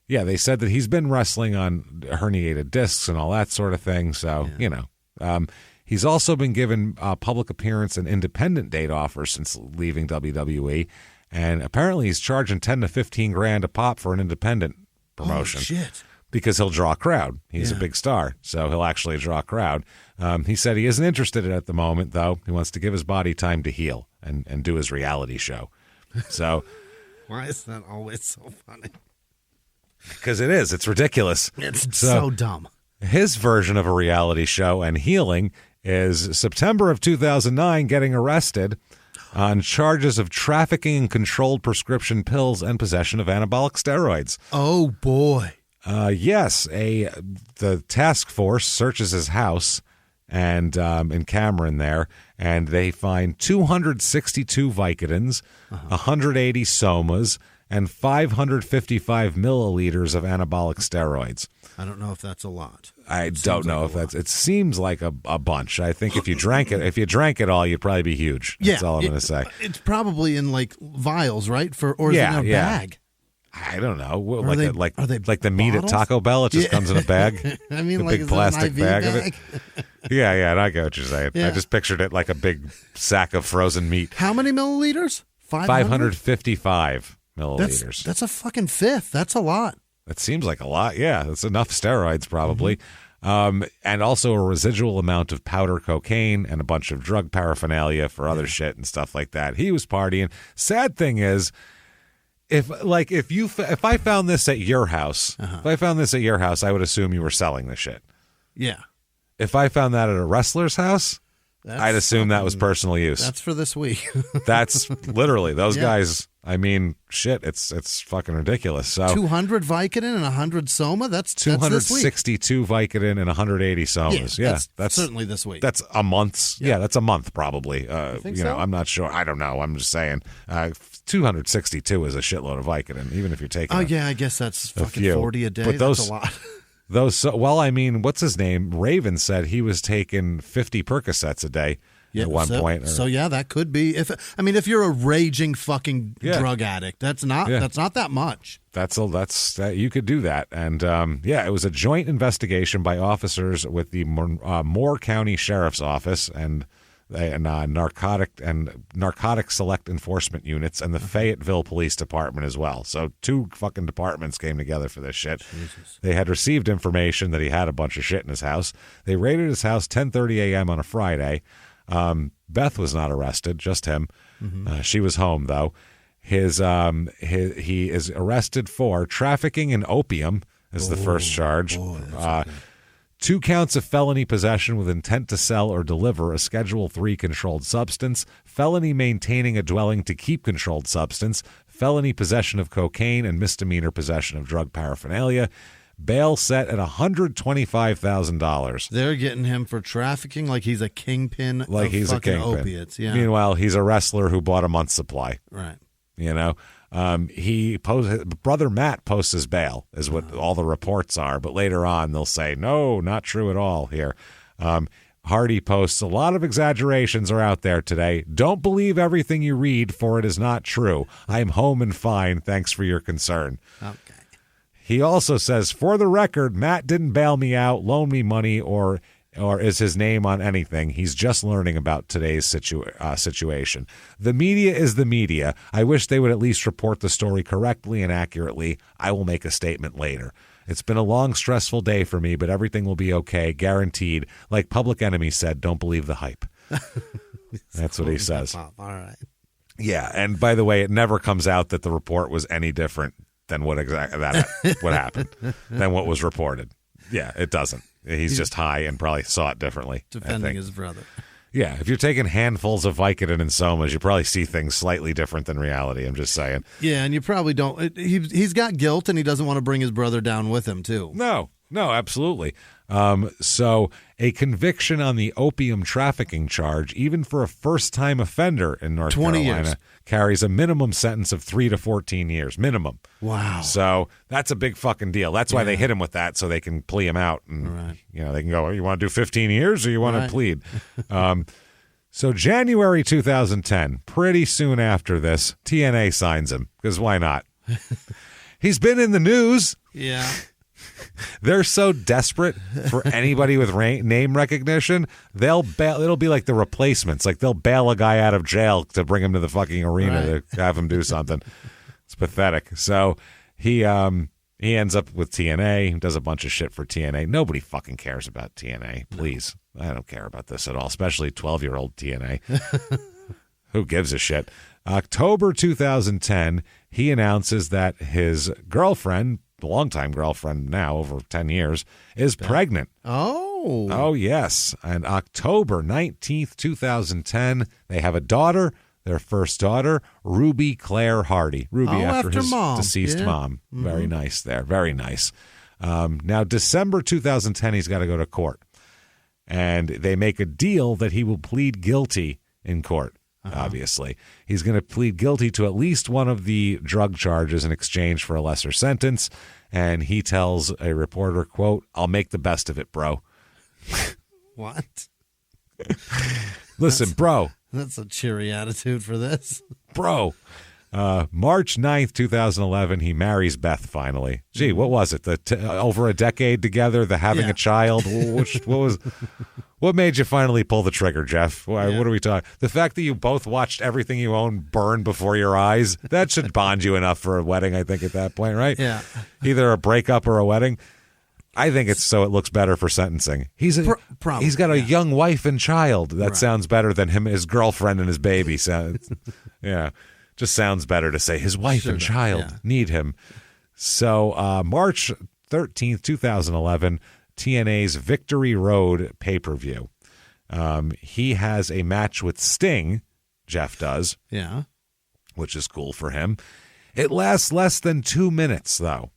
they said that he's been wrestling on herniated discs and all that sort of thing. So, he's also been given public appearance and independent date offers since leaving WWE. And apparently he's charging 10 to 15 grand a pop for an independent promotion. Oh, shit. Because he'll draw a crowd. He's a big star, so he'll actually draw a crowd. He said he isn't interested in it at the moment, though. He wants to give his body time to heal and do his reality show. So, why is that always so funny? Because it is. It's ridiculous. It's so dumb. His version of a reality show and healing is September of 2009 getting arrested on charges of trafficking in controlled prescription pills and possession of anabolic steroids. Oh, boy. Yes. The task force searches his house and in Cameron there, and they find 262 Vicodins, 180 Somas, and 555 milliliters of anabolic steroids. I don't know if that's a lot. I don't know if that's. It seems like a bunch. I think if you drank it all, you'd probably be huge. That's all I'm going to say. It's probably in like vials, right? Or is it in a bag? I don't know. Are they like the meat bottles? at Taco Bell. It just comes in a bag. I mean, a like big plastic bag of it. Yeah, and I get what you're saying. Yeah. I just pictured it like a big sack of frozen meat. How many milliliters? 555 milliliters. That's a fucking fifth. That's a lot. That seems like a lot. Yeah, that's enough steroids probably. And also a residual amount of powder cocaine and a bunch of drug paraphernalia for other shit and stuff like that. He was partying. Sad thing is, if I found this at your house, I would assume you were selling the shit. Yeah. If I found that at a wrestler's house, I'd assume that was personal use. That's for this week. That's literally those guys. I mean, shit, it's fucking ridiculous. So 200 Vicodin and 100 Soma. That's 262 Vicodin and 1160 Somas. Yeah, that's certainly this week. That's a month's. Yeah, that's a month probably. Think you know, so? I'm not sure. I don't know. I'm just saying. 262 is a shitload of Vicodin, even if you're taking. Oh yeah, I guess that's fucking few. 40 a day. But That's a lot. I mean, what's his name? Raven said he was taking 50 Percocets a day at one point. So yeah, that could be. If you're a raging fucking drug addict, that's not that much. You could do that. And it was a joint investigation by officers with the Moore County Sheriff's Office and narcotic select enforcement units and the Fayetteville Police Department as well. So 2 fucking departments came together for this shit. Jesus. They had received information that he had a bunch of shit in his house. They raided his house 10:30 a.m. on a Friday. Beth was not arrested, just him. Mm-hmm. She was home though. He is arrested for trafficking in opium is the first charge. 2 counts of felony possession with intent to sell or deliver a Schedule III controlled substance, felony maintaining a dwelling to keep controlled substance, felony possession of cocaine, and misdemeanor possession of drug paraphernalia. Bail set at $125,000. They're getting him for trafficking like he's a kingpin of fucking opiates. Yeah. Meanwhile, he's a wrestler who bought a month's supply. Right. You know, brother Matt posts his bail is what all the reports are, but later on they'll say no, not true at all here. Hardy posts a lot of exaggerations are out there today. Don't believe everything you read, for it is not true. I'm home and fine. Thanks for your concern. Okay. He also says, for the record, Matt didn't bail me out, loan me money, or is his name on anything. He's just learning about today's situation. The media is the media. I wish they would at least report the story correctly and accurately. I will make a statement later. It's been a long, stressful day for me, but everything will be okay, guaranteed. Like Public Enemy said, don't believe the hype. That's what he says. All right. Yeah, and by the way, it never comes out that the report was any different than what happened, than what was reported. Yeah, it doesn't. He's just high and probably saw it differently. Defending his brother. Yeah, if you're taking handfuls of Vicodin and Somas, you probably see things slightly different than reality. I'm just saying. Yeah, and you probably don't. He's got guilt, and he doesn't want to bring his brother down with him, too. No, absolutely. So a conviction on the opium trafficking charge, even for a first-time offender in North 20 Carolina, years. carries a minimum sentence of 3 to 14 years, minimum. Wow. So that's a big fucking deal. That's why they hit him with that, so they can plea him out. And, they can go, you want to do 15 years or you want to plead? So January 2010, pretty soon after this, TNA signs him, because why not? He's been in the news. Yeah. They're so desperate for anybody with name recognition, they'll bail. It'll be like the Replacements. Like they'll bail a guy out of jail to bring him to the fucking arena to have him do something. It's pathetic. So he ends up with TNA, does a bunch of shit for TNA. Nobody fucking cares about TNA. Please. I don't care about this at all, especially 12-year-old TNA. Who gives a shit? October 2010, he announces that his girlfriend, longtime girlfriend now, over 10 years, is pregnant. Oh, yes. And October 19th, 2010, they have a daughter, their first daughter, Ruby Claire Hardy. Ruby after his mom. deceased mom. Mm-hmm. Very nice there. Very nice. Now, December 2010, he's got to go to court. And they make a deal that he will plead guilty in court. Obviously, he's going to plead guilty to at least one of the drug charges in exchange for a lesser sentence. And he tells a reporter, quote, "I'll make the best of it, bro." What? Listen, bro. That's a cheery attitude for this. Bro. March 9th, 2011, he marries Beth finally. Gee, what was it? Over a decade together, having a child? What made you finally pull the trigger, Jeff? What are we talking? The fact that you both watched everything you own burn before your eyes, that should bond you enough for a wedding, I think, at that point, right? Yeah. Either a breakup or a wedding. I think it's so it looks better for sentencing. He's got a young wife and child. That sounds better than his girlfriend and his baby. So, yeah, just sounds better to say his wife and child need him. So March 13th, 2011, TNA's Victory Road pay-per-view. He has a match with Sting, Jeff does. Yeah. Which is cool for him. It lasts less than 2 minutes, though.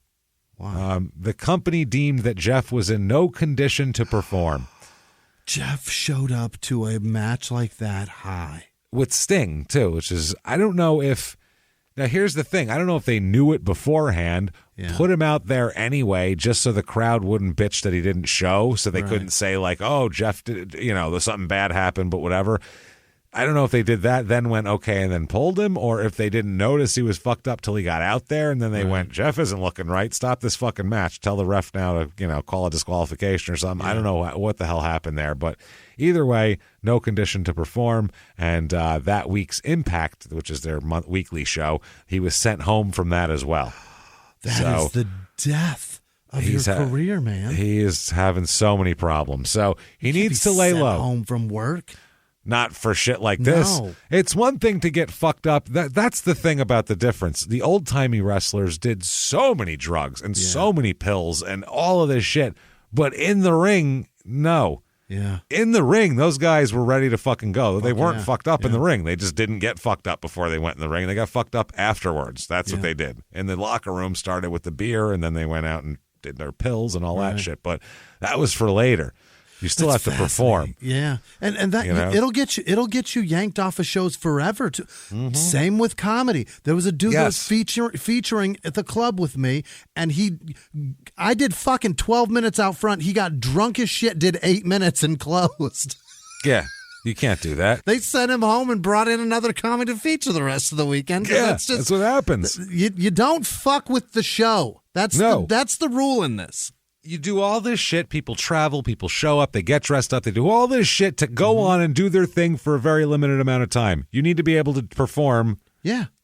Wow. The company deemed that Jeff was in no condition to perform. Jeff showed up to a match like that high. With Sting, too, which is, I don't know if... Now, here's the thing. I don't know if they knew it beforehand, put him out there anyway, just so the crowd wouldn't bitch that he didn't show, so they couldn't say, like, oh, Jeff did, there's something bad happened, but whatever. I don't know if they did that, then went okay, and then pulled him, or if they didn't notice he was fucked up till he got out there, and then they went, Jeff isn't looking right, stop this fucking match, tell the ref now to, call a disqualification or something. I don't know what the hell happened there, but either way, no condition to perform, and that week's Impact, which is their weekly show, he was sent home from that as well. That is the death of your career, man. He is having so many problems, so he needs to lay low. Home from work? Not for shit like this. No. It's one thing to get fucked up. That's the thing about the difference. The old-timey wrestlers did so many drugs and so many pills and all of this shit. But in the ring, no. Yeah. In the ring, those guys were ready to fucking go. They weren't fucked up in the ring. They just didn't get fucked up before they went in the ring. They got fucked up afterwards. That's what they did. In the locker room, started with the beer, and then they went out and did their pills and all that shit. But that was for later. You still have to perform. Yeah. And that it'll get you yanked off of shows forever too. Mm-hmm. Same with comedy. There was a dude that was featuring at the club with me, and I did fucking 12 minutes out front. He got drunk as shit, did 8 minutes and closed. Yeah. You can't do that. They sent him home and brought in another comic to feature the rest of the weekend. Yeah, that's what happens. You don't fuck with the show. That's the rule in this. You do all this shit, people travel, people show up, they get dressed up, they do all this shit to go on and do their thing for a very limited amount of time. You need to be able to perform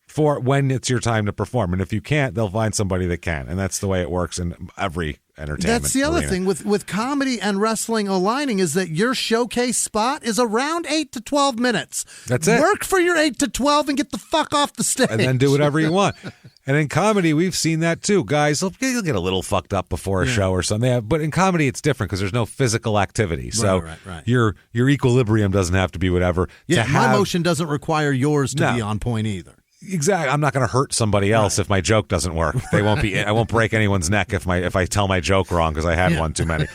for when it's your time to perform. And if you can't, they'll find somebody that can. And that's the way it works in every entertainment That's the other arena. thing with comedy and wrestling aligning is that your showcase spot is around 8 to 12 minutes. That's it. Work for your 8 to 12 and get the fuck off the stage. And then do whatever you want. And in comedy, we've seen that too. Guys, you'll get a little fucked up before a show or something. But in comedy, it's different because there's no physical activity. So right. Your equilibrium doesn't have to be whatever. Yeah, my motion doesn't require yours to be on point either. Exactly. I'm not going to hurt somebody else if my joke doesn't work. They won't be. I won't break anyone's neck if I tell my joke wrong because I had one too many.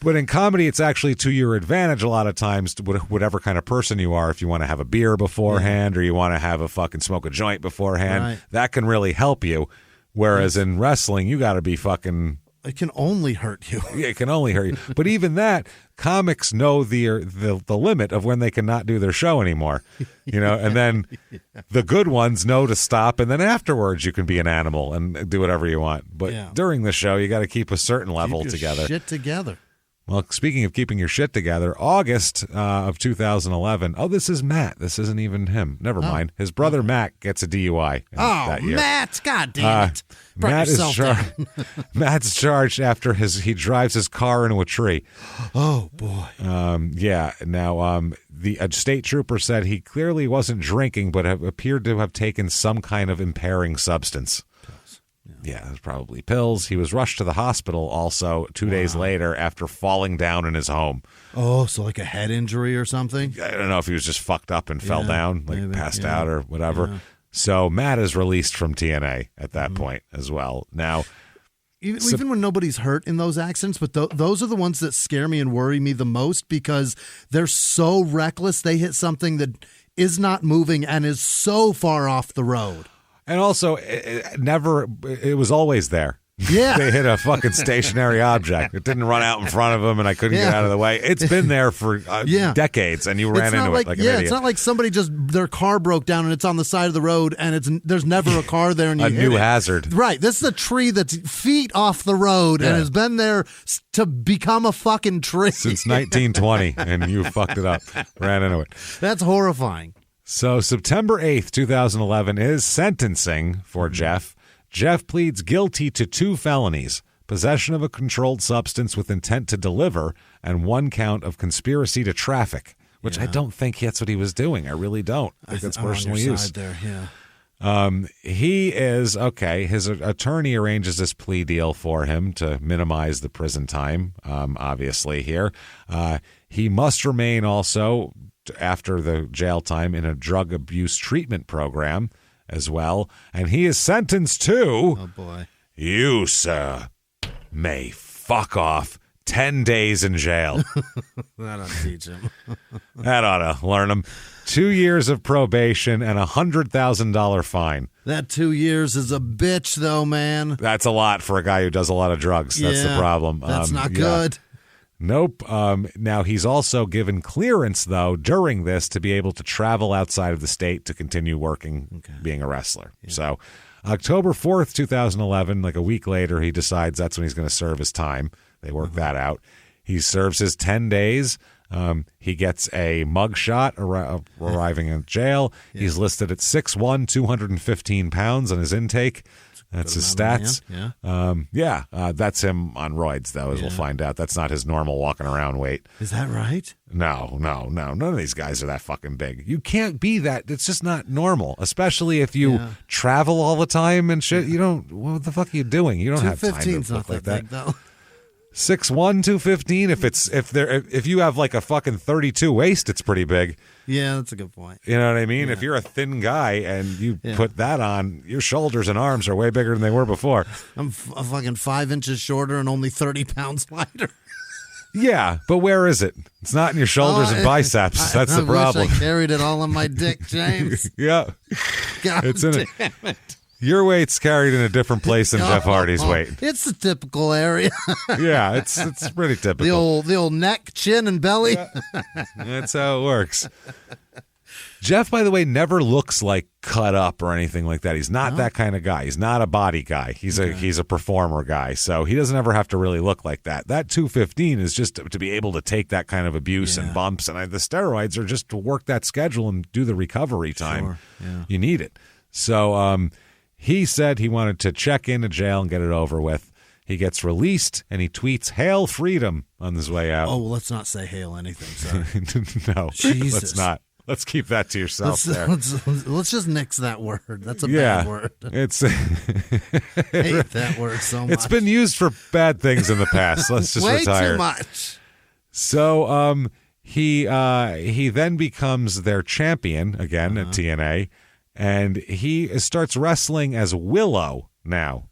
But in comedy, it's actually to your advantage a lot of times, whatever kind of person you are. If you want to have a beer beforehand or you want to have a fucking smoke a joint beforehand, that can really help you. Whereas in wrestling, you got to be fucking... It can only hurt you. Yeah, it can only hurt you. But even that, comics know the limit of when they cannot do their show anymore. And then the good ones know to stop, and then afterwards you can be an animal and do whatever you want. But during the show, you got to keep a certain level together. Shit together. Well, speaking of keeping your shit together, August of 2011. Oh, this is Matt. This isn't even him. Never mind. His brother Matt gets a DUI that year. Matt! God damn it! Matt's charged after he drives his car into a tree. Oh boy. Now, the state trooper said he clearly wasn't drinking, but appeared to have taken some kind of impairing substance. Yeah, it was probably pills. He was rushed to the hospital also 2 days later after falling down in his home. Oh, so like a head injury or something? I don't know if he was just fucked up and fell down, passed out or whatever. Yeah. So Matt is released from TNA at that point as well. Now, even when nobody's hurt in those accidents, but those are the ones that scare me and worry me the most because they're so reckless. They hit something that is not moving and is so far off the road. And also, it was always there. Yeah. They hit a fucking stationary object. It didn't run out in front of them, and I couldn't get out of the way. It's been there for decades, and you ran into it like an idiot. It's not like somebody their car broke down, and it's on the side of the road, and there's never a car there, and you a new hazard. Right. This is a tree that's feet off the road and has been there to become a fucking tree. Since 1920, and you fucked it up. Ran into it. That's horrifying. So September 8th, 2011 is sentencing for Jeff. Jeff pleads guilty to 2 felonies, possession of a controlled substance with intent to deliver, and 1 count of conspiracy to traffic, which I don't think that's what he was doing. I really don't. I think that's personal on your use. side there, yeah. He is, okay, his attorney arranges this plea deal for him to minimize the prison time, obviously, here. He must remain also, after the jail time, in a drug abuse treatment program as well. And he is sentenced to, oh boy, you, sir, may fuck off 10 days in jail. That ought to teach him. That ought to learn him. 2 years of probation and $100,000 fine. That 2 years is a bitch, though, man. That's a lot for a guy who does a lot of drugs. That's the problem. That's not good. Nope. Now, he's also given clearance, though, during this to be able to travel outside of the state to continue working, being a wrestler. Yeah. So October 4th, 2011, like a week later, he decides that's when he's going to serve his time. They work that out. He serves his 10 days. He gets a mugshot arriving in jail. Yeah. He's listed at 6'1", 215 pounds on his intake. That's his stats. That's him on roids, though, as we'll find out. That's not his normal walking around weight. Is that right? No. None of these guys are that fucking big. You can't be that. It's just not normal, especially if you travel all the time and shit. You don't. What the fuck are you doing? You don't have time to look like that. Big, though. 6'1", 215. If you have like a fucking 32 waist, it's pretty big. Yeah, that's a good point. You know what I mean? Yeah. If you're a thin guy and you put that on, your shoulders and arms are way bigger than they were before. I'm fucking 5 inches shorter and only 30 pounds lighter. Yeah, but where is it? It's not in your shoulders and biceps. That's the problem. I wish I carried it all on my dick, James. Yeah. God damn it. Your weight's carried in a different place than Jeff Hardy's weight. It's the typical area. Yeah, it's pretty typical. The old neck, chin, and belly. Yeah. That's how it works. Jeff, by the way, never looks like cut up or anything like that. He's not that kind of guy. He's not a body guy. He's a performer guy. So he doesn't ever have to really look like that. That 215 is just to be able to take that kind of abuse and bumps. And the steroids are just to work that schedule and do the recovery time. Sure. Yeah. You need it. So he said he wanted to check into jail and get it over with. He gets released, and he tweets, "Hail freedom," on his way out. Oh, well, let's not say hail anything, sorry. No, Jesus. Let's not. Let's keep that to yourself let's just nix that word. That's a bad word. It's hate that word so much. It's been used for bad things in the past. Let's just retire. Way too much. So he then becomes their champion again at TNA. And he starts wrestling as Willow now.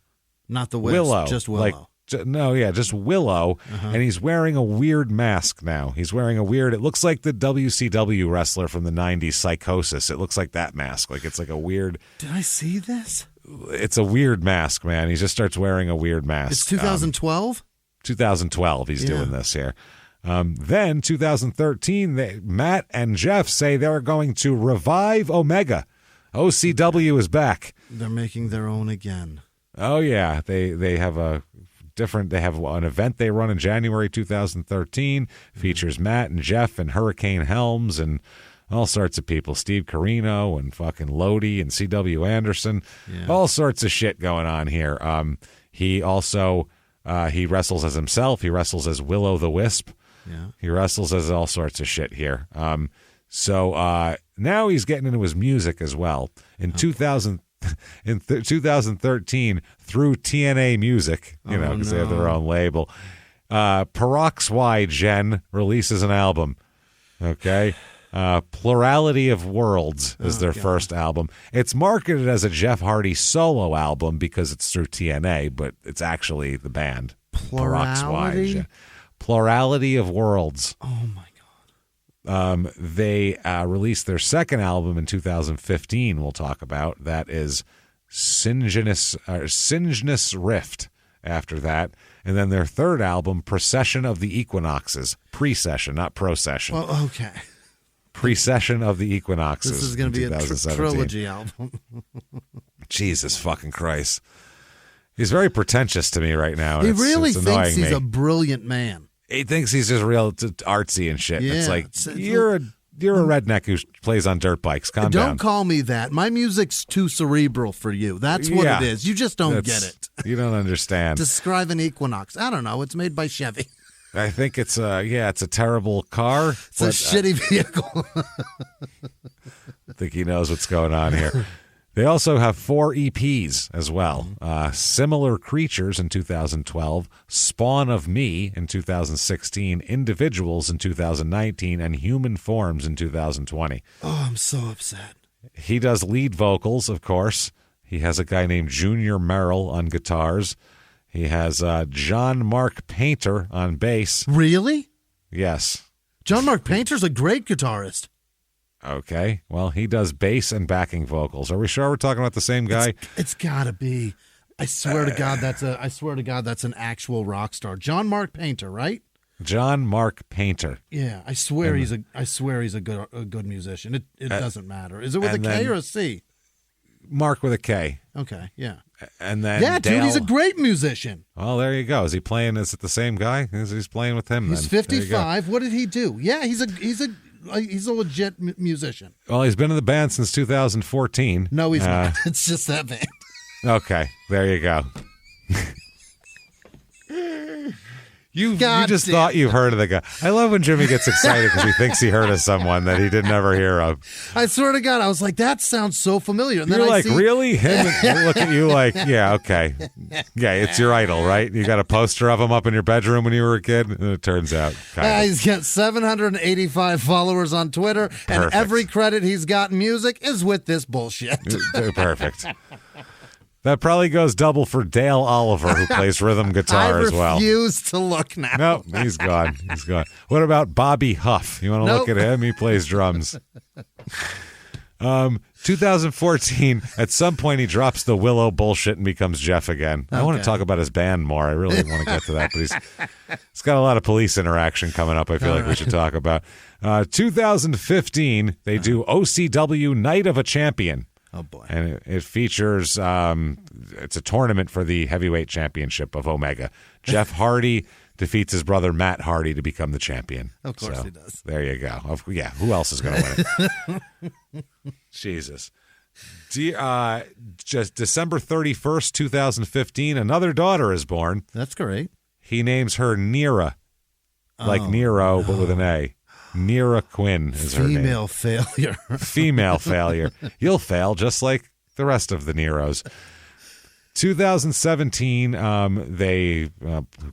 Not the Wisp, Willow. Just Willow. Just Willow. And he's wearing a weird mask now. He's wearing it looks like the WCW wrestler from the 90s, Psychosis. It looks like that mask. Like it's like a weird. Did I see this? It's a weird mask, man. He just starts wearing a weird mask. It's 2012? 2012 he's doing this here. Then 2013, Matt and Jeff say they're going to revive Omega. OCW is back. They're making their own again. Oh yeah, they have an event they run in January 2013. Features Matt and Jeff and Hurricane Helms and all sorts of people. Steve Carino and fucking Lodi and C.W. Anderson. Yeah. All sorts of shit going on here. He also he wrestles as himself. He wrestles as Willow the Wisp. Yeah. He wrestles as all sorts of shit here. So now he's getting into his music as well. In 2013, through TNA Music, because they have their own label, Peroxide Gen releases an album. Okay. Plurality of Worlds is their first album. It's marketed as a Jeff Hardy solo album because it's through TNA, but it's actually the band. Plurality? Plurality of Worlds. Oh, my God. They released their second album in 2015, we'll talk about. That is Singenous Rift after that. And then their third album, Procession of the Equinoxes. Precession, not procession. Well, okay. Precession of the Equinoxes. This is going to be a trilogy album. Jesus fucking Christ. He's very pretentious to me right now. He really thinks he's a brilliant man. He thinks he's just real artsy and shit. Yeah, it's like, you're You're a redneck who plays on dirt bikes. Calm down. Don't call me that. My music's too cerebral for you. That's what it is. You just don't get it. You don't understand. Describe an Equinox. I don't know. It's made by Chevy. I think it's it's a terrible car. It's a shitty vehicle. I think he knows what's going on here. They also have 4 EPs as well. Similar Creatures in 2012, Spawn of Me in 2016, Individuals in 2019, and Human Forms in 2020. Oh, I'm so upset. He does lead vocals, of course. He has a guy named Junior Merrill on guitars. He has John Mark Painter on bass. Really? Yes. John Mark Painter's a great guitarist. Okay. Well, he does bass and backing vocals. Are we sure we're talking about the same guy? It's gotta be. I swear to God, that's an actual rock star. John Mark Painter, right? John Mark Painter. Yeah, I swear he's a good musician. It doesn't matter. Is it with a K or a C? Mark with a K. Okay, yeah. And then Dale, dude, he's a great musician. Well, there you go. Is he playing? Is it the same guy? He's playing with him. He's 55. What did he do? Yeah, he's a legit musician. Well, he's been in the band since 2014. No, he's not. It's just that band. Okay, there you go. You just thought you've heard of the guy. I love when Jimmy gets excited because he thinks he heard of someone that he didn't ever hear of. I swear to God, I was like, that sounds so familiar. And You're like, really? Him? And look at you like, yeah, okay. Yeah, it's your idol, right? You got a poster of him up in your bedroom when you were a kid? And it turns out. He's got 785 followers on Twitter, and every credit he's got in music is with this bullshit. Perfect. That probably goes double for Dale Oliver, who plays rhythm guitar as well. I refuse to look now. Nope, he's gone. He's gone. What about Bobby Huff? You want to look at him? He plays drums. 2014, at some point he drops the Willow bullshit and becomes Jeff again. I want to talk about his band more. I really want to get to that, but he's got a lot of police interaction coming up I feel like we should talk about. 2015, they do OCW Night of a Champion. Oh, boy. And it features, it's a tournament for the heavyweight championship of Omega. Jeff Hardy defeats his brother Matt Hardy to become the champion. Of course he does. There you go. Yeah, who else is going to win it? Jesus. Just December 31st, 2015, another daughter is born. That's great. He names her Nera, like Nero, but with an A. Nera Quinn is her name. Female failure. Female failure. You'll fail just like the rest of the Neros. 2017, who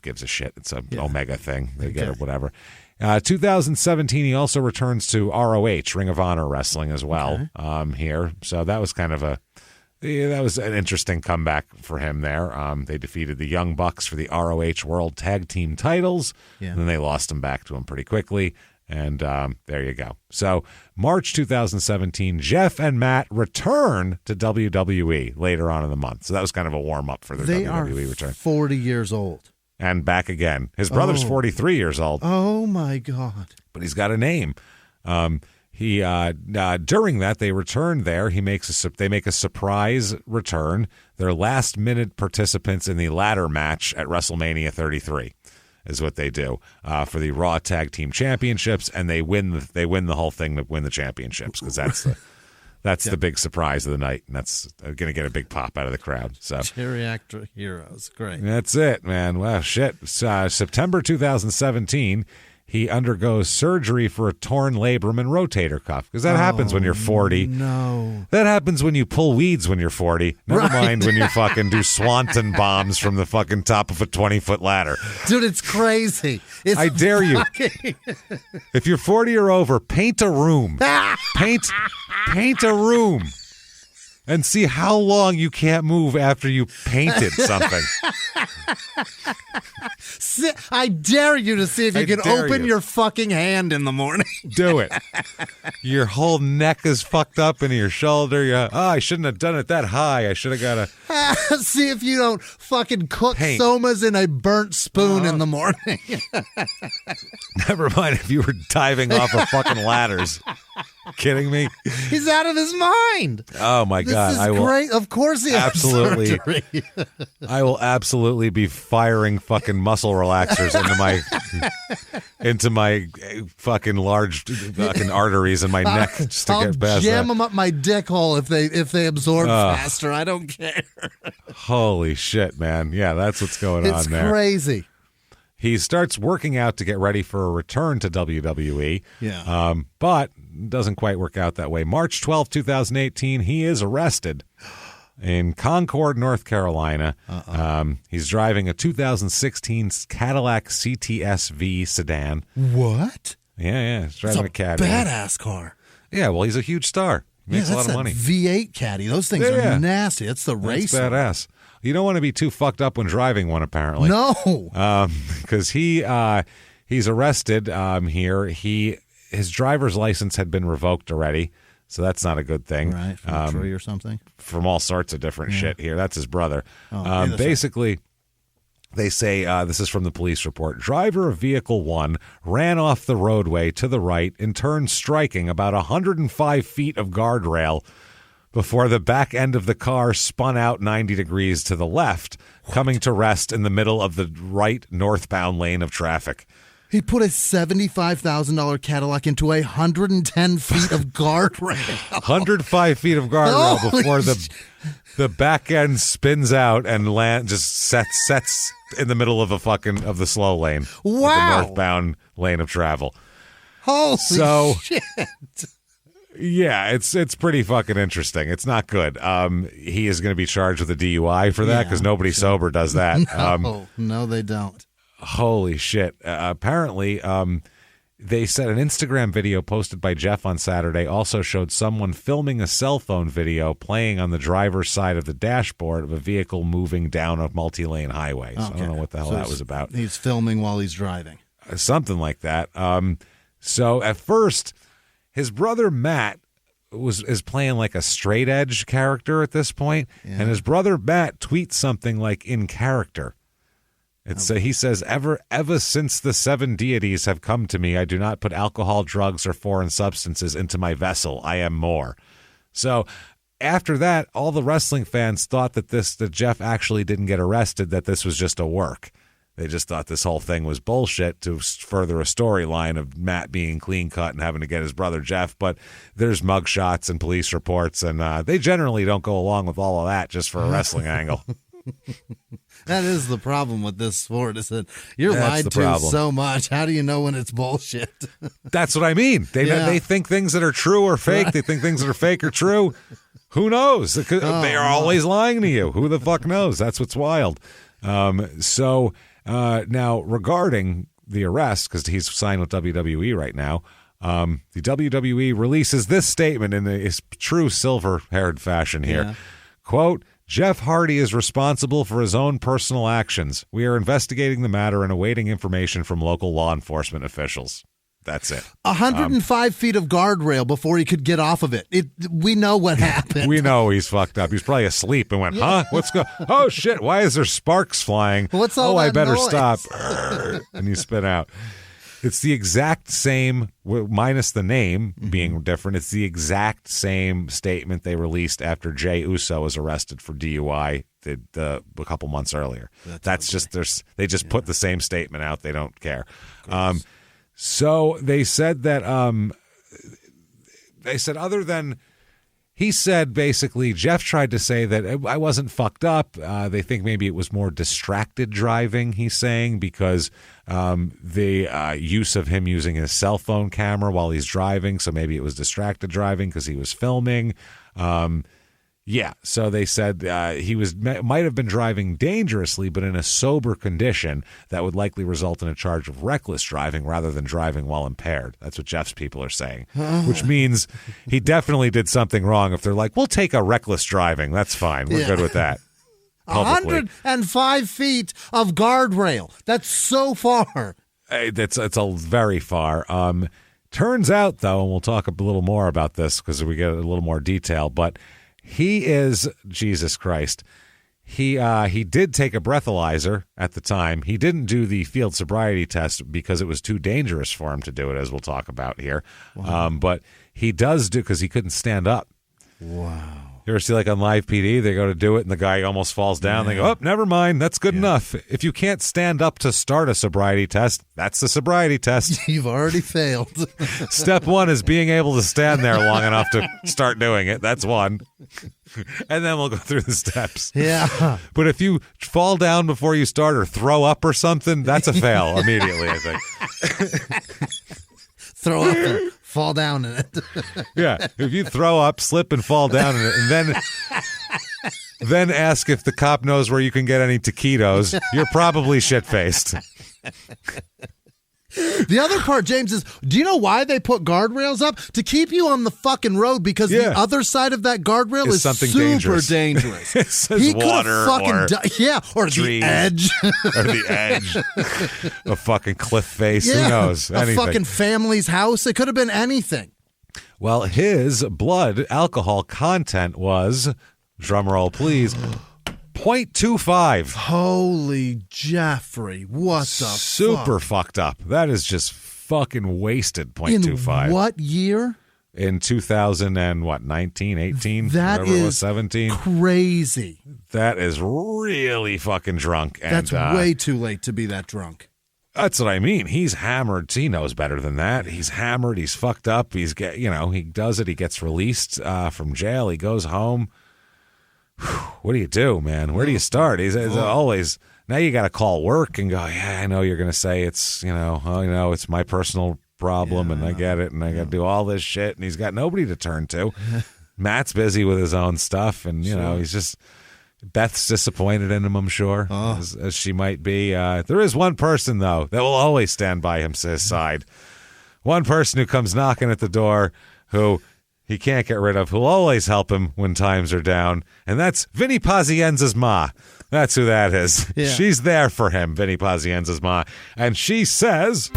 gives a shit? It's an Omega thing. They get it, whatever. 2017, he also returns to ROH, Ring of Honor Wrestling as well here. So that was kind of that was an interesting comeback for him there. They defeated the Young Bucks for the ROH World Tag Team titles, and then they lost them back to him pretty quickly. And there you go. So March 2017, Jeff and Matt return to WWE later on in the month. So that was kind of a warm-up for their WWE return. 40 years old. And back again. His brother's 43 years old. Oh, my God. But he's got a name. He during that, they returned there. They make a surprise return. They're last-minute participants in the ladder match at WrestleMania 33. Is what they do for the Raw Tag Team Championships, and they win the whole thing to win the championships because that's the big surprise of the night, and that's going to get a big pop out of the crowd. So Geriatric Heroes, great. That's it, man. Well, shit. September 2017. He undergoes surgery for a torn labrum and rotator cuff because that happens when you're 40. No. That happens when you pull weeds when you're 40. Never mind when you fucking do swanton bombs from the fucking top of a 20-foot ladder. Dude, it's crazy. I dare you. If you're 40 or over, paint a room. Paint a room. And see how long you can't move after you painted something. I dare you to see if you can open your fucking hand in the morning. Do it. Your whole neck is fucked up into your shoulder. I shouldn't have done it that high. I should have got a... See if you don't fucking cook somas in a burnt spoon in the morning. Never mind if you were diving off of fucking ladders. kidding me? He's out of his mind. Oh my God! This is great. Of course, he absolutely. has surgery. I will absolutely be firing fucking muscle relaxers into my fucking large fucking arteries in my neck just to get past jam that. them up my dick hole if they absorb faster. I don't care. Holy shit, man! Yeah, that's what's going on there. It's crazy. He starts working out to get ready for a return to WWE. Yeah. But doesn't quite work out that way. March 12, 2018, he is arrested in Concord, North Carolina. He's driving a 2016 Cadillac CTS-V sedan. What? Yeah. He's driving a Caddy. Badass car. Yeah, well, he's a huge star. Makes a lot of money. V8 Caddy. Those things are nasty. That's the race. That's badass. You don't want to be too fucked up when driving one, apparently. No. Because he's arrested here. His driver's license had been revoked already, so that's not a good thing. Right, from a tree or something? From all sorts of different shit here. That's his brother. That's basically, they say, this is from the police report, driver of Vehicle 1 ran off the roadway to the right, in turn striking about 105 feet of guardrail before the back end of the car spun out 90 degrees to the left, coming to rest in the middle of the right northbound lane of traffic. He put a $75,000 Cadillac into 110 feet of guardrail. 105 feet of guardrail before the back end spins out and just sets in the middle of the slow lane. Wow. Of the northbound lane of travel. Holy shit. Yeah, it's pretty fucking interesting. It's not good. He is going to be charged with a DUI for that because nobody sober does that. No, they don't. Holy shit. Apparently, they said an Instagram video posted by Jeff on Saturday also showed someone filming a cell phone video playing on the driver's side of the dashboard of a vehicle moving down a multi-lane highway. So I don't know what the hell that was about. He's filming while he's driving. Something like that. So at first, his brother Matt is playing like a straight edge character at this point, and his brother Matt tweets something like in character. He says, ever since the 7 deities have come to me, I do not put alcohol, drugs, or foreign substances into my vessel. I am more. So after that, all the wrestling fans thought that Jeff actually didn't get arrested, that this was just a work. They just thought this whole thing was bullshit to further a storyline of Matt being clean cut and having to get his brother Jeff. But there's mugshots and police reports, and they generally don't go along with all of that just for a wrestling angle. That is the problem with this sport, is that you're lied to so much. How do you know when it's bullshit? That's what I mean. They think things that are true are fake. Right. They think things that are fake are true. Who knows? They are always lying to you. Who the fuck knows? That's what's wild. Now, regarding the arrest, because he's signed with WWE right now, the WWE releases this statement in his true silver-haired fashion here. Yeah. Quote, Jeff Hardy is responsible for his own personal actions. We are investigating the matter and awaiting information from local law enforcement officials. That's it. 105 feet of guardrail before he could get off of it. We know what happened. We know he's fucked up. He's probably asleep and went, huh? What's going on? Oh, shit. Why is there sparks flying? What's all that I better noise? Stop. And you spin out. It's the exact same, minus the name being different. It's the exact same statement they released after Jey Uso was arrested for DUI a couple months earlier. That's just they just put the same statement out. They don't care. So they said that other than he said basically Jeff tried to say that I wasn't fucked up. They think maybe it was more distracted driving, he's saying, because the use of him using his cell phone camera while he's driving. So maybe it was distracted driving because he was filming. So they said he might have been driving dangerously, but in a sober condition that would likely result in a charge of reckless driving rather than driving while impaired. That's what Jeff's people are saying, which means he definitely did something wrong. If they're like, we'll take a reckless driving, that's fine. We're good with that. 105 feet of guardrail. That's so far. It's a very far. Turns out, though, and we'll talk a little more about this because we get a little more detail, but he is, Jesus Christ, He did take a breathalyzer at the time. He didn't do the field sobriety test because it was too dangerous for him to do it, as we'll talk about here. Wow. But he does do, because he couldn't stand up. Wow. You ever see, like, on Live PD, they go to do it, and the guy almost falls down. They go, oh, never mind. That's good enough. If you can't stand up to start a sobriety test, that's the sobriety test. You've already failed. Step one is being able to stand there long enough to start doing it. That's one. And then we'll go through the steps. Yeah. But if you fall down before you start or throw up or something, that's a fail immediately, I think. Throw up and fall down in it. Yeah. If you throw up, slip, and fall down in it, and then ask if the cop knows where you can get any taquitos, you're probably shit-faced. The other part, James, is do you know why they put guardrails up? To keep you on the fucking road, because the other side of that guardrail is something super dangerous. It says He could water have fucking or trees, the edge. Or the edge. A fucking cliff face. Yeah, Who knows? Anything. A fucking family's house. It could have been anything. Well, his blood alcohol content was, drumroll please, 0.25. Holy Jeffrey, what the Super fucked up. That is just fucking wasted, 0.25. In what year? In 19, 18, That whatever it was, is 17. crazy. That is really fucking drunk. And, That's way too late to be that drunk. That's what I mean. He's hammered. He knows better than that. He's hammered. He's fucked up. He does it. He gets released from jail. He goes home. What do you do, man? Where do you start? He's always, now you got to call work and go, yeah, I know you're going to say it's, it's my personal problem and I get it and I got to do all this shit. And he's got nobody to turn to. Matt's busy with his own stuff and, he's just, Beth's disappointed in him, I'm sure, as she might be. There is one person, though, that will always stand by his side. One person who comes knocking at the door who he can't get rid of, who'll always help him when times are down, and that's Vinny Pazienza's ma. That's who that is. Yeah. She's there for him, Vinny Pazienza's ma. And she says...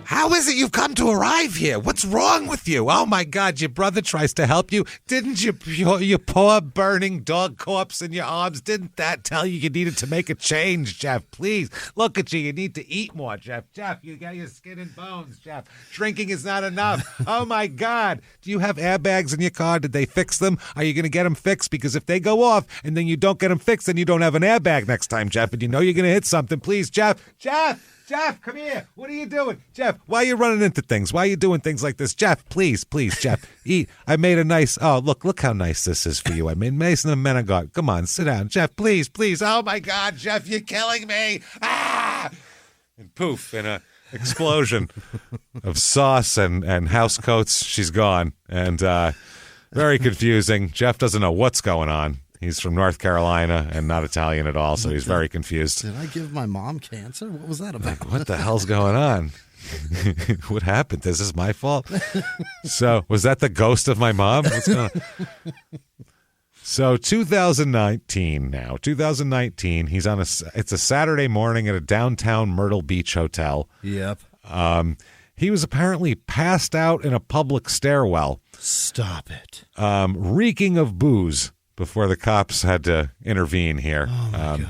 How is it you've come to arrive here? What's wrong with you? Oh, my God, your brother tries to help you. Didn't your poor burning dog corpse in your arms, didn't that tell you needed to make a change, Jeff? Please, look at you. You need to eat more, Jeff. Jeff, you got your skin and bones, Jeff. Drinking is not enough. Oh, my God. Do you have airbags in your car? Did they fix them? Are you going to get them fixed? Because if they go off and then you don't get them fixed, then you don't have an airbag next time, Jeff, and you know you're going to hit something. Please, Jeff. Jeff, come here. What are you doing? Jeff, why are you running into things? Why are you doing things like this? Jeff, please, Jeff, eat. I made a nice, look how nice this is for you. I made Mason and Menegot. Come on, sit down. Jeff, please. Oh, my God, Jeff, you're killing me. Ah! And poof, in a explosion of sauce and house coats, she's gone. And very confusing. Jeff doesn't know what's going on. He's from North Carolina and not Italian at all, so he's very confused. Did I give my mom cancer? What was that about? Like, what the hell's going on? What happened? Is this my fault? So, was that the ghost of my mom? What's going on? So, 2019, he's on it's a Saturday morning at a downtown Myrtle Beach hotel. Yep. He was apparently passed out in a public stairwell. Stop it. Reeking of booze. Before the cops had to intervene here. Oh, my God.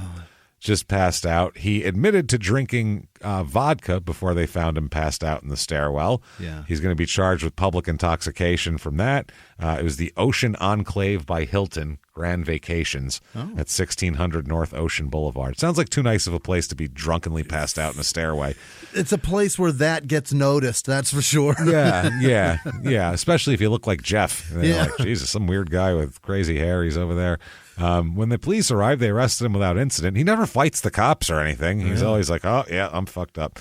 Just passed out. He admitted to drinking vodka before they found him passed out in the stairwell. Yeah. He's going to be charged with public intoxication from that. It was the Ocean Enclave by Hilton Grand Vacations at 1600 North Ocean Boulevard. Sounds like too nice of a place to be drunkenly passed out in a stairway. It's a place where that gets noticed, that's for sure. Yeah. Especially if you look like Jeff. They're like, Jesus, some weird guy with crazy hair. He's over there. When the police arrived, they arrested him without incident. He never fights the cops or anything. He's always like, oh, yeah, I'm fucked up.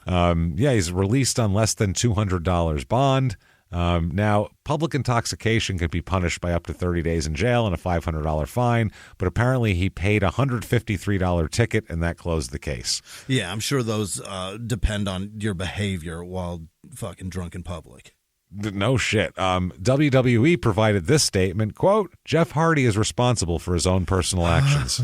Yeah. He's released on less than $200 bond. Now, public intoxication can be punished by up to 30 days in jail and a $500 fine, but apparently he paid a $153 ticket, and that closed the case. Yeah, I'm sure those depend on your behavior while fucking drunk in public. No shit. WWE provided this statement, quote, Jeff Hardy is responsible for his own personal actions.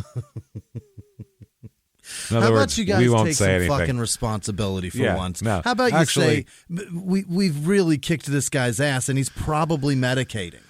In other How words, about you guys we won't take say some anything. fucking responsibility for Yeah, once? no. How about you Actually- say we've really kicked this guy's ass and he's probably medicating?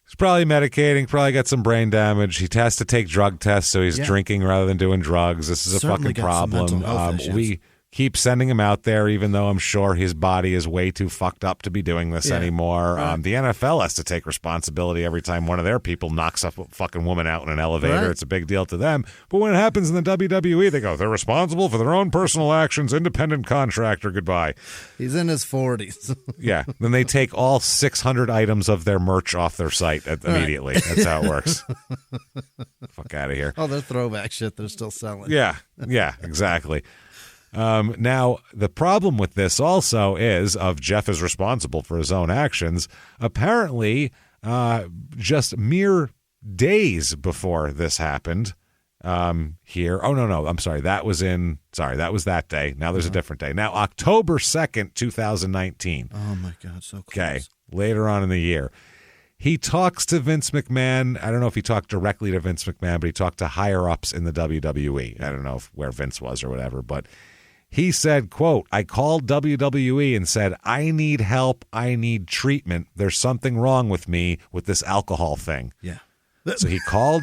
He's probably medicating, probably got some brain damage. He has to take drug tests, so he's Yeah. drinking rather than doing drugs. This is a Certainly fucking got some problem. mental health issues. We keep sending him out there, even though I'm sure his body is way too fucked up to be doing this Yeah. anymore. Right. The NFL has to take responsibility every time one of their people knocks a fucking woman out in an elevator. Right. It's a big deal to them. But when it happens in the WWE, they go, they're responsible for their own personal actions, independent contractor, goodbye. He's in his 40s. Yeah. Then they take all 600 items of their merch off their site immediately. That's how it works. Fuck out of here. Oh, they're throwback shit they're still selling. Yeah, exactly. Now, the problem with this also is of Jeff is responsible for his own actions. Apparently, just mere days before this happened here. Oh, no. I'm sorry. That was that day. Now there's a different day. Now, October 2nd, 2019. Oh, my God. So close. Okay, later on in the year. He talks to Vince McMahon. I don't know if he talked directly to Vince McMahon, but he talked to higher-ups in the WWE. I don't know where Vince was or whatever, but he said, quote, I called WWE and said, I need help. I need treatment. There's something wrong with me with this alcohol thing. Yeah. So he called.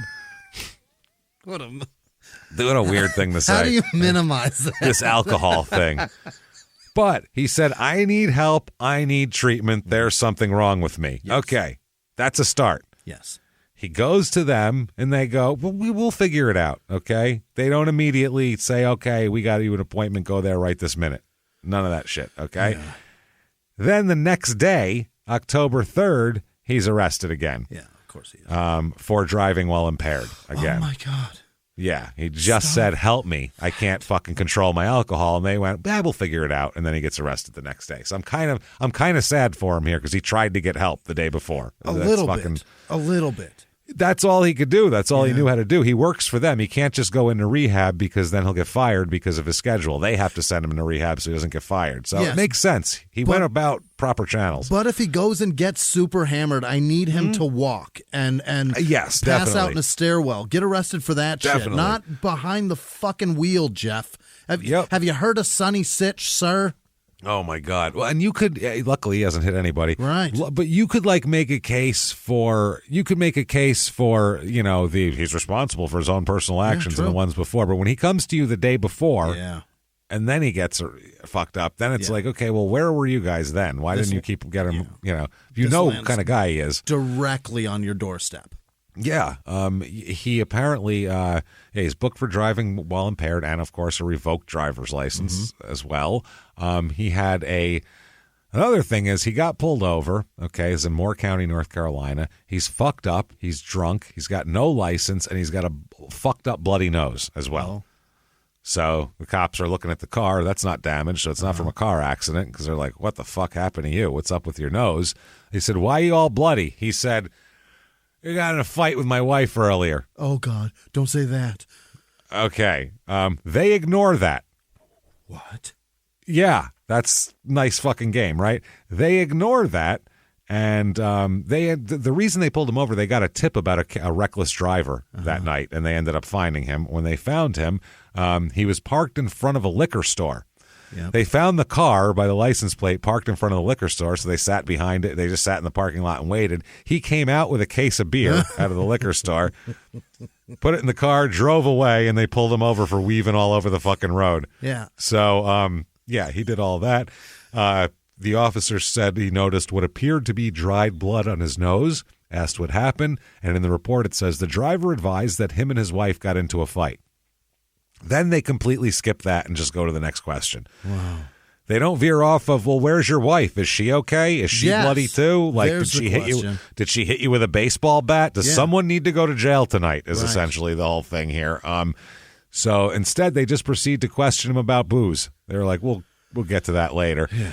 What a weird thing to say. How do you minimize that? This alcohol thing. But he said, I need help. I need treatment. There's something wrong with me. Yes. Okay. That's a start. Yes. He goes to them and they go, well, we will figure it out. Okay. They don't immediately say, okay, we got you an appointment. Go there right this minute. None of that shit. Okay. Yeah. Then the next day, October 3rd, he's arrested again. Yeah, of course he is. For driving while impaired again. Oh, my God. Yeah, he just said, help me. I can't fucking control my alcohol. And they went, we'll figure it out. And then he gets arrested the next day. So I'm kind of sad for him here because he tried to get help the day before. A little bit. That's all he could do. That's all he knew how to do. He works for them. He can't just go into rehab because then he'll get fired because of his schedule. They have to send him into rehab so he doesn't get fired. So Yes. it makes sense. He went about proper channels. But if he goes and gets super hammered, I need him to walk and yes, pass definitely. out in a stairwell. Get arrested for that shit. Definitely. Not behind the fucking wheel, Jeff. Have you heard of Sonny Sitch, sir? Oh my God! Well, and you could. Luckily, he hasn't hit anybody. Right. But you could make a case for. You could make a case for. He's responsible for his own personal actions and the ones before. But when he comes to you the day before, and then he gets fucked up, then it's like, okay, well, where were you guys then? Why didn't you keep getting him? You know what kind of guy he is. Directly on your doorstep. Yeah. He apparently he's booked for driving while impaired and, of course, a revoked driver's license as well. He had another thing is he got pulled over, okay, is in Moore County, North Carolina. He's fucked up. He's drunk. He's got no license, and he's got a fucked up bloody nose as well. So the cops are looking at the car. That's not damaged, so it's not from a car accident because they're like, what the fuck happened to you? What's up with your nose? He said, why are you all bloody? He said, you got in a fight with my wife earlier. Oh, God. Don't say that. Okay. They ignore that. What? Yeah. That's nice fucking game, right? They ignore that. And the reason they pulled him over, they got a tip about a reckless driver that night, and they ended up finding him. When they found him, he was parked in front of a liquor store. Yep. They found the car by the license plate parked in front of the liquor store, so they sat behind it. They just sat in the parking lot and waited. He came out with a case of beer out of the liquor store, put it in the car, drove away, and they pulled him over for weaving all over the fucking road. Yeah. So, he did all that. The officer said he noticed what appeared to be dried blood on his nose, asked what happened, and in the report it says the driver advised that him and his wife got into a fight. Then they completely skip that and just go to the next question. Wow. They don't veer off of, well, where's your wife? Is she okay? Is she bloody too? Like, There's did she the hit you? question. Did she hit you with a baseball bat? Does Yeah. someone need to go to jail tonight? Is Right. essentially the whole thing here. So instead, they just proceed to question him about booze. They're like, we'll get to that later. Yeah.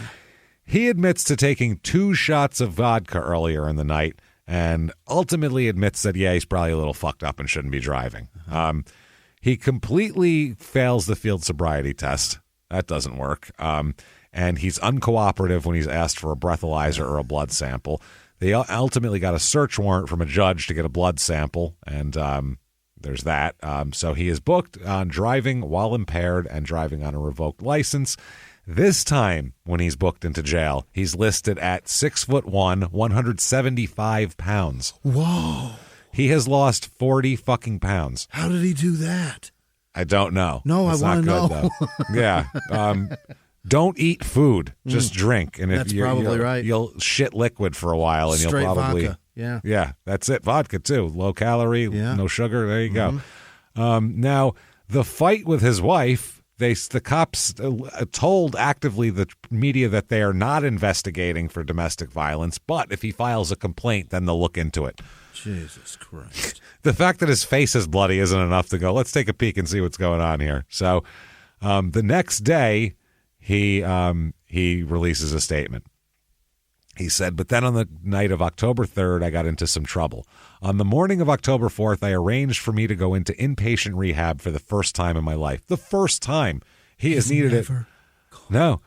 He admits to taking 2 shots of vodka earlier in the night, and ultimately admits that he's probably a little fucked up and shouldn't be driving. He completely fails the field sobriety test. That doesn't work. And he's uncooperative when he's asked for a breathalyzer or a blood sample. They ultimately got a search warrant from a judge to get a blood sample, and there's that. So he is booked on driving while impaired and driving on a revoked license. This time, when he's booked into jail, he's listed at 6'1", 175 pounds. Whoa. He has lost 40 fucking pounds. How did he do that? I don't know. No, It's I want to not know. good, though. Yeah. Don't eat food. Just drink. And That's probably right. You'll shit liquid for a while, and Straight you'll probably vodka. Yeah. Yeah, that's it. Vodka too. Low calorie, no sugar. There you go. Now the fight with his wife. The cops told actively the media that they are not investigating for domestic violence, but if he files a complaint, then they'll look into it. Jesus Christ. The fact that his face is bloody isn't enough to go, let's take a peek and see what's going on here. So the next day, he releases a statement. He said, but then on the night of October 3rd, I got into some trouble. On the morning of October 4th, I arranged for me to go into inpatient rehab for the first time in my life. The first time. He has needed it. No.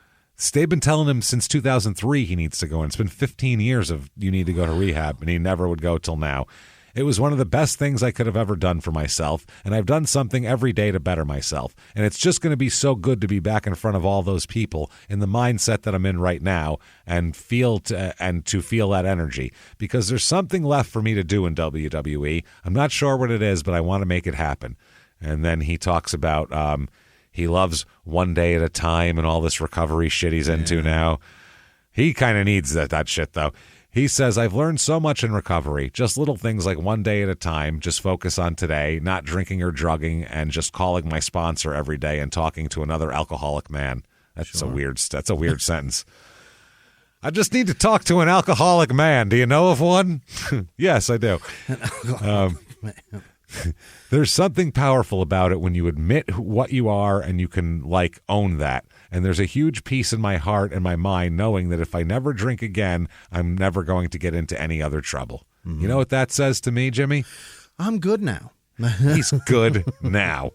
They've been telling him since 2003 he needs to go in. It's been 15 years of you need to go to rehab, and he never would go till now. It was one of the best things I could have ever done for myself, and I've done something every day to better myself. And it's just going to be so good to be back in front of all those people in the mindset that I'm in right now and to feel that energy, because there's something left for me to do in WWE. I'm not sure what it is, but I want to make it happen. And then he talks about he loves one day at a time and all this recovery shit he's into now. He kind of needs that shit, though. He says, I've learned so much in recovery, just little things like one day at a time, just focus on today, not drinking or drugging, and just calling my sponsor every day and talking to another alcoholic man. That's a weird sentence. I just need to talk to an alcoholic man. Do you know of one? Yes, I do. There's something powerful about it when you admit what you are and you can, own that. And there's a huge peace in my heart and my mind knowing that if I never drink again, I'm never going to get into any other trouble. Mm-hmm. You know what that says to me, Jimmy? I'm good now. He's good now.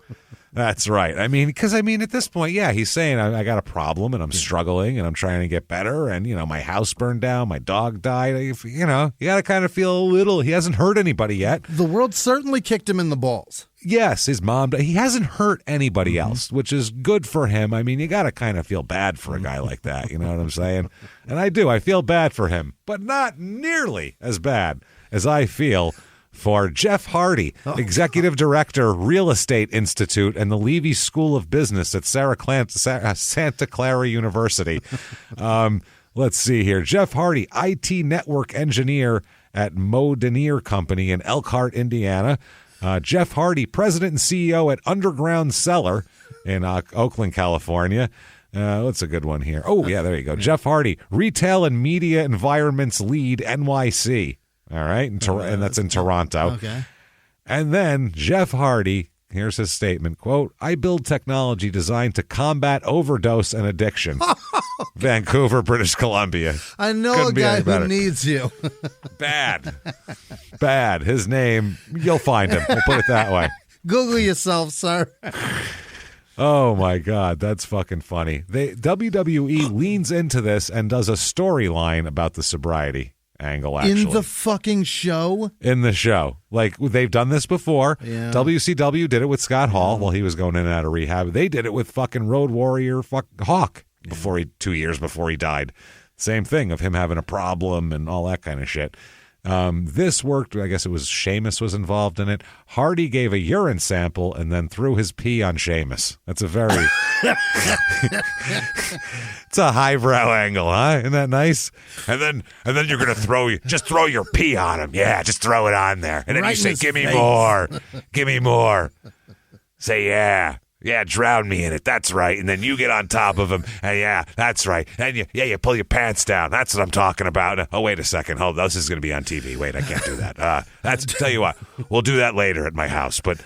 That's right. At this point, he's saying I got a problem and I'm struggling and I'm trying to get better and, my house burned down, my dog died. You got to kind of feel a little, he hasn't hurt anybody yet. The world certainly kicked him in the balls. Yes, his mom, he hasn't hurt anybody else, which is good for him. You got to kind of feel bad for a guy like that. You know what I'm saying? And I do. I feel bad for him, but not nearly as bad as I feel for Jeff Hardy, Executive Director, Real Estate Institute, and the Levy School of Business at Santa Clara University. Let's see here. Jeff Hardy, IT network engineer at Modenier Company in Elkhart, Indiana. Jeff Hardy, president and CEO at Underground Cellar in Oakland, California. What's a good one here? Oh, yeah, there you go. Jeff Hardy, retail and media environments lead, NYC. All right, and that's in Toronto. Okay. And then Jeff Hardy, here's his statement, quote, I build technology designed to combat overdose and addiction. Vancouver, British Columbia. I know a guy who needs you. Bad. His name, you'll find him. We'll put it that way. Google yourself, sir. Oh, my God. That's fucking funny. WWE leans into this and does a storyline about the sobriety angle, actually. In the fucking show? In the show. They've done this before. Yeah. WCW did it with Scott Hall while he was going in and out of rehab. They did it with fucking Road Warrior Hawk 2 years before he died. Same thing of him having a problem and all that kind of shit. This worked. I guess it was Sheamus was involved in it. Hardy gave a urine sample and then threw his pee on Sheamus. That's a very it's a highbrow angle, huh? Isn't that nice? And then you're gonna throw your pee on him. Yeah, just throw it on there. And then right you say, "Give me more, give me more." Say, "Yeah, drown me in it." That's right. And then you get on top of him. And yeah, that's right. And you pull your pants down. That's what I'm talking about. Oh, wait a second. Hold, this is going to be on TV. Wait, I can't do that. Tell you what, we'll do that later at my house. But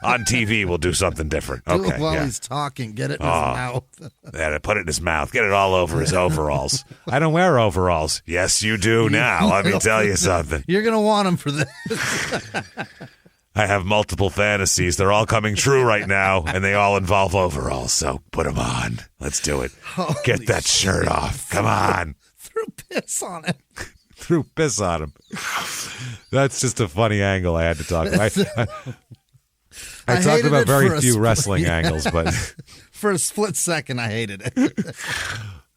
on TV, we'll do something different. Okay. Do it while he's talking. Get it in his mouth. Put it in his mouth. Get it all over his overalls. I don't wear overalls. Yes, you do now. Let me tell you something. You're going to want him for this. I have multiple fantasies. They're all coming true right now, and they all involve overalls. So put them on. Let's do it. Get that shirt off. Come on. Threw piss on him. Threw piss on him. That's just a funny angle I had to talk about. I talked about very few wrestling angles, but for a split second, I hated it.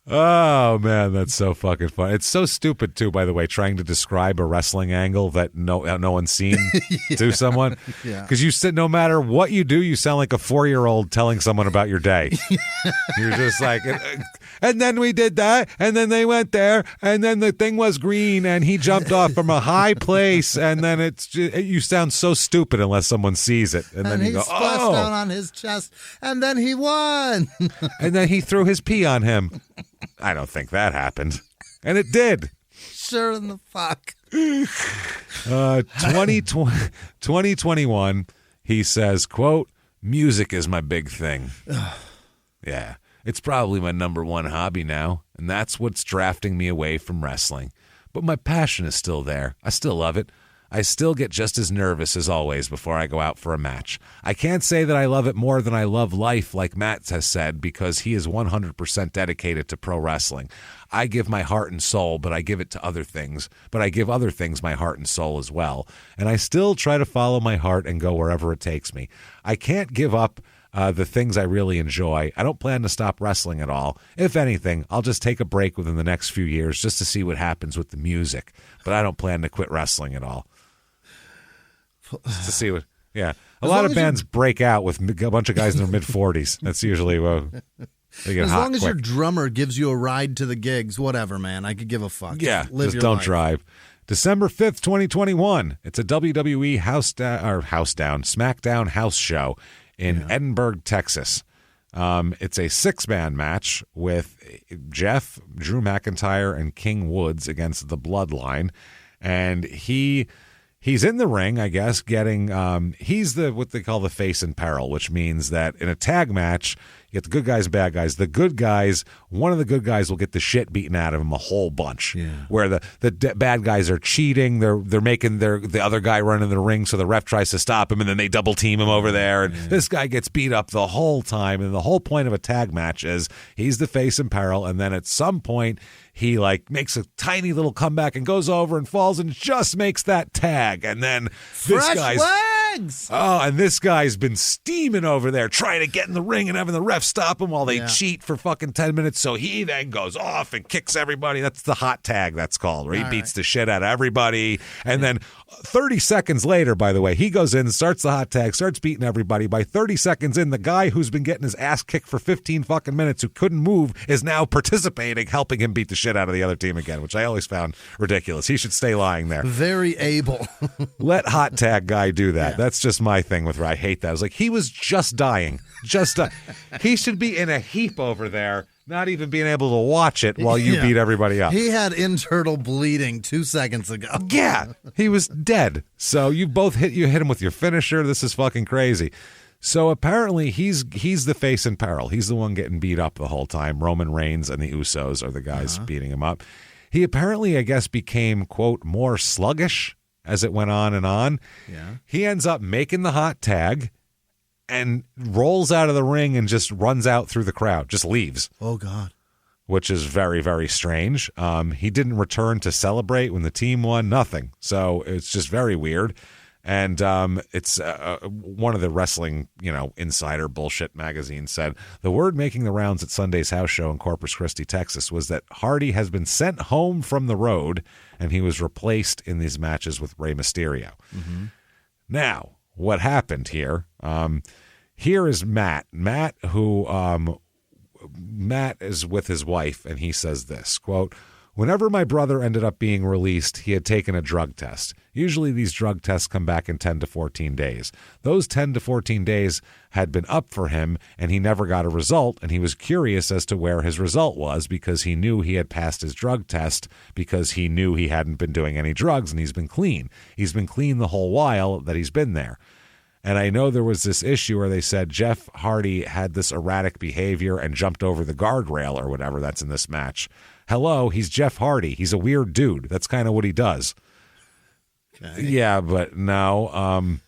Oh, man, that's so fucking fun. It's so stupid, too, by the way, trying to describe a wrestling angle that no one's seen to someone. Because you said no matter what you do, you sound like a 4-year-old telling someone about your day. You're just like, and then we did that, and then they went there, and then the thing was green, and he jumped off from a high place, and then you sound so stupid unless someone sees it. And then you go, splashed down on his chest, and then he won. And then he threw his pee on him. I don't think that happened. And it did. Sure in the fuck. 2021, he says, quote, music is my big thing. Yeah, it's probably my number one hobby now, and that's what's drafting me away from wrestling. But my passion is still there. I still love it. I still get just as nervous as always before I go out for a match. I can't say that I love it more than I love life, like Matt has said, because he is 100% dedicated to pro wrestling. I give my heart and soul, but I give it to other things. But I give other things my heart and soul as well. And I still try to follow my heart and go wherever it takes me. I can't give up the things I really enjoy. I don't plan to stop wrestling at all. If anything, I'll just take a break within the next few years just to see what happens with the music. But I don't plan to quit wrestling at all. To see what, yeah. A lot of bands break out with a bunch of guys in their mid-40s. That's usually they get as hot long as quick. your drummer gives you a ride to the gigs, whatever, man. I could give a fuck. Yeah, live just your don't life. drive. December 5th, 2021. It's a WWE SmackDown house show in Edinburgh, Texas. It's a 6-man match with Jeff, Drew McIntyre, and King Woods against the Bloodline, and He's in the ring, I guess, getting he's what they call the face in peril, which means that in a tag match, you get the good guys, bad guys. The good guys, one of the good guys will get the shit beaten out of him a whole bunch. Yeah. Where the bad guys are cheating, they're making the other guy run in the ring, so the ref tries to stop him, and then they double team him over there, and this guy gets beat up the whole time. And the whole point of a tag match is he's the face in peril, and then at some point he makes a tiny little comeback and goes over and falls and just makes that tag, and then Fresh legs. Oh, and this guy's been steaming over there trying to get in the ring and having the ref stop him while they cheat for fucking 10 minutes. So he then goes off and kicks everybody. That's the hot tag, that's called, where he beats the shit out of everybody. And then 30 seconds later, by the way, he goes in, starts the hot tag, starts beating everybody. By 30 seconds in, the guy who's been getting his ass kicked for 15 fucking minutes, who couldn't move, is now participating, helping him beat the shit out of the other team again, which I always found ridiculous. He should stay lying there. Very able. Let hot tag guy do that. Yeah. That's just my thing with I hate that. I was like, he was just dying. He should be in a heap over there, not even being able to watch it while you beat everybody up. He had internal bleeding 2 seconds ago. Yeah, he was dead. So you hit him with your finisher. This is fucking crazy. So apparently he's the face in peril. He's the one getting beat up the whole time. Roman Reigns and the Usos are the guys beating him up. He apparently, I guess, became, quote, more sluggish as it went on and on. Yeah. He ends up making the hot tag and rolls out of the ring and just runs out through the crowd, just leaves. Oh, God. Which is very, very strange. He didn't return to celebrate when the team won, nothing. So it's just very weird. And it's one of the wrestling, insider bullshit magazines said the word making the rounds at Sunday's house show in Corpus Christi, Texas, was that Hardy has been sent home from the road, and he was replaced in these matches with Rey Mysterio. Mm-hmm. Now, what happened here? Here is Matt. Matt is with his wife, and he says this, quote, "Whenever my brother ended up being released, he had taken a drug test. Usually these drug tests come back in 10 to 14 days. Those 10 to 14 days had been up for him, and he never got a result, and he was curious as to where his result was because he knew he had passed his drug test because he knew he hadn't been doing any drugs, and he's been clean. He's been clean the whole while that he's been there. And I know there was this issue where they said Jeff Hardy had this erratic behavior and jumped over the guardrail or whatever that's in this match. Hello, he's Jeff Hardy. He's a weird dude. That's kind of what he does." Okay. Yeah, but no.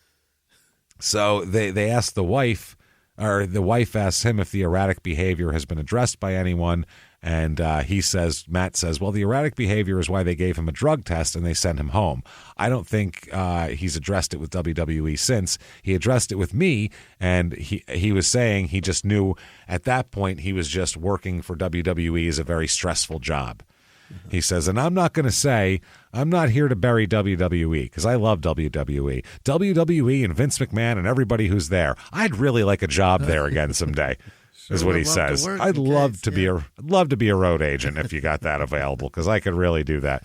So they asked the wife, or the wife asks him if the erratic behavior has been addressed by anyone, And Matt says, well, the erratic behavior is why they gave him a drug test and they sent him home. I don't think he's addressed it with WWE since. He addressed it with me, and he was saying he just knew at that point he was just working for WWE as a very stressful job. He says, and I'm not going to say, I'm not here to bury WWE because I love WWE. WWE and Vince McMahon and everybody who's there. I'd really like a job there again someday. Is what he says. I'd love to be a road agent if you got that available, because I could really do that.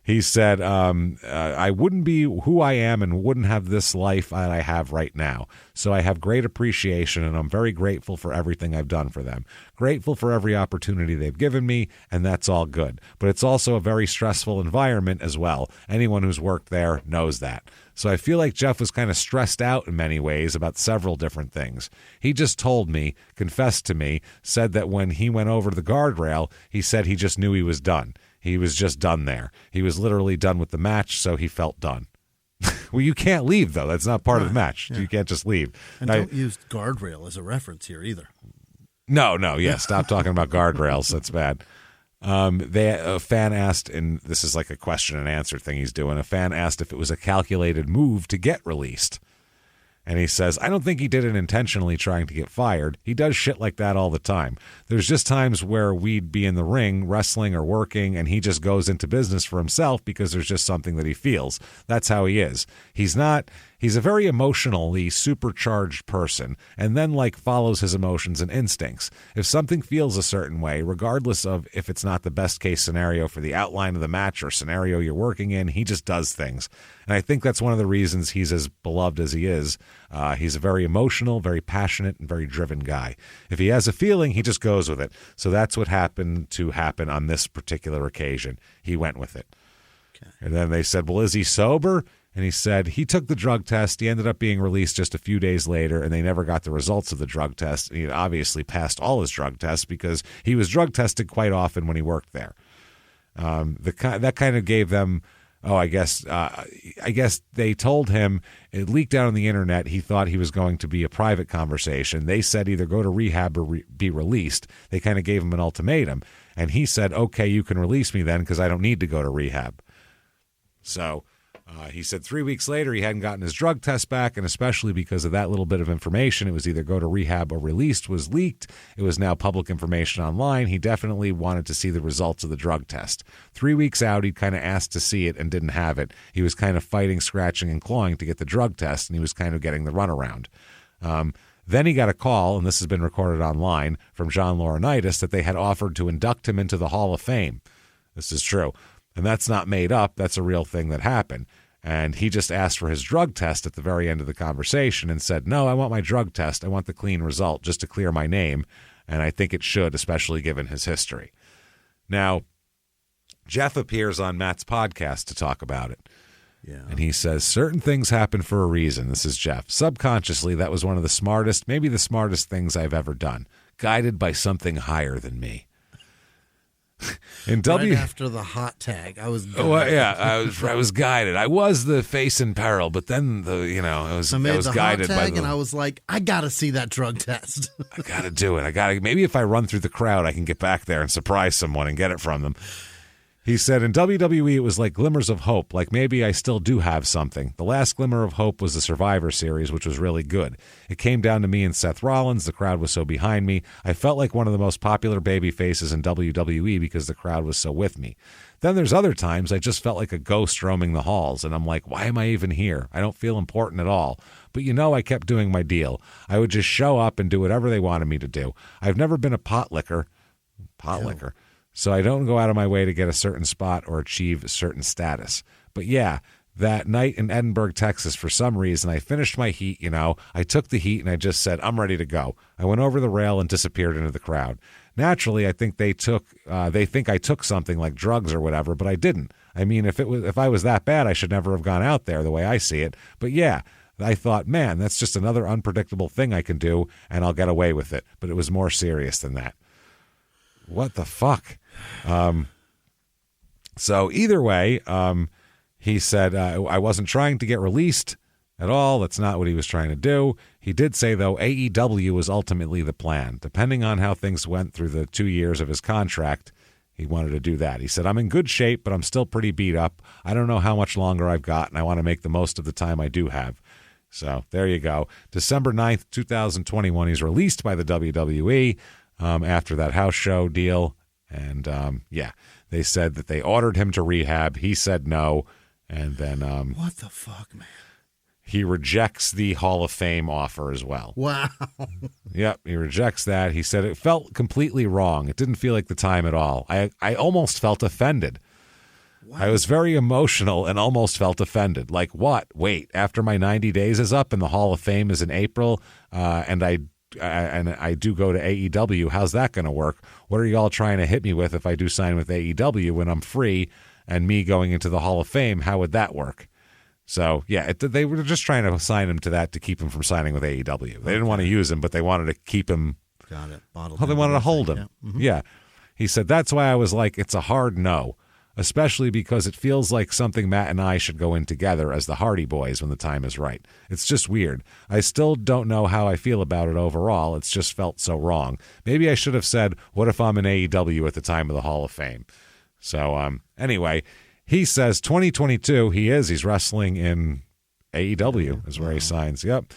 He said, I wouldn't be who I am and wouldn't have this life that I have right now. So I have great appreciation, and I'm very grateful for everything I've done for them. Grateful for every opportunity they've given me, and that's all good. But it's also a very stressful environment as well. Anyone who's worked there knows that. So I feel like Jeff was kind of stressed out in many ways about several different things. He just told me, confessed to me, said that when he went over the guardrail, he said he just knew he was done. He was just done there. He was literally done with the match, so he felt done. Well, you can't leave, though. That's not part of the match. Yeah. You can't just leave. And don't use guardrail as a reference here either. No, yeah. Stop talking about guardrails. That's bad. A fan asked, and this is like a question and answer thing he's doing. A fan asked if it was a calculated move to get released. And he says, I don't think he did it intentionally trying to get fired. He does shit like that all the time. There's just times where we'd be in the ring, wrestling or working, and he just goes into business for himself because there's just something that he feels. That's how he is. He's a very emotionally supercharged person, and then follows his emotions and instincts. If something feels a certain way, regardless of if it's not the best case scenario for the outline of the match or scenario you're working in, he just does things. And I think that's one of the reasons he's as beloved as he is. He's a very emotional, very passionate, and very driven guy. If he has a feeling, he just goes with it. So that's what happened on this particular occasion. He went with it. Okay. And then they said, well, is he sober? And he said he took the drug test. He ended up being released just a few days later, and they never got the results of the drug test. He obviously passed all his drug tests because he was drug tested quite often when he worked there. That kind of gave them, I guess they told him, it leaked out on the internet, he thought he was going to be a private conversation. They said either go to rehab or be released. They kind of gave him an ultimatum. And he said, okay, you can release me then because I don't need to go to rehab. So... he said 3 weeks later he hadn't gotten his drug test back, and especially because of that little bit of information, it was either go to rehab or released, was leaked. It was now public information online. He definitely wanted to see the results of the drug test. 3 weeks out, he'd kind of asked to see it and didn't have it. He was kind of fighting, scratching, and clawing to get the drug test, and he was kind of getting the runaround. Then he got a call, and this has been recorded online, from John Laurinaitis that they had offered to induct him into the Hall of Fame. This is true. And that's not made up. That's a real thing that happened. And he just asked for his drug test at the very end of the conversation and said, no, I want my drug test. I want the clean result just to clear my name. And I think it should, especially given his history. Now, Jeff appears on Matt's podcast to talk about it. Yeah. And he says, certain things happen for a reason. This is Jeff. Subconsciously, that was one of the smartest, maybe the smartest things I've ever done. Guided by something higher than me. Right after the hot tag, I was guided. Well, yeah, I was guided. I was the face in peril, but then I was guided hot tag, by and I was like, I got to see that drug test. I got to do it. Maybe if I run through the crowd, I can get back there and surprise someone and get it from them. He said, in WWE, it was like glimmers of hope, like maybe I still do have something. The last glimmer of hope was the Survivor Series, which was really good. It came down to me and Seth Rollins. The crowd was so behind me. I felt like one of the most popular baby faces in WWE because the crowd was so with me. Then there's other times I just felt like a ghost roaming the halls, and I'm like, why am I even here? I don't feel important at all. But I kept doing my deal. I would just show up and do whatever they wanted me to do. I've never been a pot licker. So I don't go out of my way to get a certain spot or achieve a certain status. But yeah, that night in Edinburgh, Texas, for some reason, I finished my heat, I took the heat and I just said, I'm ready to go. I went over the rail and disappeared into the crowd. Naturally, I think they think I took something like drugs or whatever, but I didn't. I mean, if I was that bad, I should never have gone out there the way I see it. But yeah, I thought, man, that's just another unpredictable thing I can do and I'll get away with it. But it was more serious than that. What the fuck? So either way, he said, I wasn't trying to get released. at all. That's not what he was trying to do. He did say, though, AEW was ultimately the plan. Depending on how things went through the 2 years of his contract, he wanted to do that. He said, I'm in good shape, but I'm still pretty beat up. I don't know how much longer I've got, and I want to make the most of the time I do have. So there you go. December 9th, 2021, he's released by the WWE after that house show deal. And, they said that they ordered him to rehab. He said no. And then what the fuck, man? He rejects the Hall of Fame offer as well. Wow. Yep, he rejects that. He said it felt completely wrong. It didn't feel like the time at all. I almost felt offended. Wow. I was very emotional and almost felt offended. Like, what? Wait, after my 90 days is up and the Hall of Fame is in April, and I do go to AEW, how's that going to work? What are y'all trying to hit me with if I do sign with AEW when I'm free and me going into the Hall of Fame? How would that work? So, yeah, they were just trying to assign him to that to keep him from signing with AEW. They didn't want to use him, but they wanted to keep him. Got it. They wanted to hold him. Yeah. Mm-hmm. Yeah. He said, that's why I was like, it's a hard no, especially because it feels like something Matt and I should go in together as the Hardy Boys when the time is right. It's just weird. I still don't know how I feel about it overall. It's just felt so wrong. Maybe I should have said, what if I'm in AEW at the time of the Hall of Fame? So, anyway, he says 2022, he's wrestling in AEW is where he signs. Yep.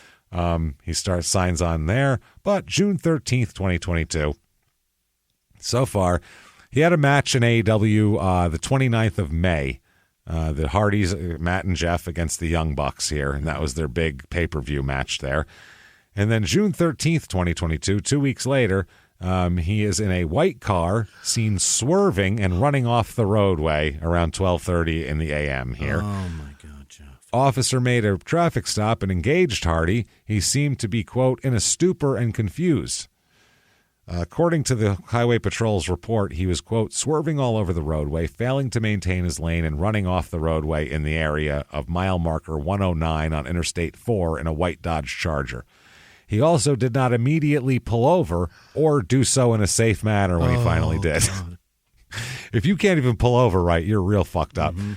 He signs on there, but June 13th, 2022. So far, he had a match in AEW the 29th of May. The Hardys, Matt and Jeff, against the Young Bucks here, and that was their big pay-per-view match there. And then June 13th, 2022, 2 weeks later, he is in a white car, seen swerving and running off the roadway around 12:30 in the a.m. here. Oh, my God, Jeff. Officer made a traffic stop and engaged Hardy. He seemed to be, quote, in a stupor and confused. According to the Highway Patrol's report, he was, quote, swerving all over the roadway, failing to maintain his lane, and running off the roadway in the area of mile marker 109 on Interstate 4 in a white Dodge Charger. He also did not immediately pull over or do so in a safe manner when he finally did. If you can't even pull over right, you're real fucked up. Mm-hmm.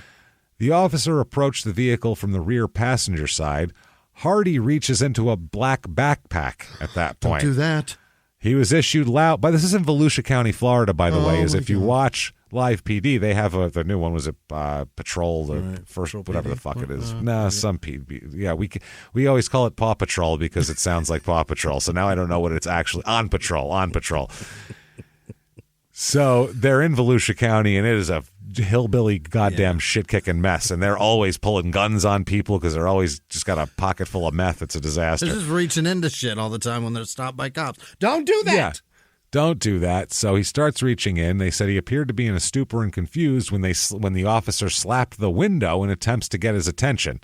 The officer approached the vehicle from the rear passenger side. Hardy reaches into a black backpack at that point. Don't do that. He was issued loud, but this is in Volusia County, Florida, by the way, is if you watch Live PD, they have the new one, was it Patrol, the first, Patrol whatever PD? The fuck it is. Some PD. Yeah, we always call it Paw Patrol because it sounds like Paw Patrol, so now I don't know what it's actually, On Patrol. So they're in Volusia County, and it is a hillbilly goddamn shit-kicking mess, and they're always pulling guns on people because they're always just got a pocket full of meth. It's a disaster. They're just reaching into shit all the time when they're stopped by cops. Don't do that! Yeah, don't do that. So he starts reaching in. They said he appeared to be in a stupor and confused when the officer slapped the window in attempts to get his attention.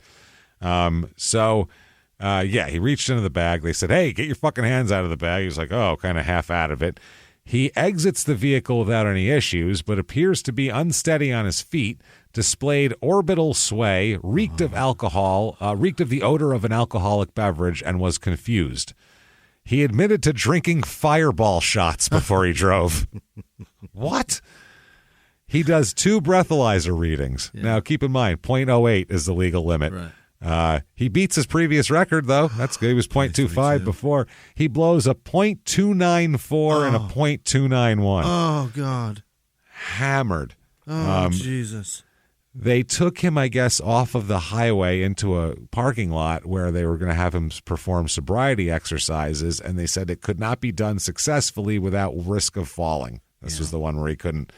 He reached into the bag. They said, hey, get your fucking hands out of the bag. He was like, oh, kind of half out of it. He exits the vehicle without any issues, but appears to be unsteady on his feet, displayed orbital sway, reeked of alcohol, reeked of the odor of an alcoholic beverage, and was confused. He admitted to drinking Fireball shots before he drove. What? He does 2 breathalyzer readings. Yeah. Now, keep in mind, 0.08 is the legal limit. Right. He beats his previous record, though. That's good. He was 0.25 before. He blows a 0.294 and a 0.291. Oh, God. Hammered. Oh, Jesus. They took him, I guess, off of the highway into a parking lot where they were going to have him perform sobriety exercises, and they said it could not be done successfully without risk of falling. This was the one where he couldn't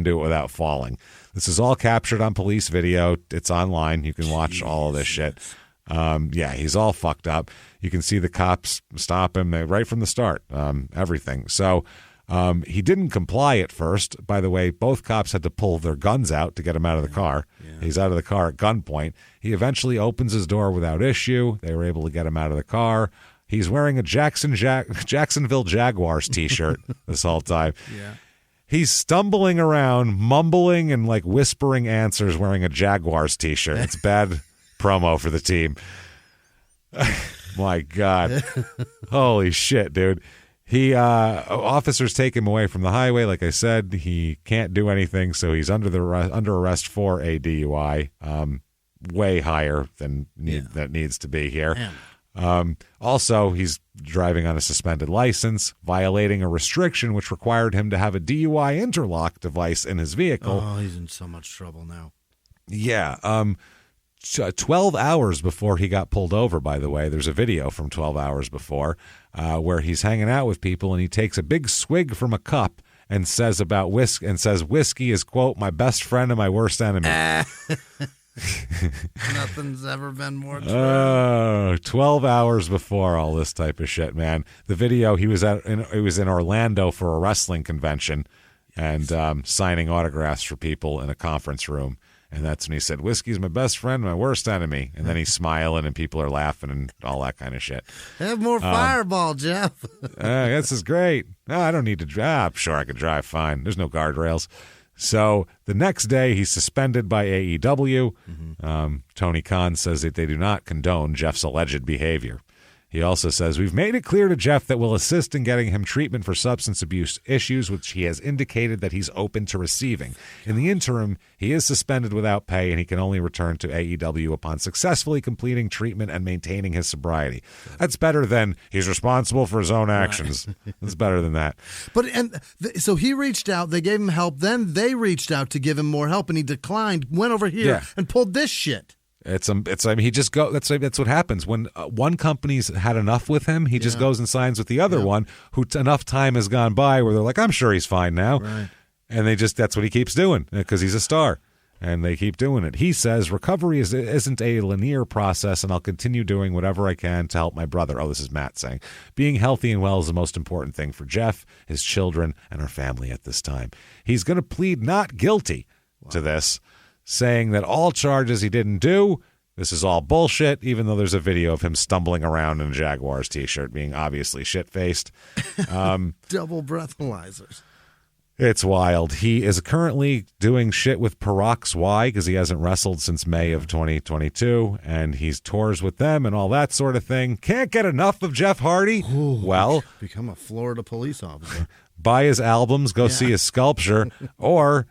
do it without falling. This is all captured on police video. It's online. You can watch all of this shit. He's all fucked up. You can see the cops stop him right from the start, everything. So he didn't comply at first. By the way, both cops had to pull their guns out to get him out of the car. Yeah. He's out of the car at gunpoint. He eventually opens his door without issue. They were able to get him out of the car. He's wearing a Jacksonville Jaguars T-shirt this whole time. Yeah. He's stumbling around, mumbling and like whispering answers wearing a Jaguars T-shirt. It's bad promo for the team. My God. Holy shit, dude. Officers take him away from the highway. Like I said, he can't do anything, so he's under arrest for a DUI. way higher than that needs to be here. Also, he's driving on a suspended license, violating a restriction which required him to have a DUI interlock device in his vehicle. Oh, he's in so much trouble now. Yeah. 12 hours before he got pulled over, by the way, there's a video from 12 hours before where he's hanging out with people and he takes a big swig from a cup and says whiskey is, quote, my best friend and my worst enemy. Nothing's ever been more true. 12 hours before all this type of shit, man. The video, he was in Orlando for a wrestling convention and signing autographs for people in a conference room. And that's when he said, whiskey's my best friend, my worst enemy. And then he's smiling and people are laughing and all that kind of shit. Have more Fireball, Jeff. This is great. No, I don't need to drive. I'm sure I could drive fine. There's no guardrails. So the next day, he's suspended by AEW. Tony Khan says that they do not condone Jeff's alleged behavior. He also says, we've made it clear to Jeff that we'll assist in getting him treatment for substance abuse issues, which he has indicated that he's open to receiving. In the interim, he is suspended without pay, and he can only return to AEW upon successfully completing treatment and maintaining his sobriety. That's better than he's responsible for his own actions. That's better than that. But so he reached out, they gave him help, then they reached out to give him more help, and he declined, went over here and pulled this shit. That's what happens when one company's had enough with him. He just goes and signs with the other one who enough time has gone by where they're like, I'm sure he's fine now. Right. And that's what he keeps doing because he's a star and they keep doing it. He says recovery isn't a linear process and I'll continue doing whatever I can to help my brother. Oh, this is Matt saying being healthy and well is the most important thing for Jeff, his children, and our family at this time. He's going to plead not guilty to this, saying that all charges he didn't do, this is all bullshit, even though there's a video of him stumbling around in a Jaguars t-shirt, being obviously shit-faced. Double breathalyzers. It's wild. He is currently doing shit with Parox Y because he hasn't wrestled since May of 2022, and he's tours with them and all that sort of thing. Can't get enough of Jeff Hardy? Ooh, well, become a Florida police officer. Buy his albums, go see his sculpture, or...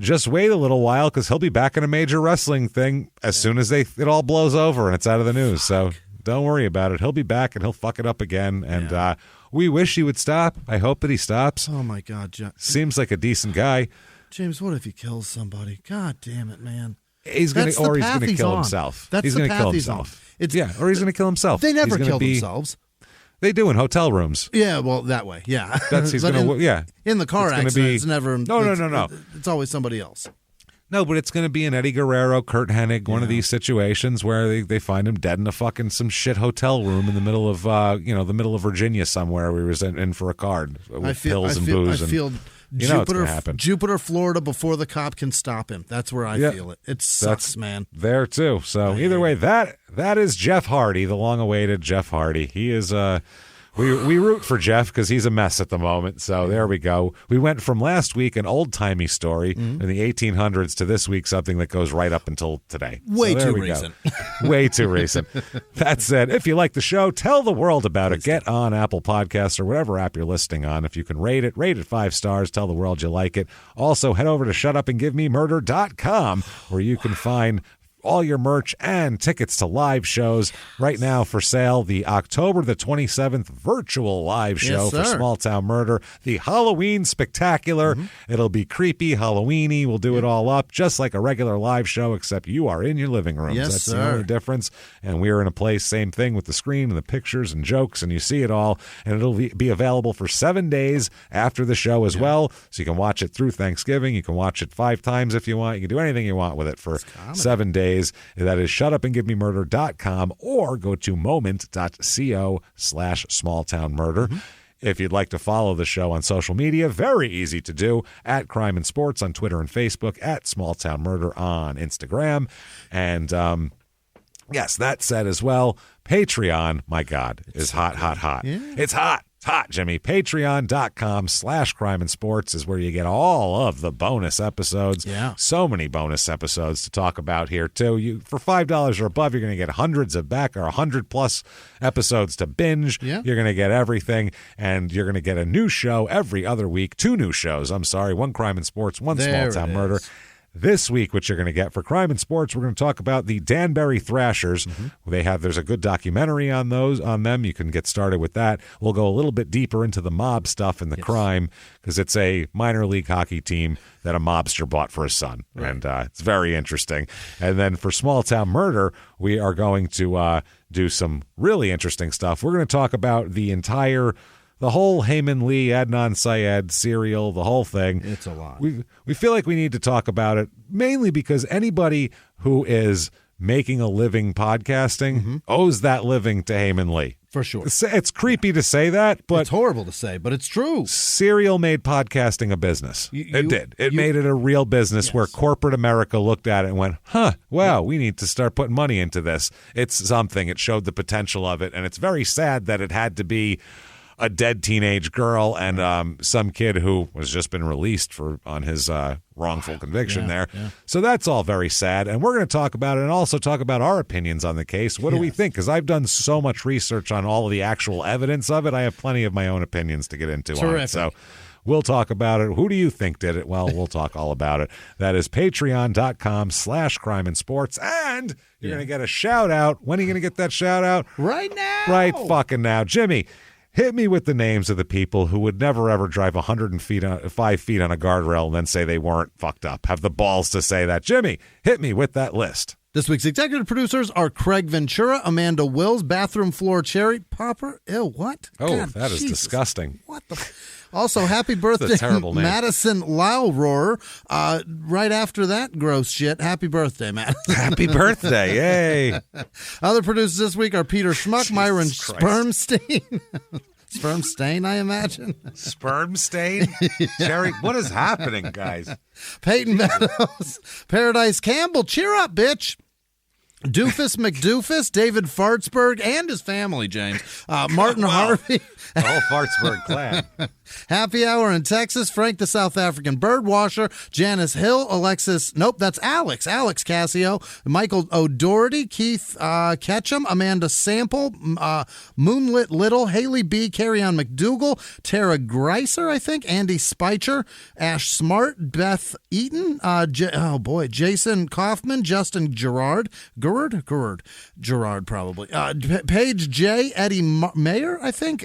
just wait a little while because he'll be back in a major wrestling thing as soon as it all blows over and it's out of the news. So don't worry about it. He'll be back and he'll fuck it up again. And we wish he would stop. I hope that he stops. Oh, my God. Seems like a decent guy. James, what if he kills somebody? God damn it, man. He's going to kill himself. He's going to kill himself. Or he's going to kill himself. They never kill themselves. They do in hotel rooms. Yeah, well, that way, yeah. In the car accident, it's never... No. It's always somebody else. No, but it's going to be an Eddie Guerrero, Kurt Hennig, one of these situations where they find him dead in some shit hotel room in the middle of the middle of Virginia somewhere where he was in for a card with pills and booze. I feel Jupiter, Florida, before the cop can stop him. That's where I feel it. It sucks, man. There too. So either way, that is Jeff Hardy, the long-awaited Jeff Hardy. He is we root for Jeff because he's a mess at the moment. So there we go. We went from last week an old-timey story in the 1800s to this week something that goes right up until today. Way too recent. Way too recent. That said, if you like the show, tell the world about it. Get on Apple Podcasts or whatever app you're listening on. If you can rate it 5 stars. Tell the world you like it. Also, head over to shutupandgivememurder.com where you can find all your merch and tickets to live shows right now for sale. The October the 27th virtual live show for Small Town Murder, the Halloween Spectacular. It'll be creepy, Halloweeny. We'll do it all up just like a regular live show, except you are in your living rooms. That's the only difference. And we're in a place, same thing with the screen and the pictures and jokes, and you see it all. And it'll be available for 7 days after the show as well. So you can watch it through Thanksgiving. You can watch it 5 times if you want. You can do anything you want with it for 7 days. That is shutupandgivememurder.com or go to moment.co/smalltownmurder. If you'd like to follow the show on social media, very easy to do, at Crime and Sports on Twitter and Facebook, at Small Town Murder on Instagram. And yes, that said as well, Patreon, my God, is hot. Yeah. It's hot, Jimmy. Patreon.com/Crime and Sports is where you get all of the bonus episodes. Yeah. So many bonus episodes to talk about here, too. For $5 or above, you're going to get hundreds of 100+ episodes to binge. Yeah. You're going to get everything, and you're going to get a new show every other week. 2 new shows, one Crime and Sports, one Small Town Murder. This week, what you're going to get for Crime and Sports, we're going to talk about the Danbury Thrashers. There's a good documentary on them. You can get started with that. We'll go a little bit deeper into the mob stuff and the crime, because it's a minor league hockey team that a mobster bought for his son. Right. And it's very interesting. And then for Small Town Murder, we are going to do some really interesting stuff. We're going to talk about the whole Heyman Lee, Adnan Syed serial, the whole thing. It's a lot. We feel like we need to talk about it, mainly because anybody who is making a living podcasting owes that living to Heyman Lee. For sure. It's creepy to say that, but... It's horrible to say, but it's true. Serial made podcasting a business. It did. It made it a real business where corporate America looked at it and went, wow, we need to start putting money into this. It's something. It showed the potential of it, and it's very sad that it had to be a dead teenage girl and some kid who was just been released on his wrongful conviction there. Yeah. So that's all very sad. And we're going to talk about it and also talk about our opinions on the case. What do we think? Because I've done so much research on all of the actual evidence of it. I have plenty of my own opinions to get into on it. So we'll talk about it. Who do you think did it? Well, we'll talk all about it. That is patreon.com/crime and sports. And you're going to get a shout out. When are you going to get that shout out? Right now. Right fucking now. Jimmy, hit me with the names of the people who would never, ever drive 5 feet on a guardrail and then say they weren't fucked up. Have the balls to say that. Jimmy, hit me with that list. This week's executive producers are Craig Ventura, Amanda Wills, Bathroom Floor Cherry Popper. Ew, what? Oh, God, that is Jesus. Disgusting. What the... Also, happy birthday, That's a terrible name. Madison Laurohr. Right after that gross shit, happy birthday, Madison. Happy birthday, yay. Other producers this week are Peter Schmuck, Myron Spermstein. Spermstain, I imagine. Spermstain? Jerry, what is happening, guys? Peyton Meadows, Paradise Campbell, cheer up, bitch. Doofus McDoofus, David Fartsburg, and his family, James. Martin Harvey. The whole Fartsburg clan. Happy Hour in Texas, Frank the South African Birdwasher, Janice Hill, Alexis, nope, that's Alex Cassio, Michael O'Doherty, Keith Ketchum, Amanda Sample, Moonlit Little, Haley B., Carry-On McDougal, Tara Greiser, I think, Andy Speicher, Ash Smart, Beth Eaton, Jason Kaufman, Justin Gerard probably, Paige J., Eddie Mayer, I think,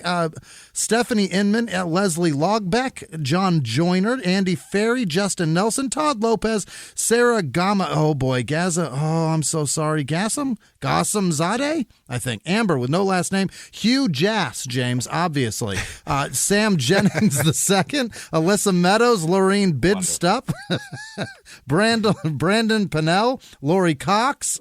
Stephanie Inman, Leslie Logbeck, John Joyner, Andy Ferry, Justin Nelson, Todd Lopez, Sarah Gaza, I'm so sorry, Gossam Zadeh, I think, Amber with no last name, Hugh Jass, James, obviously, Sam Jennings II, Alyssa Meadows, Lorene Bidstup, Brandon Pennell, Lori Cox,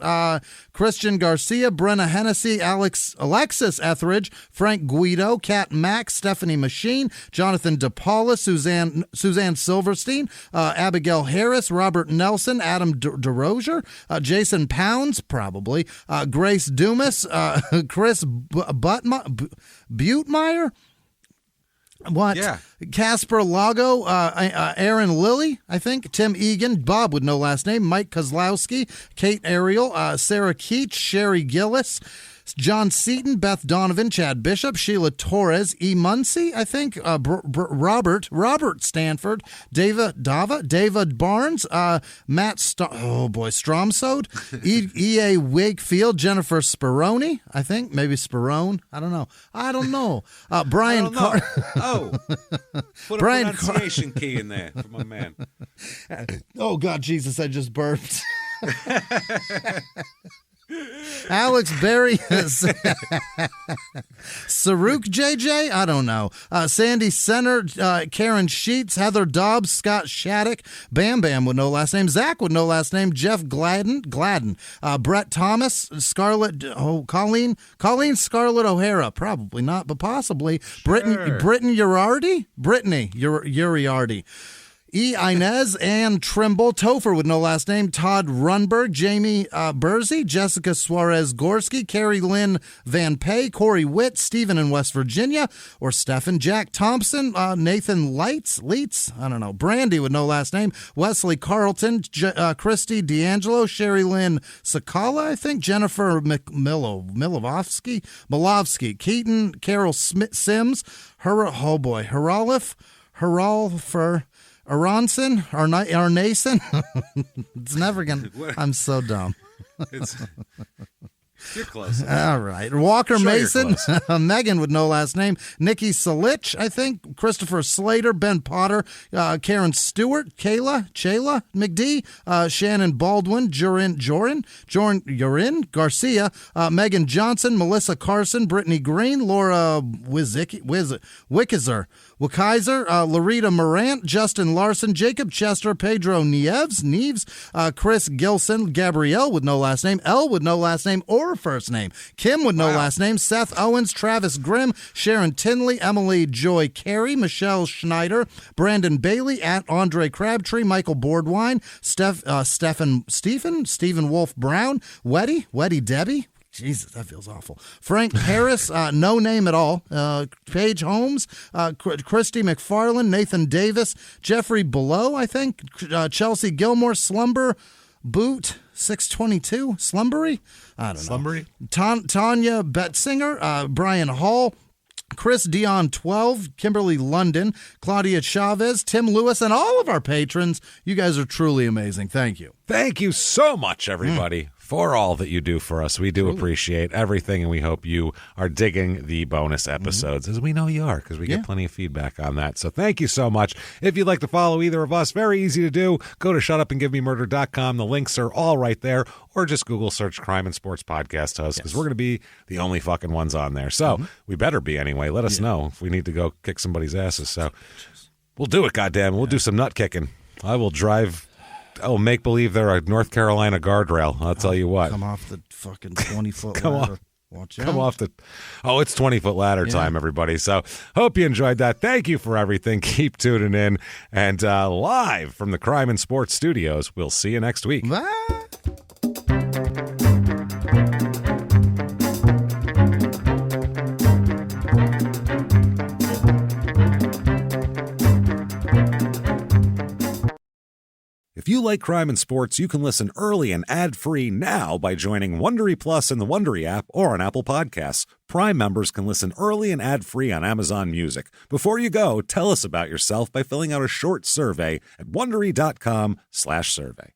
Christian Garcia, Brenna Hennessy, Alexis Etheridge, Frank Guido, Kat Mack, Stephanie Machine, Jonathan DePaula, Suzanne Silverstein, Abigail Harris, Robert Nelson, Adam DeRozier, Jason Pounds, probably, Grace Dumas, Chris Butemeyer. What? Yeah. Casper Lago, Aaron Lilly, I think, Tim Egan, Bob with no last name, Mike Kozlowski, Kate Ariel, Sarah Keach, Sherry Gillis, John Seaton, Beth Donovan, Chad Bishop, Sheila Torres, E. Muncie, I think, Robert Stanford, David Barnes, Matt Stromsode, E.A. Wakefield, Jennifer Speroni, I think, maybe Sperone, I don't know. Brian Carter. Put a pronunciation key in there for my man. Oh, God, Jesus, I just burped. Alex Berry, Saruk JJ, I don't know. Sandy Center, Karen Sheets, Heather Dobbs, Scott Shattuck, Bam Bam with no last name, Zach with no last name, Jeff Gladden, Brett Thomas, Colleen Scarlett O'Hara, probably not, but possibly. Sure. Brittany Uriardi. E. Inez, Ann Trimble, Topher with no last name, Todd Runberg, Jamie Bursey, Jessica Suarez-Gorski, Carrie Lynn Van Pay, Corey Witt, Stephen in West Virginia, or Stephen, Jack Thompson, Nathan Leitz, I don't know, Brandy with no last name, Wesley Carlton, Christy D'Angelo, Sherry Lynn Sakala, I think, Jennifer Milovsky, Keaton, Carol Sims, Herolfer, Arnason. It's never going to. I'm so dumb. You're close. All right. Walker Sure Mason, you're close. Megan with no last name, Nikki Salich, I think, Christopher Slater, Ben Potter, Karen Stewart, Chayla McD, Shannon Baldwin, Jorin Garcia, Megan Johnson, Melissa Carson, Brittany Green, Laura Wickizer, Larita Morant, Justin Larson, Jacob Chester, Pedro Neves, Chris Gilson, Gabrielle with no last name, Elle with no last name or first name, Kim with no last name, Seth Owens, Travis Grimm, Sharon Tinley, Emily Joy Carey, Michelle Schneider, Brandon Bailey, Andre Crabtree, Michael Boardwine, Stephen Wolf Brown, Weddy Debbie. Jesus, that feels awful. Frank Harris, no name at all. Paige Holmes, Christy McFarland, Nathan Davis, Jeffrey Below, I think, Chelsea Gilmore, Slumber, Boot, 622, Slumbery? I don't know. Slumbery? Tanya Betzinger, Brian Hall, Chris Dion 12, Kimberly London, Claudia Chavez, Tim Lewis, and all of our patrons. You guys are truly amazing. Thank you. Thank you so much, everybody, for all that you do for us. We do appreciate everything, and we hope you are digging the bonus episodes, as we know you are, because we get plenty of feedback on that. So thank you so much. If you'd like to follow either of us, very easy to do. Go to shutupandgivememurder.com. The links are all right there, or just Google search Crime and Sports Podcast Host, because we're going to be the only fucking ones on there. So we better be anyway. Let us know if we need to go kick somebody's asses. So we'll do it, goddammit. We'll do some nut kicking. I will make believe they're a North Carolina guardrail. I'll tell you what. Come off the fucking 20-foot ladder. Watch out. Come off the... Oh, it's 20-foot ladder time, everybody. So hope you enjoyed that. Thank you for everything. Keep tuning in. And live from the Crime and Sports Studios, we'll see you next week. Bye. If you like crime and sports, you can listen early and ad-free now by joining Wondery Plus in the Wondery app or on Apple Podcasts. Prime members can listen early and ad-free on Amazon Music. Before you go, tell us about yourself by filling out a short survey at Wondery.com/survey.